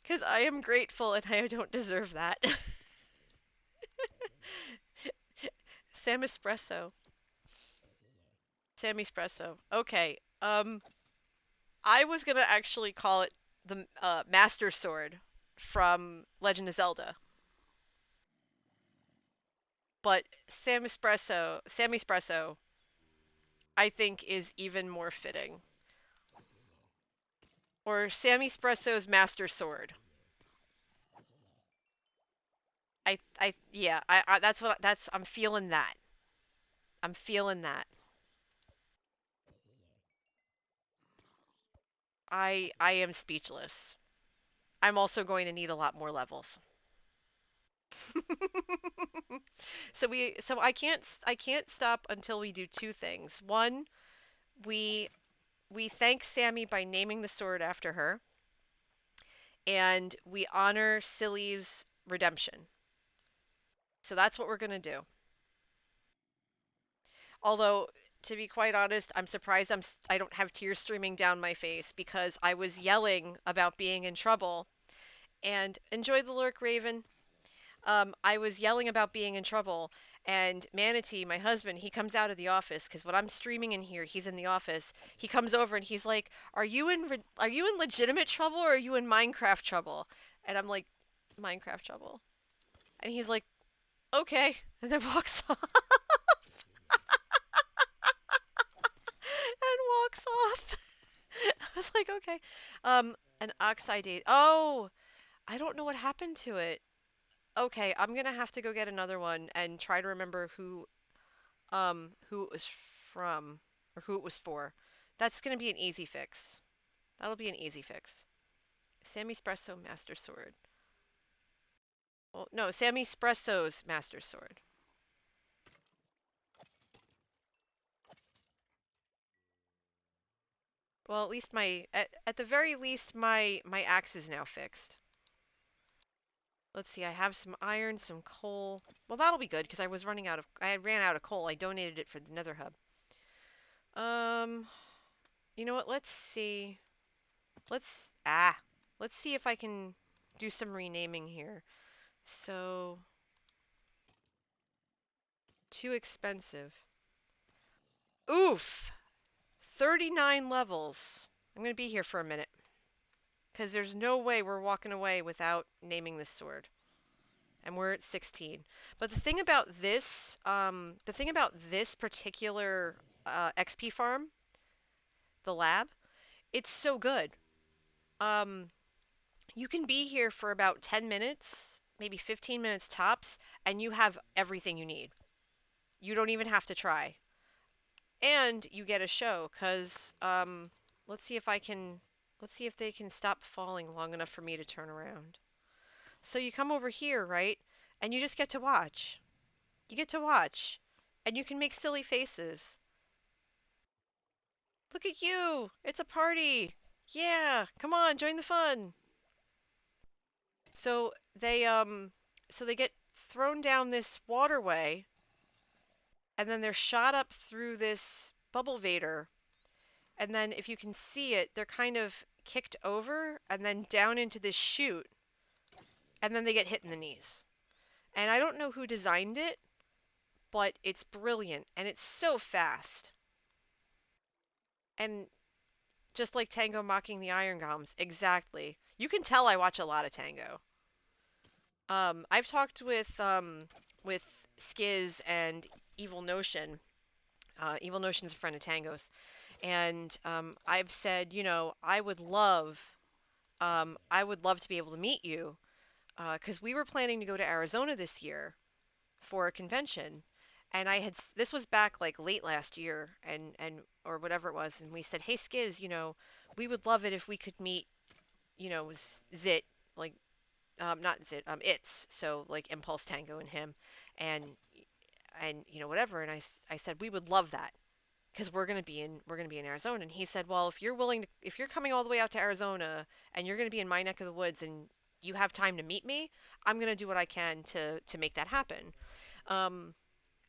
Cuz I am grateful and I don't deserve that. Sam Espresso. Sam Espresso. Okay. I was going to actually call it the Master Sword from Legend of Zelda. But Sam Espresso, I think is even more fitting. Or Sam Espresso's Master Sword. Yeah, I'm feeling that. I'm feeling that. I am speechless. I'm also going to need a lot more levels. So I can't stop until we do two things. One, we we thank Sammy by naming the sword after her, and we honor Silly's redemption. So that's what we're gonna do. Although, to be quite honest, I'm surprised I don't have tears streaming down my face because I was yelling about being in trouble. And enjoy the lurk, Raven. I was yelling about being in trouble, and Manatee, my husband, he comes out of the office because when I'm streaming in here, he's in the office. He comes over and he's like, "Are you in legitimate trouble or are you in Minecraft trouble?" And I'm like, Minecraft shovel. And he's like, okay, and then walks off. And walks off. I was like, okay. An oxide. Oh, I don't know what happened to it. Okay, I'm gonna have to go get another one and try to remember who it was from or who it was for. That's gonna be an easy fix. That'll be an easy fix. Sammy Espresso Master Sword. Well, no, Sammy Espresso's Master Sword. Well, at least at the very least my axe is now fixed. Let's see, I have some iron, some coal. Well, that'll be good because I ran out of coal. I donated it for the Nether hub. Um, you know what? Let's see. Let's let's see if I can do some renaming here. So, too expensive. Oof! 39 levels. I'm gonna be here for a minute. Because there's no way we're walking away without naming this sword. And we're at 16. But the thing about this particular XP farm, the lab, it's so good. Um, you can be here for about 10 minutes, maybe 15 minutes tops, and you have everything you need. You don't even have to try. And you get a show, because let's see if I can, let's see if they can stop falling long enough for me to turn around. So you come over here, right? And you just get to watch. You get to watch. And you can make silly faces. Look at you! It's a party! Yeah! Come on, join the fun! So they get thrown down this waterway, and then they're shot up through this bubble vader, and then if you can see it, they're kind of kicked over and then down into this chute, and then they get hit in the knees. And I don't know who designed it, but it's brilliant, and it's so fast. And just like Tango mocking the Iron Golems, exactly. You can tell I watch a lot of Tango. I've talked with Skiz and Evil Notion. Evil Notion's a friend of Tango's, and I've said, you know, I would love to be able to meet you, because we were planning to go to Arizona this year for a convention, and this was back like late last year, and or whatever it was, and we said, hey Skiz, you know, we would love it if we could meet, you know, Zit, like not Zit, It's, so like Impulse Tango and him, and you know whatever, and I said we would love that because we're gonna be in Arizona, and he said, well, if you're coming all the way out to Arizona and you're gonna be in my neck of the woods and you have time to meet me, I'm gonna do what I can to make that happen. Um,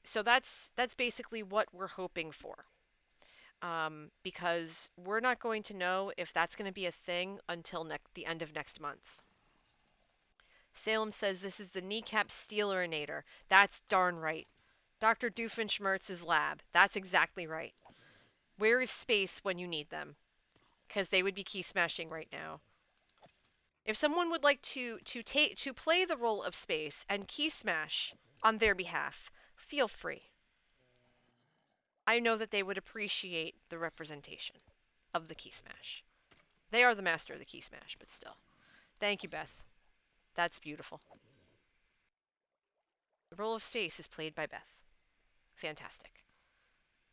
so that's basically what we're hoping for. Because we're not going to know if that's going to be a thing until the end of next month. Salem says this is the kneecap stealerinator. That's darn right. Dr. Doofenshmirtz's lab. That's exactly right. Where is space when you need them? Because they would be key smashing right now. If someone would like to play the role of space and key smash on their behalf, feel free. I know that they would appreciate the representation of the key smash. They are the master of the key smash, but still. Thank you, Beth. That's beautiful. The role of space is played by Beth. Fantastic.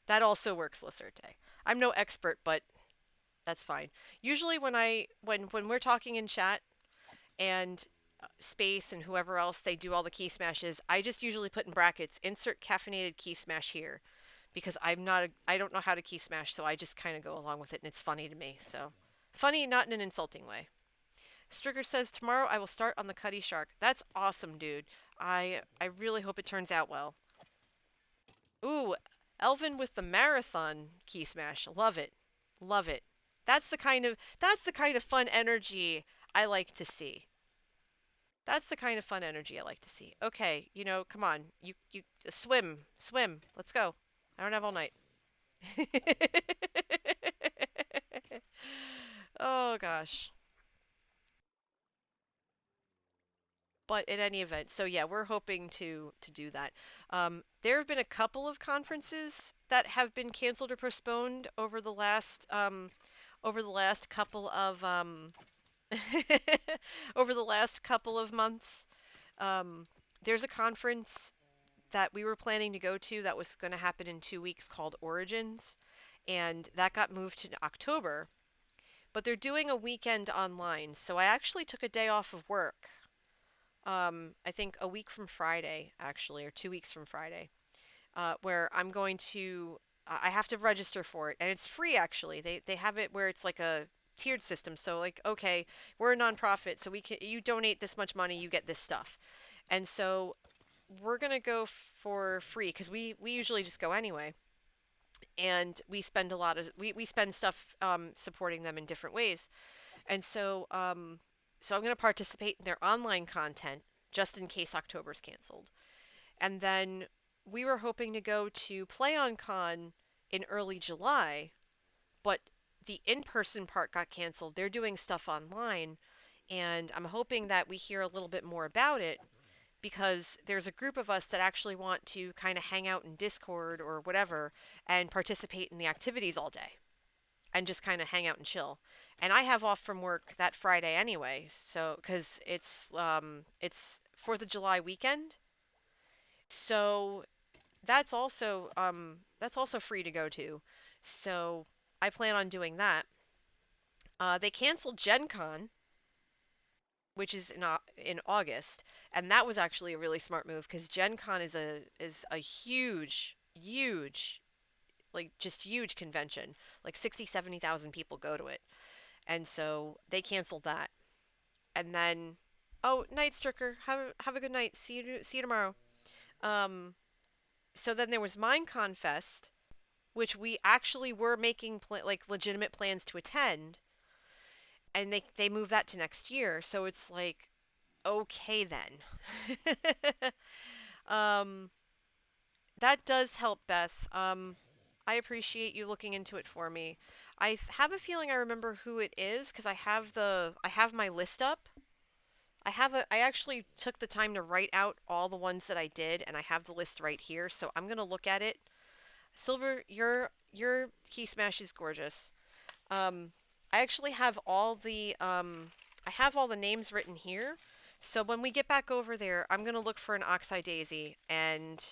That also works, Lacerte. I'm no expert, but that's fine. Usually when we're talking in chat and Space and whoever else they do all the key smashes, I just usually put in brackets insert caffeinated key smash here because I don't know how to key smash, so I just kind of go along with it and it's funny to me. So funny, not in an insulting way. Stricker says tomorrow I will start on the Cuddy Shark. That's awesome, dude. I really hope it turns out well. Ooh, Elvin with the marathon key smash. Love it. Love it. That's the kind of fun energy I like to see. That's the kind of fun energy I like to see. Okay, you know, come on. You swim. Swim. Let's go. I don't have all night. Oh gosh. But in any event, so yeah, we're hoping to do that. There have been a couple of conferences that have been canceled or postponed over the last couple of over the last couple of months. There's a conference that we were planning to go to that was going to happen in 2 weeks called Origins, and that got moved to October. But they're doing a weekend online, so I actually took a day off of work. I think a week from Friday, actually, or 2 weeks from Friday, where I'm going to. I have to register for it, and it's free actually. They have it where it's like a tiered system. So like, okay, we're a nonprofit, so we can you donate this much money, you get this stuff. And so we're gonna go for free because we usually just go anyway, and we spend a lot of we spend stuff supporting them in different ways. And so I'm gonna participate in their online content just in case October's canceled. And then we were hoping to go to PlayOnCon in early July, but the in-person part got canceled. They're doing stuff online, and I'm hoping that we hear a little bit more about it because there's a group of us that actually want to kind of hang out in Discord or whatever and participate in the activities all day and just kind of hang out and chill. And I have off from work that Friday anyway, so because it's 4th of July weekend, so that's also free to go to. So I plan on doing that. They canceled Gen Con, which is in August, and that was actually a really smart move because Gen Con is a huge like just huge convention. Like 60, 70,000 people go to it. And so they canceled that. And then oh, night Stricker, have a good night. See you tomorrow. Um so then there was Minecon Fest, which we actually were making like legitimate plans to attend, and they moved that to next year. So it's like okay then. um that does help, Beth. I appreciate you looking into it for me. Have a feeling I remember who it is because I have my list up. I actually took the time to write out all the ones that I did, and I have the list right here. So I'm gonna look at it. Silver, your key smash is gorgeous. Um, I actually have I have all the names written here. So when we get back over there, I'm gonna look for an Oxeye Daisy, and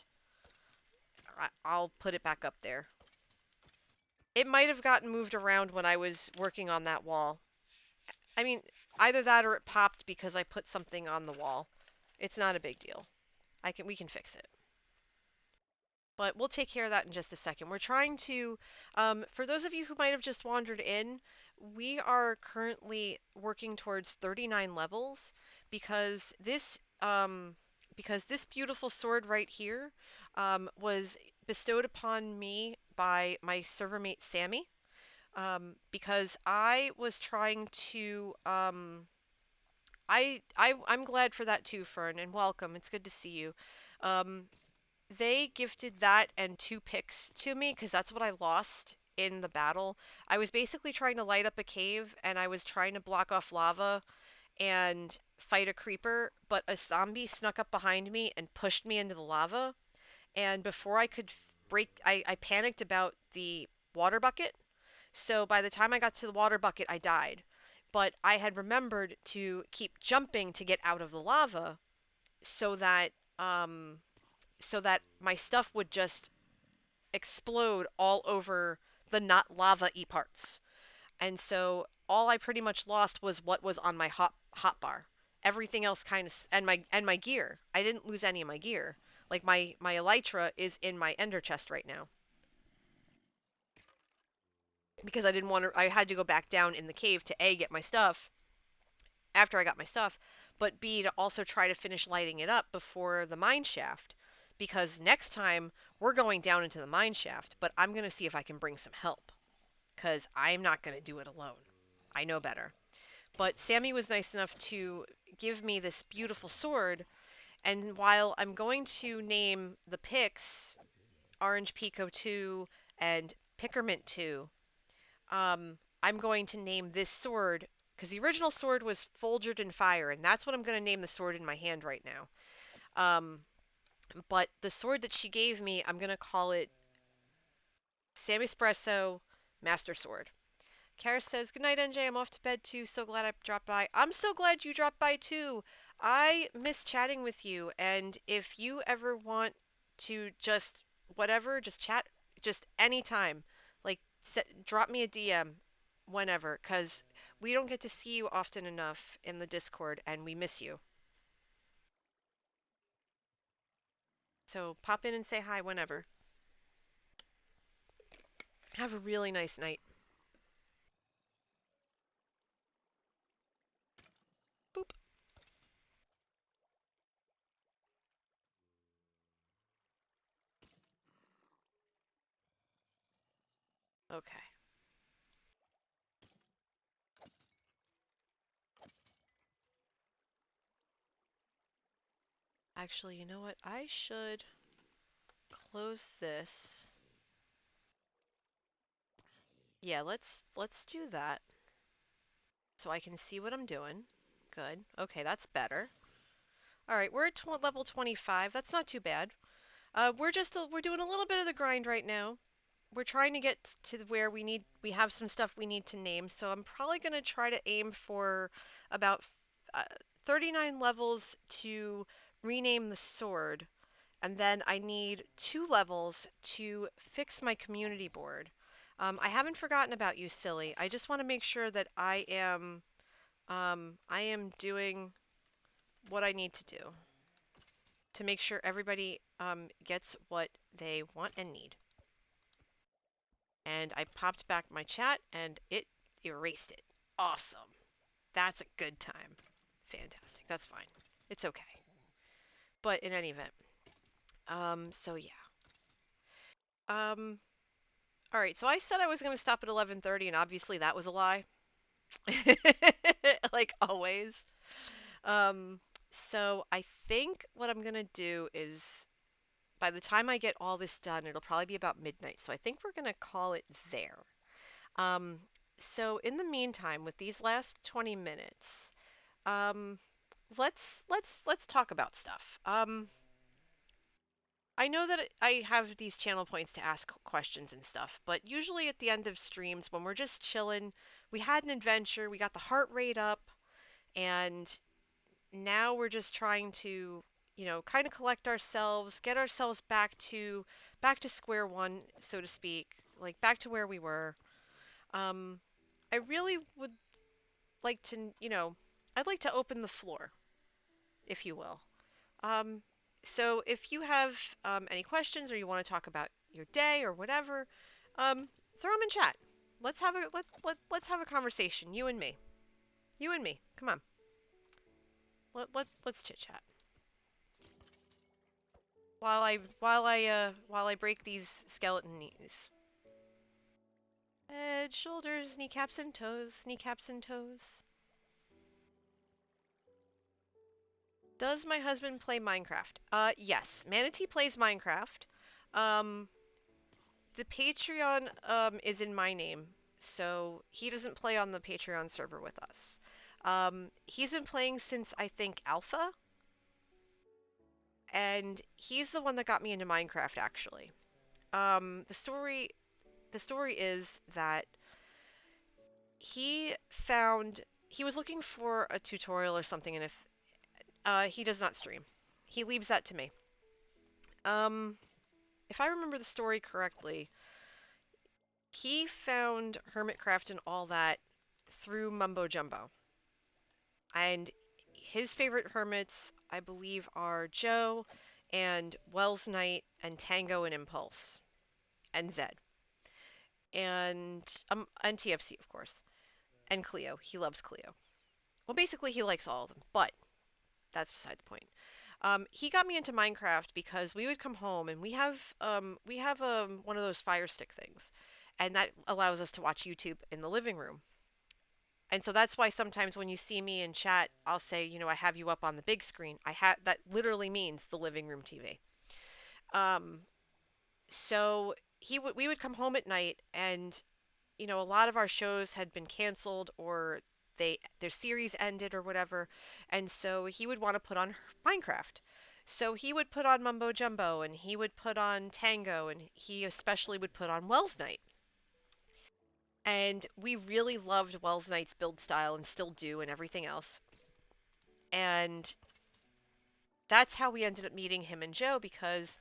I'll put it back up there. It might have gotten moved around when I was working on that wall. I mean, either that or it popped because I put something on the wall. It's not a big deal. We can fix it. But we'll take care of that in just a second. We're trying to, for those of you who might have just wandered in, we are currently working towards 39 levels because because this beautiful sword right here was bestowed upon me by my server mate Sammy. Because I was trying to, I'm glad for that too, Fern, and welcome. It's good to see you. Um, they gifted that and two picks to me because that's what I lost in the battle. I was basically trying to light up a cave and I was trying to block off lava and fight a creeper, but a zombie snuck up behind me and pushed me into the lava. And before I could I panicked about the water bucket. So by the time I got to the water bucket, I died. But I had remembered to keep jumping to get out of the lava so that um, so that my stuff would just explode all over the not lava-y parts. And so all I pretty much lost was what was on my hot bar. Everything else kind of and my gear. I didn't lose any of my gear. Like my elytra is in my ender chest right now because I didn't want to. I had to go back down in the cave to A, get my stuff after I got my stuff, but B, to also try to finish lighting it up before the mine shaft. Because next time we're going down into the mine shaft, but I'm going to see if I can bring some help. Because I'm not going to do it alone. I know better. But Sammy was nice enough to give me this beautiful sword, and while I'm going to name the picks Orange Pico 2 and Pickermint 2, I'm going to name this sword Because the original sword was Folgered in Fire, and that's what I'm going to name the sword in my hand right now. Um, but the sword that she gave me, I'm going to call it Sam Espresso Master Sword. Kara says, "Good night, NJ. I'm off to bed too. So glad I dropped by." I'm so glad you dropped by too. I miss chatting with you, and if you ever want to just whatever, just chat, just anytime. Like, drop me a DM whenever, because we don't get to see you often enough in the Discord, and we miss you. So pop in and say hi whenever. Have a really nice night. Boop. Okay. Actually, you know what? I should close this. Yeah, let's do that so I can see what I'm doing. Good. Okay, that's better. All right, we're at level 25. That's not too bad. We're doing a little bit of the grind right now. We're trying to get to where we have some stuff we need to name. So I'm probably going to try to aim for about 39 levels to rename the sword. And then I need 2 levels to fix my community board. I haven't forgotten about you, Silly. I just want to make sure that I am doing what I need to do to make sure everybody gets what they want and need. And I popped back my chat and it erased it. Awesome. That's a good time. Fantastic. That's fine. It's okay. But in any event, so yeah. Um, all right. So I said I was going to stop at 11:30, and obviously that was a lie. Like always. Um, so I think what I'm gonna do is by the time I get all this done, it'll probably be about midnight. So I think we're gonna call it there. Um, so in the meantime, with these last 20 minutes, um, let's talk about stuff. I know that I have these channel points to ask questions and stuff, but usually at the end of streams, when we're just chilling, we had an adventure, we got the heart rate up, and now we're just trying to, kind of collect ourselves, get ourselves back to square one, so to speak, like back to where we were. Um, I really would like to, I'd like to open the floor, if you will. Um, so if you have any questions or you want to talk about your day or whatever, um, throw them in chat. Let's have a conversation, you and me. You and me. Come on. Let's chit chat. While I break these skeleton knees. Head, shoulders, kneecaps and toes, kneecaps and toes. Does my husband play Minecraft? Yes. Manatee plays Minecraft. Um, the Patreon is in my name, so he doesn't play on the Patreon server with us. He's been playing since I think Alpha, and he's the one that got me into Minecraft actually. The story is that he was looking for a tutorial or something, and if he does not stream, he leaves that to me. Um, if I remember the story correctly, he found Hermitcraft and all that through Mumbo Jumbo, and his favorite hermits, I believe, are Joe and Wells Knight and Tango and Impulse and Zed and TFC of course and Cleo. He loves Cleo. Well, basically he likes all of them, but that's beside the point. He got me into Minecraft because we would come home and we have one of those Fire Stick things, and that allows us to watch YouTube in the living room. And so that's why sometimes when you see me in chat, I'll say, I have you up on the big screen. I have that literally means the living room TV. Um, so we would come home at night, and a lot of our shows had been canceled or their series ended or whatever, and so he would want to put on Minecraft. So he would put on Mumbo Jumbo, and he would put on Tango, and he especially would put on Wells Night. And we really loved Wells Knight's build style and still do and everything else. And that's how we ended up meeting him and Joe because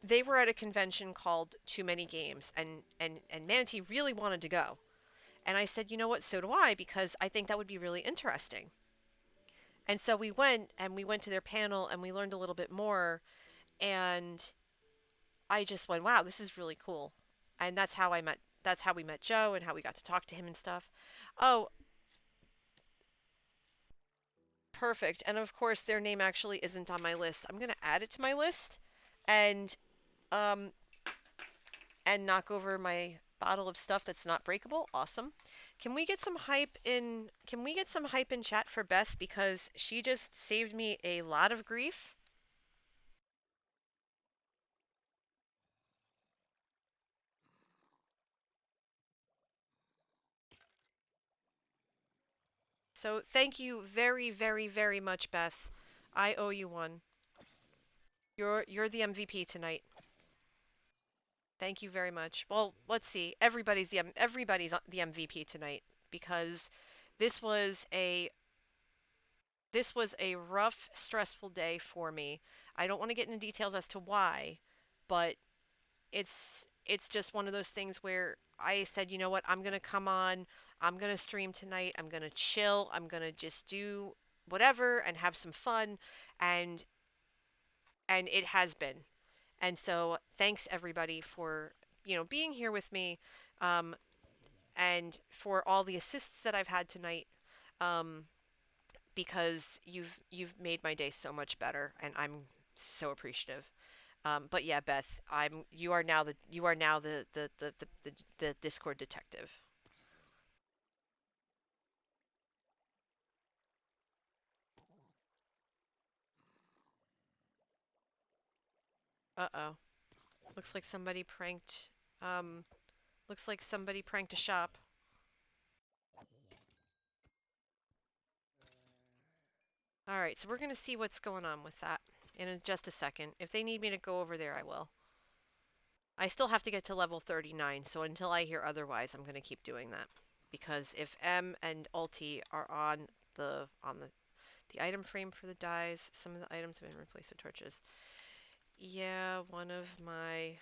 they were at a convention called Too Many Games and Manatee really wanted to go. And I said, "You know what? So do I because I think that would be really interesting." And so we went to their panel and we learned a little bit more and I just went, "Wow, this is really cool." And that's how we met Joe and how we got to talk to him and stuff. Oh, perfect. And of course, their name actually isn't on my list. I'm gonna add it to my list, and um, and knock over my bottle of stuff that's not breakable. Awesome. Can we get some hype in? Can we get some hype in chat for Beth because she just saved me a lot of grief. So thank you very, very, very much, Beth. I owe you one. You're the MVP tonight. Thank you very much. Well, let's see. Everybody's the MVP tonight because this was a this was a rough, stressful day for me. I don't want to get into details as to why, but it's just one of those things where I said, you know what, I'm gonna come on, I'm gonna stream tonight, I'm gonna chill, I'm gonna just do whatever and have some fun, and and it has been. And so thanks everybody for being here with me, um, and for all the assists that I've had tonight. Um, because you've made my day so much better, and I'm so appreciative. But yeah, Beth, I'm you are now the Discord detective. Uh-oh. Looks like somebody pranked um looks like somebody pranked a shop. All right, so we're going to see what's going on with that in just a second. If they need me to go over there, I will. I still have to get to level 39, so until I hear otherwise, I'm going to keep doing that. Because if M and Ulti are on the item frame for the dyes, some of the items have been replaced with torches. Yeah, one of my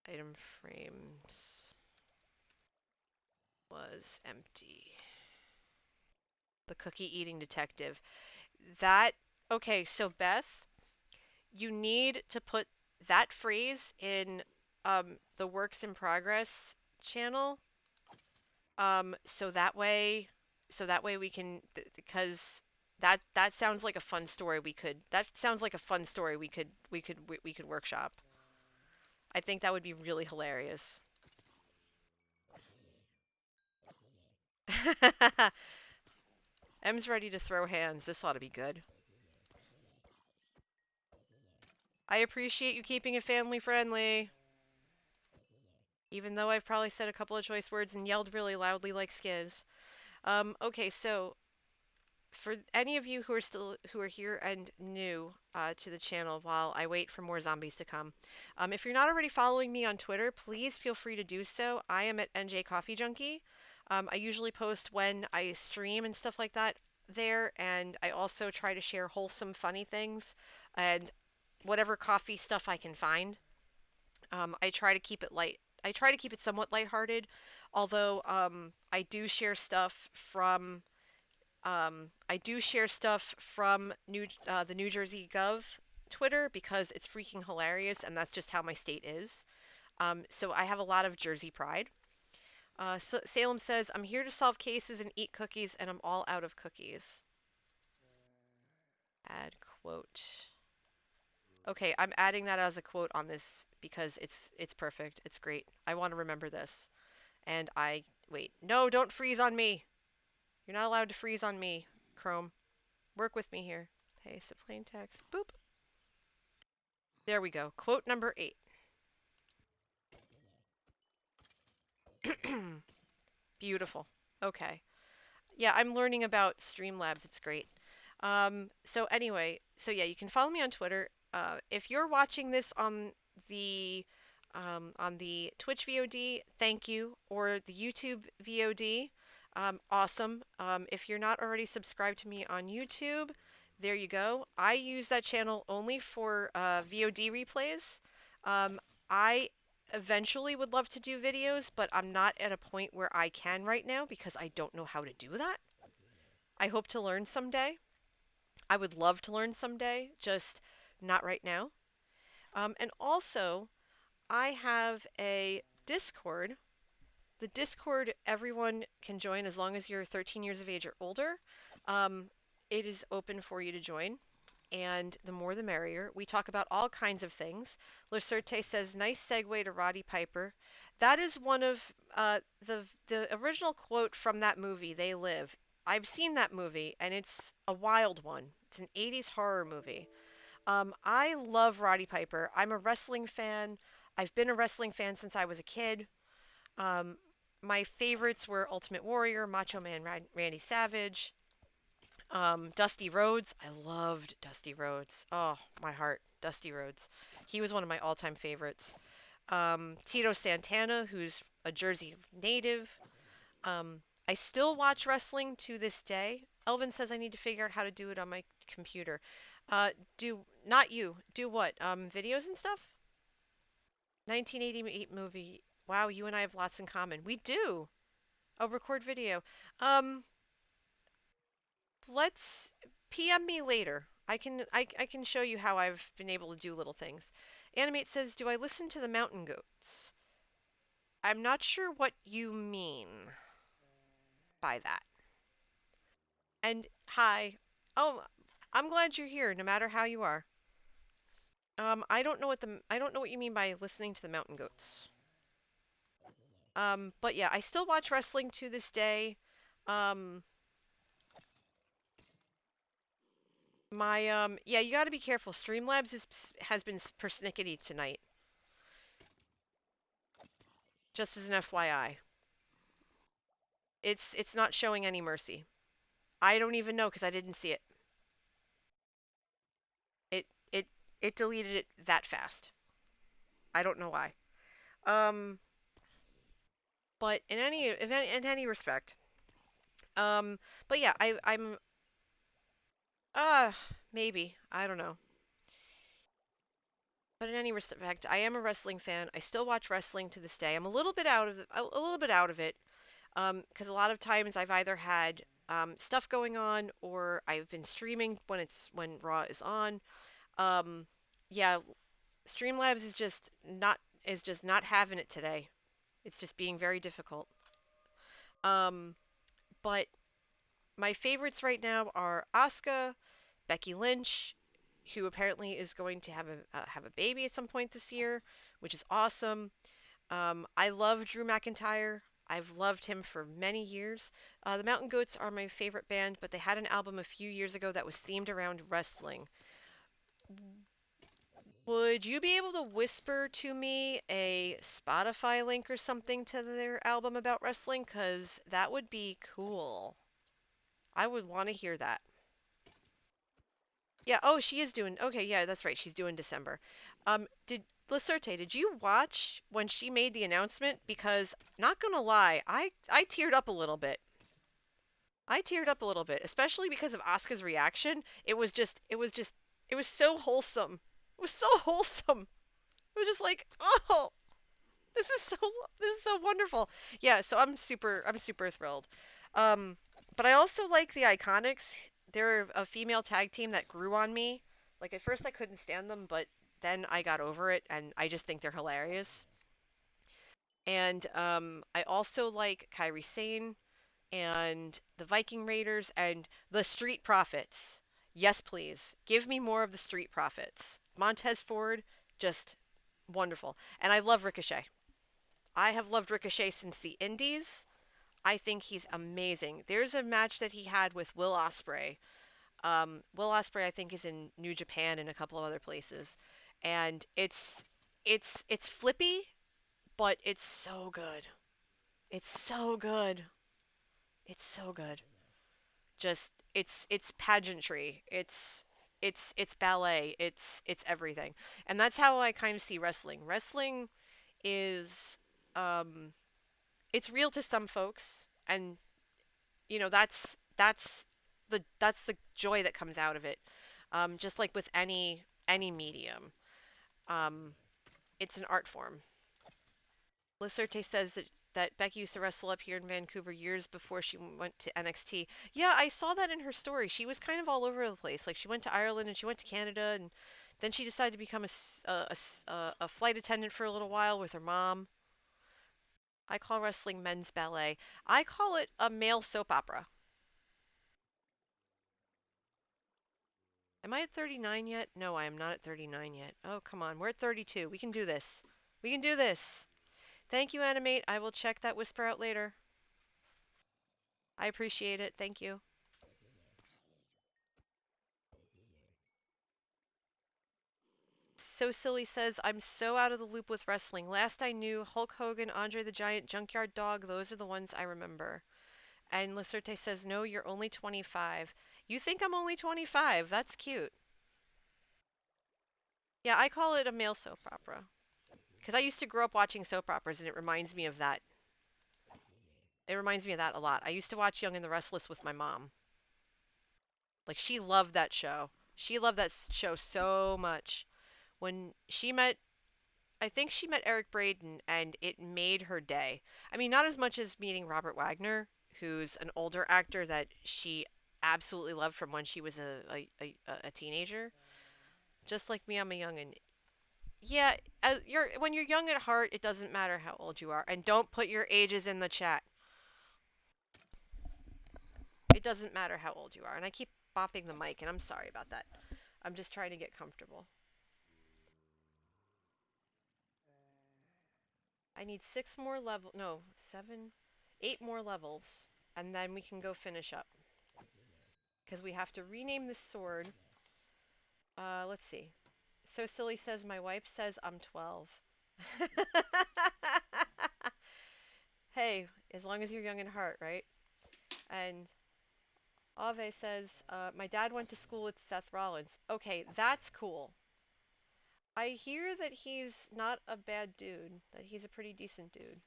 item frames was empty. The cookie eating detective. That okay, so Beth, you need to put that phrase in the works in progress channel. So that way we can because that sounds like a fun story that sounds like a fun story we could workshop. I think that would be really hilarious. M's ready to throw hands. This ought to be good. I appreciate you keeping it family friendly. Even though I've probably said a couple of choice words and yelled really loudly like Skiz. Okay, so for any of you who are here and new to the channel while I wait for more zombies to come, if you're not already following me on Twitter, please feel free to do so. I am at NJ Coffee Junkie. I usually post when I stream and stuff like that there, and I also try to share wholesome, funny things and whatever coffee stuff I can find. I try to keep it light. I try to keep it somewhat lighthearted, although I do share stuff from the New Jersey Gov Twitter because it's freaking hilarious, and that's just how my state is. So I have a lot of Jersey pride. Salem says, "I'm here to solve cases and eat cookies, and I'm all out of cookies." Add quote. Okay, I'm adding that as a quote on this because it's perfect. It's great. I want to remember this. And I wait. No, don't freeze on me. You're not allowed to freeze on me, Chrome. Work with me here. Okay, so plain text. Boop. There we go. Quote number 8. Beautiful. Okay. Yeah, I'm learning about Streamlabs. It's great. So anyway, so yeah, you can follow me on Twitter. If you're watching this on the Twitch VOD, thank you, or the YouTube VOD, awesome. If you're not already subscribed to me on YouTube, there you go. I use that channel only for VOD replays. Um, I eventually would love to do videos, but I'm not at a point where I can right now because I don't know how to do that. I hope to learn someday. I would love to learn someday, just not right now. And also, I have a Discord. The Discord, everyone can join as long as you're 13 years of age or older. Um, it is open for you to join, and the more the merrier. We talk about all kinds of things. Lucerte says, "Nice segue to Roddy Piper." That is one of the original quote from that movie, They Live. I've seen that movie, and it's a wild one. It's an 80s horror movie. I love Roddy Piper. I'm a wrestling fan. I've been a wrestling fan since I was a kid. Um, my favorites were Ultimate Warrior, Macho Man Randy Savage, Dusty Rhodes. I loved Dusty Rhodes. Oh, my heart. Dusty Rhodes. He was one of my all-time favorites. Tito Santana, who's a Jersey native. I still watch wrestling to this day. Elvin says I need to figure out how to do it on my computer. Do not you. Do what? Videos and stuff? 1988 movie. Wow, you and I have lots in common. We do. Oh, record video. Um, let's PM me later. I can show you how I've been able to do little things. Animate says, "Do I listen to the mountain goats?" I'm not sure what you mean by that. And hi. Oh, I'm glad you're here, no matter how you are. I don't know what you mean by listening to the mountain goats. But yeah, I still watch wrestling to this day. Um, yeah, you got to be careful. Streamlabs has been persnickety tonight. Just as an FYI, it's not showing any mercy. I don't even know because I didn't see it. It it it deleted it that fast. I don't know why. Um, but in any respect, but yeah, I'm uh maybe I don't know. But in any respect, I am a wrestling fan. I still watch wrestling to this day. I'm a little bit out of a little bit out of it, because a lot of times I've either had stuff going on or I've been streaming when Raw is on. Um, yeah, Streamlabs is just not having it today. It's just being very difficult. Um, but my favorites right now are Asuka, Becky Lynch, who apparently is going to have a baby at some point this year, which is awesome. I love Drew McIntyre. I've loved him for many years. The Mountain Goats are my favorite band, but they had an album a few years ago that was themed around wrestling. Would you be able to whisper to me a Spotify link or something to their album about wrestling? Because that would be cool. I would want to hear that. Yeah, oh, she is doing. Okay, yeah, that's right. She's doing December. Did Lacerte, did you watch when she made the announcement? Because not gonna lie, I teared up a little bit. I teared up a little bit, especially because of Asuka's reaction. It was so wholesome. It was so wholesome. It was just like, oh, this is so this is so wonderful. Yeah, so I'm super thrilled. Um, but I also like the Iconics. They're a female tag team that grew on me. Like at first I couldn't stand them, but then I got over it and I just think they're hilarious. And I also like Kairi Sane and the Viking Raiders and the Street Profits. Yes, please. Give me more of the Street Profits. Montez Ford, just wonderful. And I love Ricochet. I have loved Ricochet since the Indies. I think he's amazing. There's a match that he had with Will Ospreay. Will Ospreay, I think, is in New Japan and a couple of other places, and it's flippy, but it's so good. It's so good. It's so good. Just it's pageantry. It's ballet. It's everything. And that's how I kind of see wrestling. Wrestling is um it's real to some folks, and that's the joy that comes out of it. Just like with any medium. Um it's an art form. Lacerte says that Becky used to wrestle up here in Vancouver years before she went to NXT. Yeah, I saw that in her story. She was kind of all over the place. Like she went to Ireland and she went to Canada, and then she decided to become a flight attendant for a little while with her mom. I call wrestling men's ballet. I call it a male soap opera. Am I at 39 yet? No, I am not at 39 yet. Oh, come on. We're at 32. We can do this. We can do this. Thank you, Animate. I will check that whisper out later. I appreciate it. Thank you. SoSilly says, I'm so out of the loop with wrestling. Last I knew, Hulk Hogan, Andre the Giant, Junkyard Dog, those are the ones I remember. And Lacerte says, no, you're only 25. You think I'm only 25? That's cute. Yeah, I call it a male soap opera. Because I used to grow up watching soap operas, and it reminds me of that. It reminds me of that a lot. I used to watch Young and the Restless with my mom. Like, she loved that show. She loved that show so much. When she met I think she met Eric Braeden and it made her day. I mean, not as much as meeting Robert Wagner, who's an older actor that she absolutely loved from when she was a teenager. Just like me, I'm a youngin'. Yeah, when you're young at heart, it doesn't matter how old you are. And don't put your ages in the chat. It doesn't matter how old you are. And I keep bopping the mic, and I'm sorry about that. I'm just trying to get comfortable. I need 6 more no, 8 more levels, and then we can go finish up. Because we have to rename this sword. Let's see. So Silly says my wife says I'm 12. Hey, as long as you're young in heart, right? And Ave says my dad went to school with Seth Rollins. Okay, that's cool. I hear that he's not a bad dude, that he's a pretty decent dude.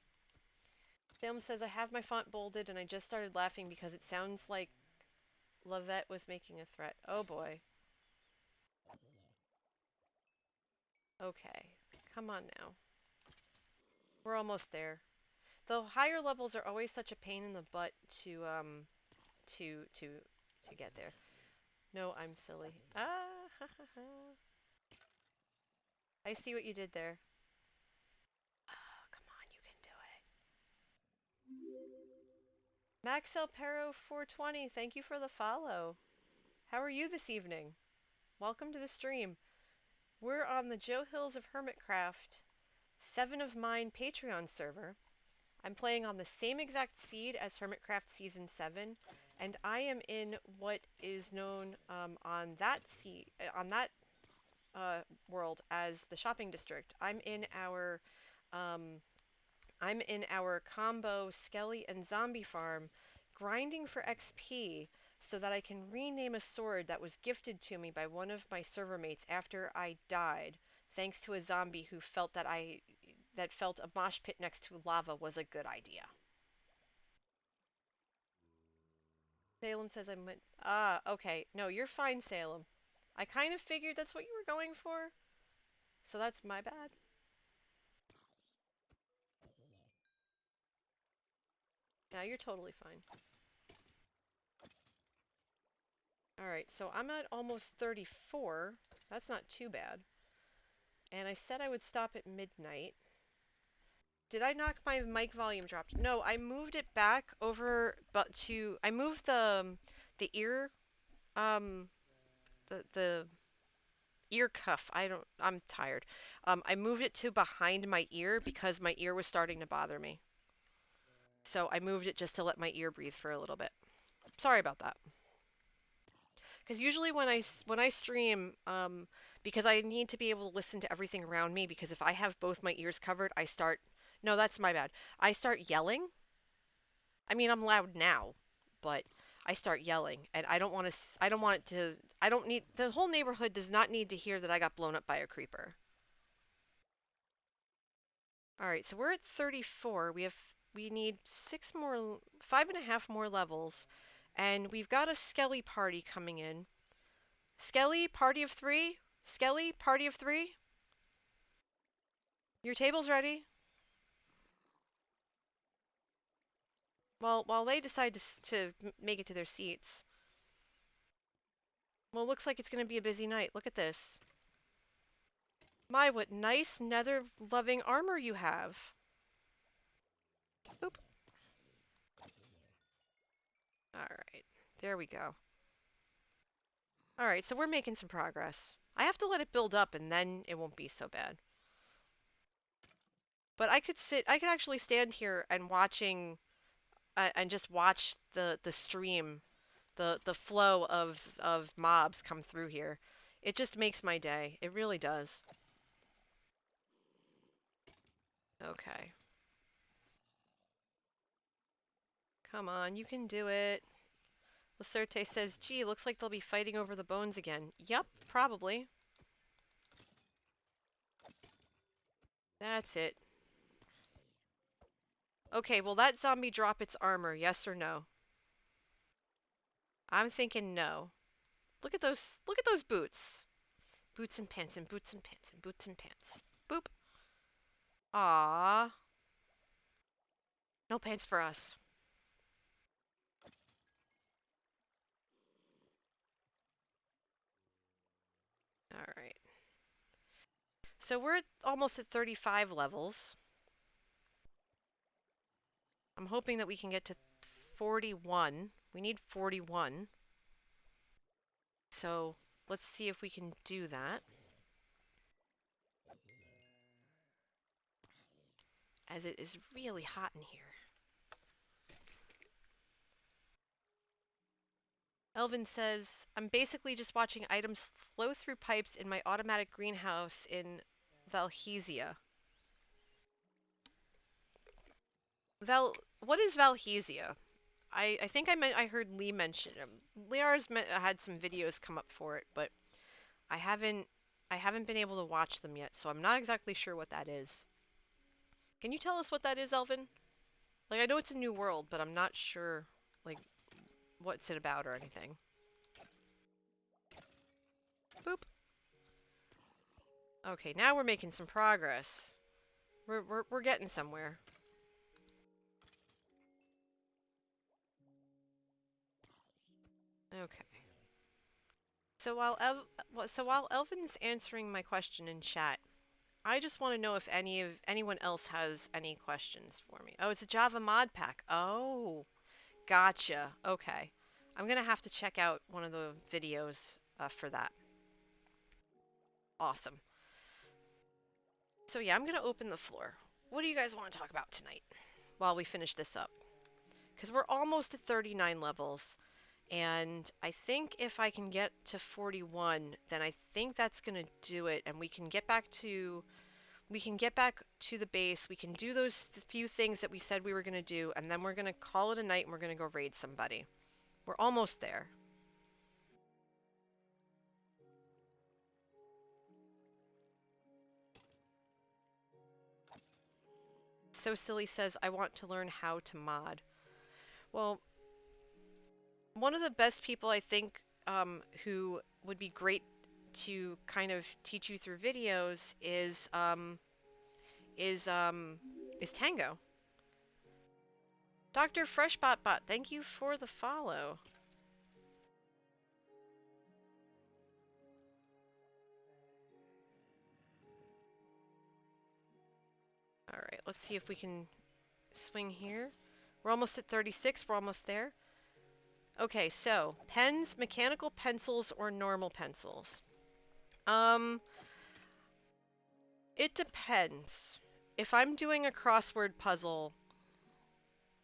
Salem says I have my font bolded and I just started laughing because it sounds like Lavette was making a threat. Oh boy. Okay. Come on now. We're almost there. The higher levels are always such a pain in the butt to to to get there. No, I'm silly. Ah, ha, ha, ha. I see what you did there. Oh, come on, you can do it. Max El Perro 420, thank you for the follow. How are you this evening? Welcome to the stream. We're on the Joe Hills of Hermitcraft 7 of Mine Patreon server. I'm playing on the same exact seed as Hermitcraft Season 7, and I am in what is known on that world as the shopping district. Um, I'm in our combo Skelly and Zombie farm, grinding for XP so that I can rename a sword that was gifted to me by one of my server mates after I died, thanks to a zombie who felt a mosh pit next to lava was a good idea. Salem says I went. Ah, okay. No, you're fine, Salem. I kind of figured that's what you were going for, so that's my bad. Now you're totally fine. Alright, so I'm at almost 34. That's not too bad. And I said I would stop at midnight. Did I knock my mic volume dropped? No, I moved it back over, but I moved the ear, um, the ear cuff. I'm tired. I moved it to behind my ear because my ear was starting to bother me. So I moved it just to let my ear breathe for a little bit. Sorry about that. Because usually when I stream, because I need to be able to listen to everything around me. Because if I have both my ears covered, I start. No, that's my bad. I start yelling. I mean, I'm loud now, but I start yelling, and I don't want to. I don't want it to. I don't need. The whole neighborhood does not need to hear that I got blown up by a creeper. All right, so we're at 34. We need 5.5 more levels, and we've got a Skelly party coming in. Skelly, party of three. Skelly, party of three. Your table's ready. Well, while they decide to make it to their seats. Well, it looks like it's going to be a busy night. Look at this. My, what nice nether-loving armor you have. Boop. Alright, there we go. Alright, so we're making some progress. I have to let it build up and then it won't be so bad. But I could actually stand here and and just watch the stream, the flow of mobs come through here. It just makes my day. It really does. Okay. Come on, you can do it. Lacerte says, gee, looks like they'll be fighting over the bones again. Yup, probably. That's it. Okay, will that zombie drop its armor, yes or no? I'm thinking no. Look at those boots. Boots and pants and boots and pants and boots and pants. Boop. Ah, no pants for us. Alright. So we're almost at 35 levels. I'm hoping that we can get to 41. We need 41. So let's see if we can do that. As it is really hot in here. Elvin says, I'm basically just watching items flow through pipes in my automatic greenhouse in Valhesia. What is Valhesia? I think I heard Lee mention Liara's had some videos come up for it, but I haven't I haven't been able to watch them yet, so I'm not exactly sure what that is. Can you tell us what that is, Elvin? Like I know it's a new world, but I'm not sure like what's it about or anything. Boop. Okay, now we're making some progress. We're getting somewhere. Okay. So while Elvin's answering my question in chat, I just want to know if anyone else has any questions for me. Oh, it's a Java mod pack. Oh, gotcha. Okay. I'm gonna have to check out one of the videos for that. Awesome. So yeah, I'm gonna open the floor. What do you guys want to talk about tonight while we finish this up? Because we're almost at 39 levels. And I think if I can get to 41, then I think that's going to do it. And we can get back to the base. We can do those few things that we said we were going to do. And then we're going to call it a night and we're going to go raid somebody. We're almost there. SoSilly says, I want to learn how to mod. Well, one of the best people I think who would be great to kind of teach you through videos is Tango. Dr. Freshbotbot, thank you for the follow. Alright, let's see if we can swing here. We're almost at 36, we're almost there. Okay, so, pens, mechanical pencils, or normal pencils? It depends. If I'm doing a crossword puzzle,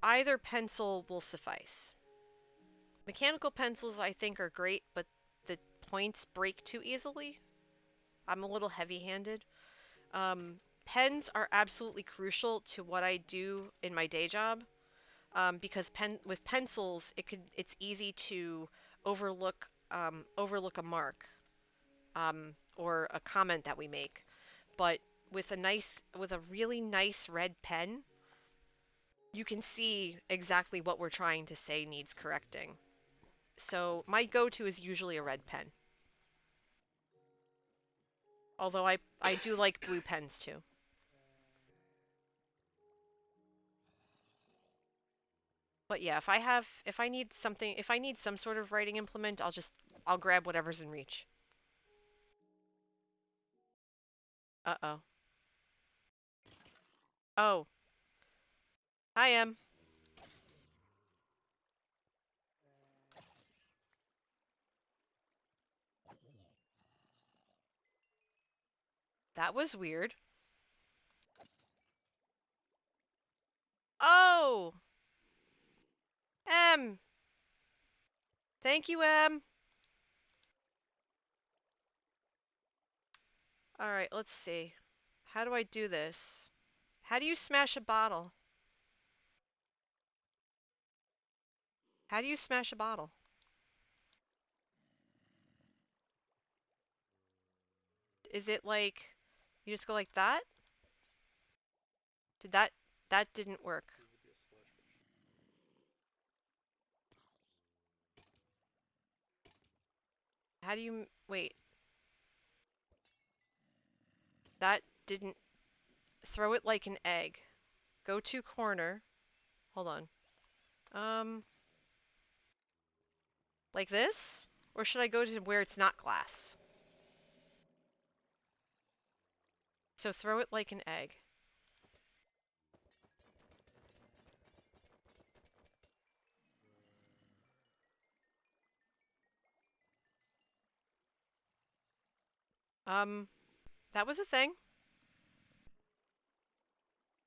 either pencil will suffice. Mechanical pencils I think are great, but the points break too easily. I'm a little heavy-handed. Pens are absolutely crucial to what I do in my day job. because with pencils it's easy to overlook a mark or a comment that we make. But with a really nice red pen, you can see exactly what we're trying to say needs correcting. So my go-to is usually a red pen. Although I do like blue pens too. But yeah, if I need some sort of writing implement, I'll grab whatever's in reach. Uh-oh. Oh, I am. That was weird. Oh, M. Thank you, M. All right, let's see. How do I do this? How do you smash a bottle? How do you smash a bottle? Is it like you just go like that? Did that didn't work? How do you wait? That didn't throw it like an egg. Go to corner. Hold on. Um, like this? Or should I go to where it's not glass? So throw it like an egg. Um, that was a thing.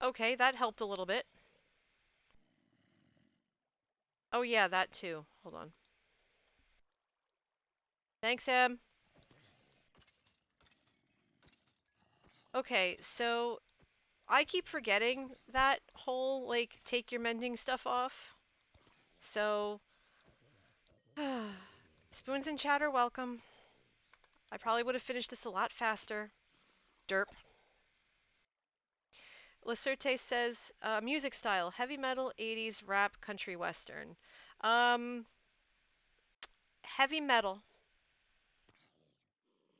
Okay, that helped a little bit. Oh yeah, that too. Hold on. Thanks, Em. Okay, so I keep forgetting that whole, like, take your mending stuff off. So, spoons and chowder, welcome. I probably would have finished this a lot faster. Derp. Lacerte says, music style, heavy metal, 80s, rap, country, western. Um, Heavy metal.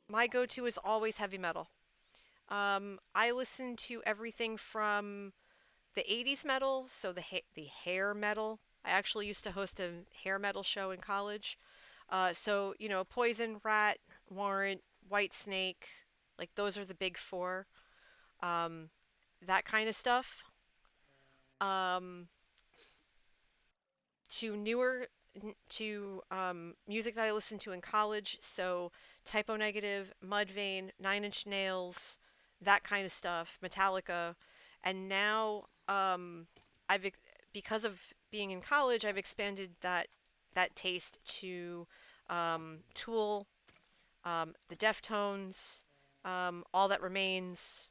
My go-to is always heavy metal. I listen to everything from the 80s metal, so the hair metal. I actually used to host a hair metal show in college. So, Poison, Rat, Warrant, Whitesnake, like those are the big four. Um, that kind of stuff. Um, to newer to music that I listened to in college, so Typo Negative, Mudvayne, Nine Inch Nails, that kind of stuff, Metallica, and now I've because of being in college, I've expanded that taste to Tool, the Deftones, All That Remains,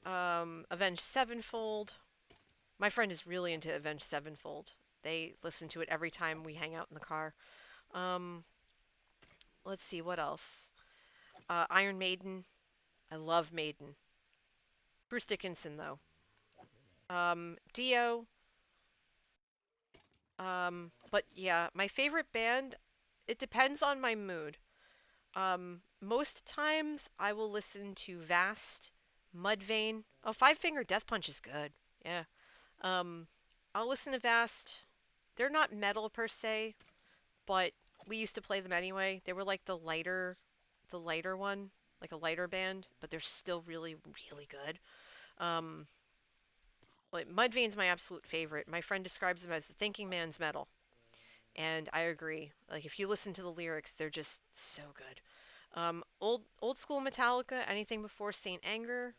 Avenged Sevenfold. My friend is really into Avenged Sevenfold. They listen to it every time we hang out in the car. Um, let's see, what else? Iron Maiden. I love Maiden. Bruce Dickinson, though. Dio. But yeah, my favorite band, it depends on my mood. Most times I will listen to Vast, Mudvayne. Oh, Five Finger Death Punch is good. Yeah. Um, I'll listen to Vast. They're not metal per se, but we used to play them anyway. They were like the lighter one, like a lighter band, but they're still really, really good. Um, like Mudvayne's my absolute favorite. My friend describes them as the thinking man's metal, and I agree. Like if you listen to the lyrics, they're just so good. Old school Metallica, anything before Saint Anger.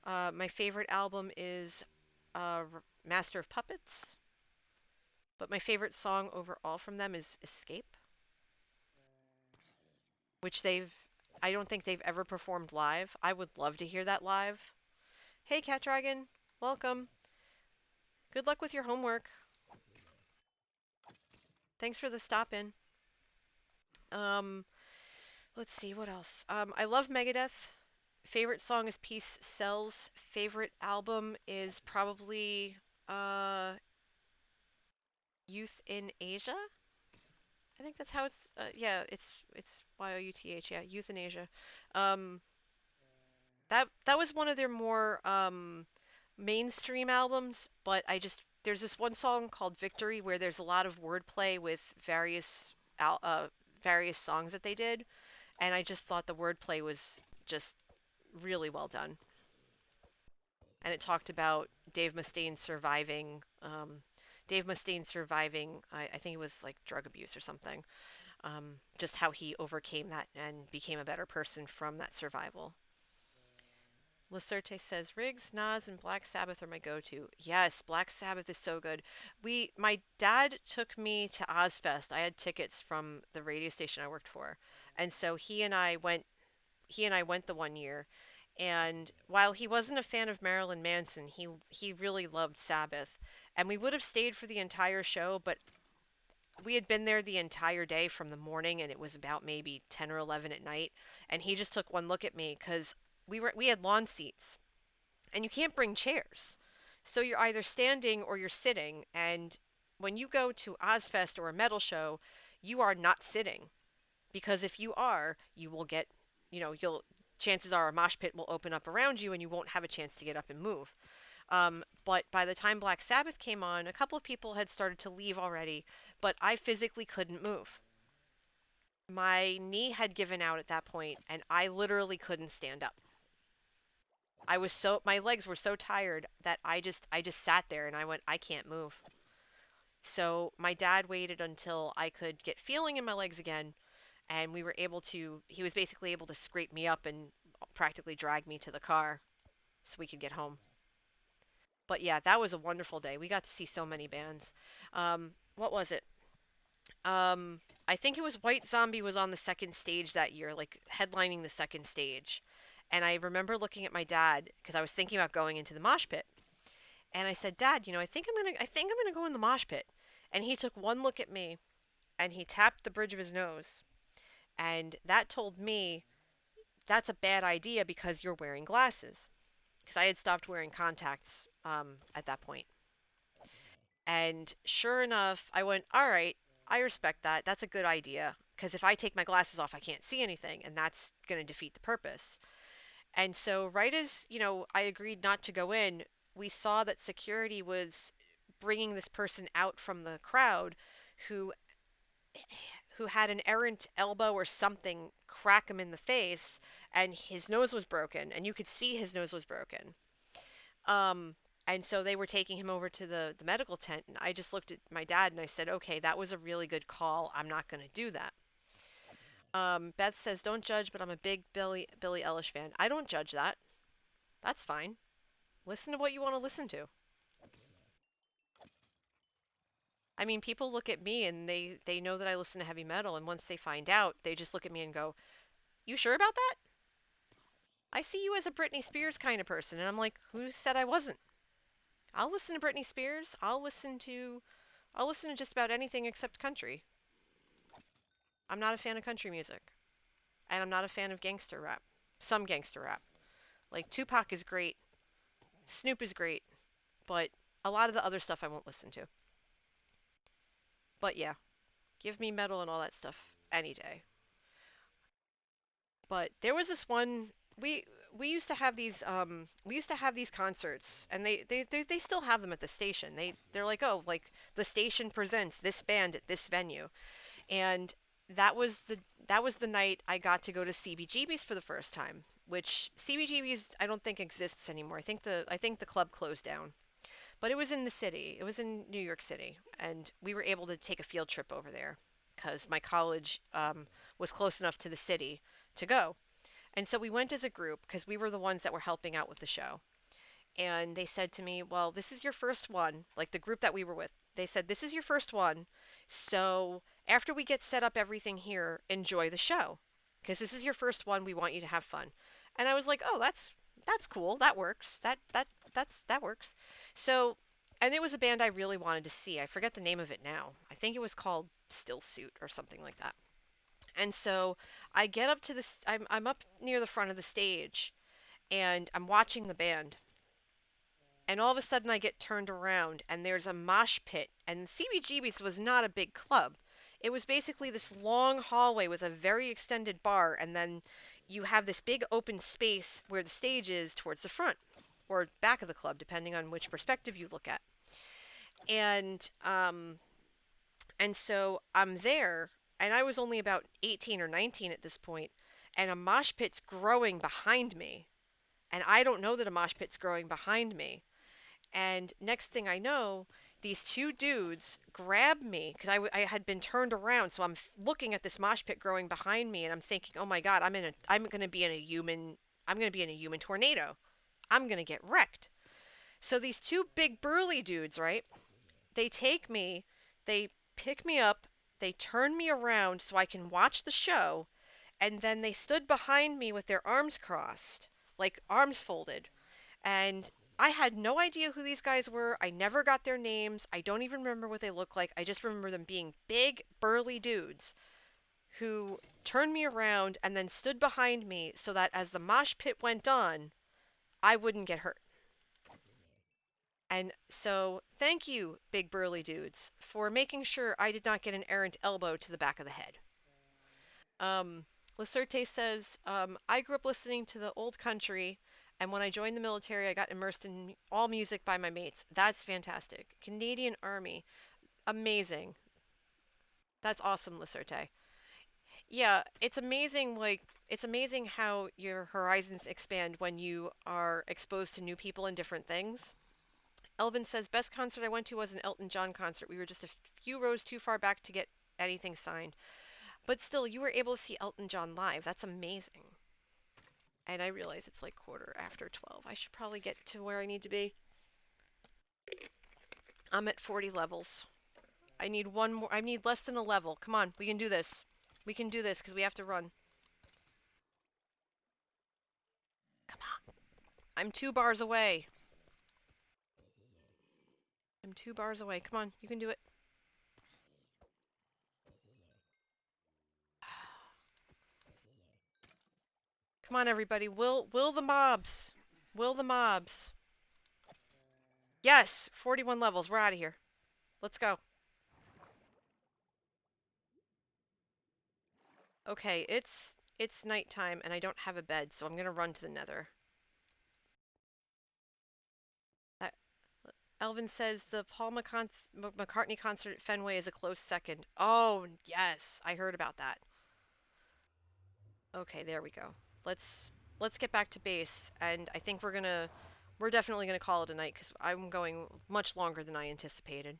My favorite album is Master of Puppets, but my favorite song overall from them is Escape, which I don't think they've ever performed live. I would love to hear that live. Hey, Cat Dragon, welcome. Good luck with your homework. Thanks for the stop in. Um, let's see what else. I love Megadeth. Favorite song is Peace Sells. Favorite album is probably uh Youth in Asia. I think that's how it's. Yeah, it's Youth. Yeah, Youth in Asia. Um, that was one of their more mainstream albums, but there's this one song called Victory where there's a lot of wordplay with al- uh various songs that they did, and I just thought the wordplay was just really well done. And it talked about Dave Mustaine surviving. I think it was like drug abuse or something. Just how he overcame that and became a better person from that survival. Lacerte says Riggs, Nas, and Black Sabbath are my go-to. Yes, Black Sabbath is so good. My dad took me to Ozfest. I had tickets from the radio station I worked for, and so He and I went the one year, and while he wasn't a fan of Marilyn Manson, he really loved Sabbath, and we would have stayed for the entire show, but we had been there the entire day from the morning, and it was about maybe 10 or 11 at night, and he just took one look at me because we had lawn seats and you can't bring chairs. So you're either standing or you're sitting. And when you go to Ozfest or a metal show, you are not sitting because if you are, you will get, you'll chances are a mosh pit will open up around you and you won't have a chance to get up and move. But by the time Black Sabbath came on, a couple of people had started to leave already, but I physically couldn't move. My knee had given out at that point, and I literally couldn't stand up. My legs were so tired that I just sat there and I went, I can't move. So my dad waited until I could get feeling in my legs again, and he was basically able to scrape me up and practically drag me to the car so we could get home. But yeah, that was a wonderful day. We got to see so many bands. What was it? I think it was White Zombie was on the second stage that year, like headlining the second stage. And I remember looking at my dad because I was thinking about going into the mosh pit. And I said, "Dad, I think I'm gonna go in the mosh pit." And he took one look at me and he tapped the bridge of his nose. And that told me that's a bad idea because you're wearing glasses. Because I had stopped wearing contacts at that point. And sure enough, I went, all right, I respect that. That's a good idea. Because if I take my glasses off, I can't see anything, and that's going to defeat the purpose. And so, right as, I agreed not to go in, we saw that security was bringing this person out from the crowd who had an errant elbow or something crack him in the face, and his nose was broken, and you could see his nose was broken. Um, and so they were taking him over to the medical tent, and I just looked at my dad and I said, okay, that was a really good call. I'm not going to do that. Beth says, don't judge, but I'm a big Billie Eilish fan. I don't judge that. That's fine. Listen to what you want to listen to. I mean, people look at me and they know that I listen to heavy metal, and once they find out, they just look at me and go, "You sure about that? I see you as a Britney Spears kind of person." And I'm like, "Who said I wasn't?" I'll listen to Britney Spears. I'll listen to just about anything except country. I'm not a fan of country music, and I'm not a fan of gangster rap. Some gangster rap. Like Tupac is great, Snoop is great, but a lot of the other stuff I won't listen to. But yeah, give me metal and all that stuff any day. But there was this one we used to have these concerts, and they still have them at the station. They're like, "Oh, like the station presents this band at this venue." And that was the night I got to go to CBGB's for the first time, which CBGB's I don't think exists anymore. I think the club closed down. But it was in the city. It was in New York City, and we were able to take a field trip over there because my college was close enough to the city to go. And so we went as a group because we were the ones that were helping out with the show. And they said to me, "Well, this is your first one," like the group that we were with. They said, "This is your first one. So after we get set up everything here, enjoy the show. Because this is your first one, we want you to have fun." And I was like, "Oh, that's cool. That works. That works." So, and it was a band I really wanted to see. I forget the name of it now. I think it was called still suit or something like that. And so I get up to this. I'm up near the front of the stage, and I'm watching the band. And all of a sudden, I get turned around, and there's a mosh pit. And CBGB's was not a big club. It was basically this long hallway with a very extended bar, and then you have this big open space where the stage is towards the front or back of the club, depending on which perspective you look at. And so I'm there, and I was only about 18 or 19 at this point, and a mosh pit's growing behind me, and I don't know that a mosh pit's growing behind me. And next thing I know, these two dudes grab me because I had been turned around, so I'm looking at this mosh pit growing behind me, and I'm thinking, oh my god, I'm gonna be in a human tornado. I'm gonna get wrecked. So these two big burly dudes, right? They take me, they pick me up, they turn me around so I can watch the show, and then they stood behind me with their arms crossed, like arms folded. And I had no idea who these guys were. I never got their names. I don't even remember what they look like. I just remember them being big, burly dudes who turned me around and then stood behind me so that as the mosh pit went on, I wouldn't get hurt. And so, thank you, big burly dudes, for making sure I did not get an errant elbow to the back of the head. Um, Lacerte says, I grew up listening to the old country, and when I joined the military, I got immersed in all music by my mates. That's fantastic. Canadian Army. Amazing. That's awesome, Lacerte. Yeah, it's amazing how your horizons expand when you are exposed to new people and different things. Elvin says, best concert I went to was an Elton John concert. We were just a few rows too far back to get anything signed. But still, you were able to see Elton John live. That's amazing. And I realize it's like quarter after 12. I should probably get to where I need to be. I'm at 40 levels. I need one more. I need less than a level. Come on, we can do this. We can do this because we have to run. Come on. I'm 2 bars away. I'm 2 bars away. Come on, you can do it. Come on, everybody. Will the mobs. Will the mobs. Yes, 41 levels. We're out of here. Let's go. Okay, it's nighttime and I don't have a bed, so I'm gonna run to the nether. That Elvin says the Paul McCartney concert at Fenway is a close second. Oh, yes, I heard about that. Okay, there we go. Let's get back to base, and I think we're definitely gonna call it a night because I'm going much longer than I anticipated.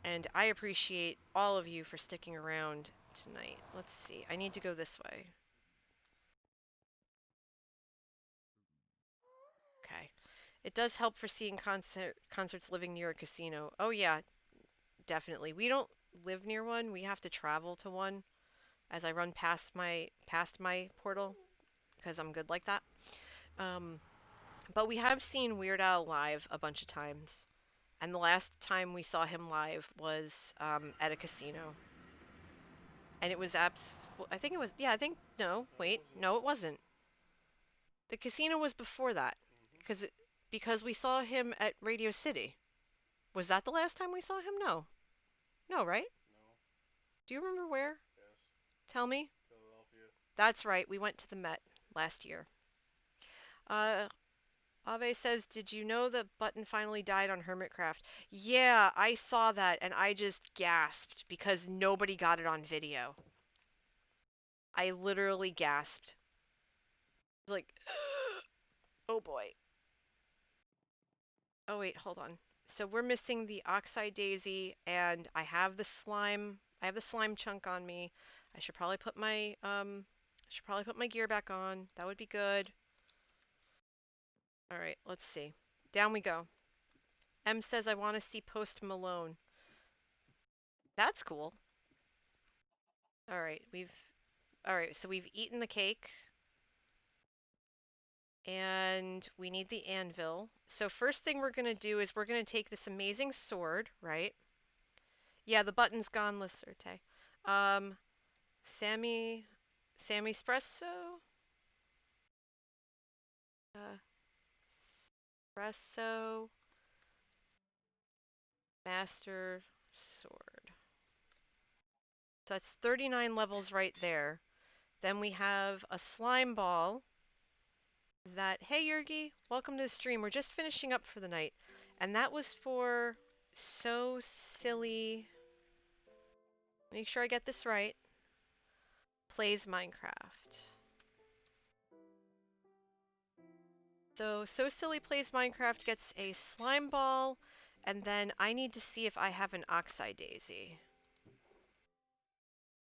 And I appreciate all of you for sticking around tonight. Let's see. I need to go this way. Okay. It does help for seeing concerts living near a casino. Oh yeah, definitely. We don't live near one. We have to travel to one as I run past my portal because I'm good like that. Um, but we have seen Weird Al live a bunch of times, and the last time we saw him live was at a casino, and it was I think it was. Yeah, I think no. Wait, no, it wasn't. The casino was before that, because we saw him at Radio City. Was that the last time we saw him? No. No, right? Do you remember where? Tell me. That's right. We went to the Met last year. Uh, Ave says, "Did you know the button finally died on Hermitcraft?" Yeah, I saw that and I just gasped because nobody got it on video. I literally gasped. Like, oh boy. Oh wait, hold on. So we're missing the Oxide Daisy and I have the slime. I have the slime chunk on me. I should probably put my gear back on. That would be good. All right, let's see. Down we go. M says I want to see Post Malone. That's cool. All right, so we've eaten the cake. And we need the anvil. So first thing we're going to do is we're going to take this amazing sword, right? Yeah, the button's gone, Lisserte. Um, Sammy, Sammy Espresso? Uh, Espresso, Master Sword. So that's 39 levels right there. Then we have a slime ball that, hey Yurgi, welcome to the stream. We're just finishing up for the night. And that was for SoSilly. Make sure I get this right. Plays Minecraft. So SoSilly Plays Minecraft gets a slime ball, and then I need to see if I have an Oxeye Daisy.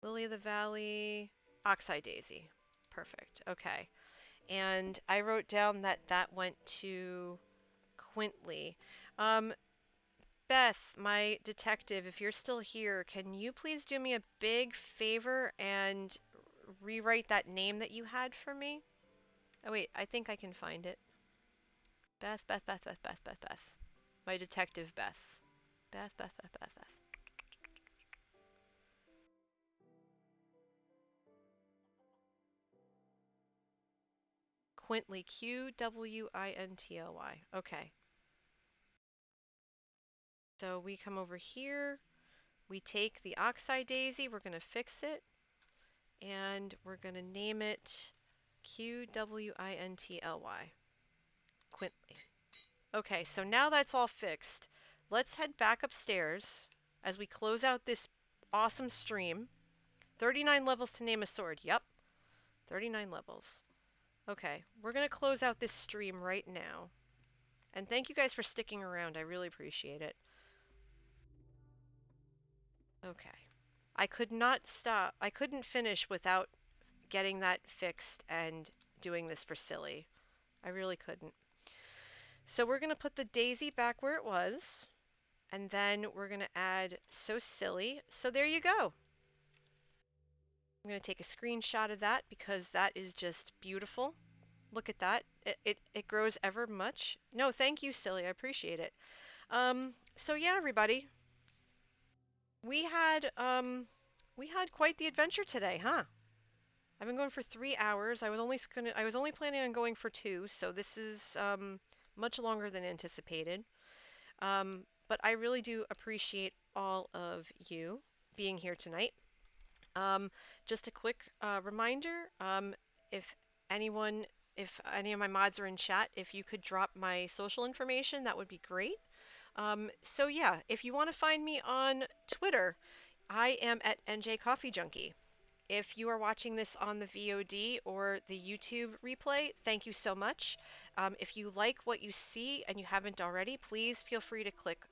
Lily of the Valley, Oxeye Daisy. Perfect. Okay. And I wrote down that that went to Quintley. Um, Beth, my detective, if you're still here, can you please do me a big favor and rewrite that name that you had for me? Oh wait, I think I can find it. Beth, Beth, Beth, Beth, Beth, Beth, Beth. My detective Beth. Beth, Beth, Beth, Beth, Beth. Quintly, Qwintly. Okay. So we come over here. We take the Oxeye Daisy. We're going to fix it. And we're going to name it Qwintly. Quintly. Okay, so now that's all fixed. Let's head back upstairs as we close out this awesome stream. 39 levels to name a sword. Yep, 39 levels. Okay, we're going to close out this stream right now. And thank you guys for sticking around. I really appreciate it. Okay. I could not stop. I couldn't finish without getting that fixed and doing this for Silly. I really couldn't. So we're going to put the daisy back where it was. And then we're going to add SoSilly. So there you go. I'm going to take a screenshot of that because that is just beautiful. Look at that. It grows ever much. No, thank you, Silly. I appreciate it. So yeah, everybody. We had quite the adventure today, huh? I've been going for 3 hours. I was only planning on going for two, so this is much longer than anticipated. But I really do appreciate all of you being here tonight. Um, just a quick reminder, if anyone, if any of my mods are in chat, if you could drop my social information, that would be great. So yeah, if you want to find me on Twitter, I am at NJ Coffee Junkie. If you are watching this on the VOD or the YouTube replay, thank you so much. If you like what you see and you haven't already, please feel free to click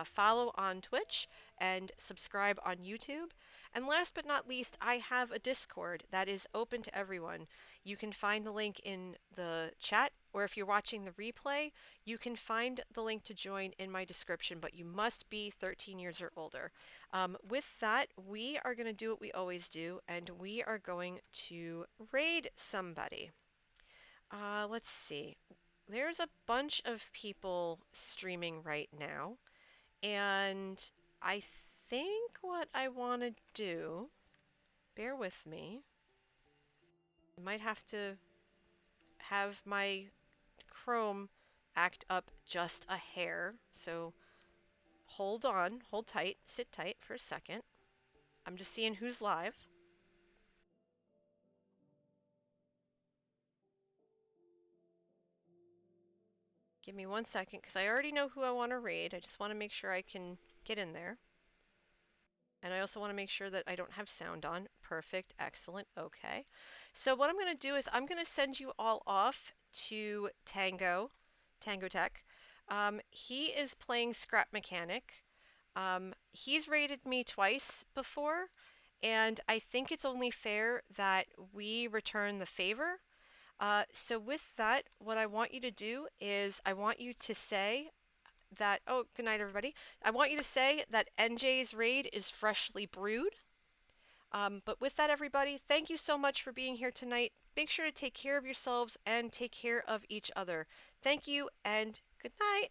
follow on Twitch and subscribe on YouTube. And last but not least, I have a Discord that is open to everyone. You can find the link in the chat, or if you're watching the replay, you can find the link to join in my description, but you must be 13 years or older. With that, we are going to do what we always do, and we are going to raid somebody. Let's see. There's a bunch of people streaming right now, and I think what I want to do, bear with me, I might have to have my Chrome act up just a hair, so hold on, hold tight, sit tight for a second. I'm just seeing who's live. Give me 1 second, because I already know who I want to raid. I just want to make sure I can get in there. And I also want to make sure that I don't have sound on. Perfect, excellent, okay. So what I'm going to do is I'm going to send you all off to Tango Tech. He is playing Scrap Mechanic. He's raided me twice before, and I think it's only fair that we return the favor. So with that, what I want you to do is I want you to say that, oh, good night, everybody. I want you to say that NJ's raid is freshly brewed. But with that, everybody, thank you so much for being here tonight. make sure to take care of yourselves and take care of each other. Thank you and good night.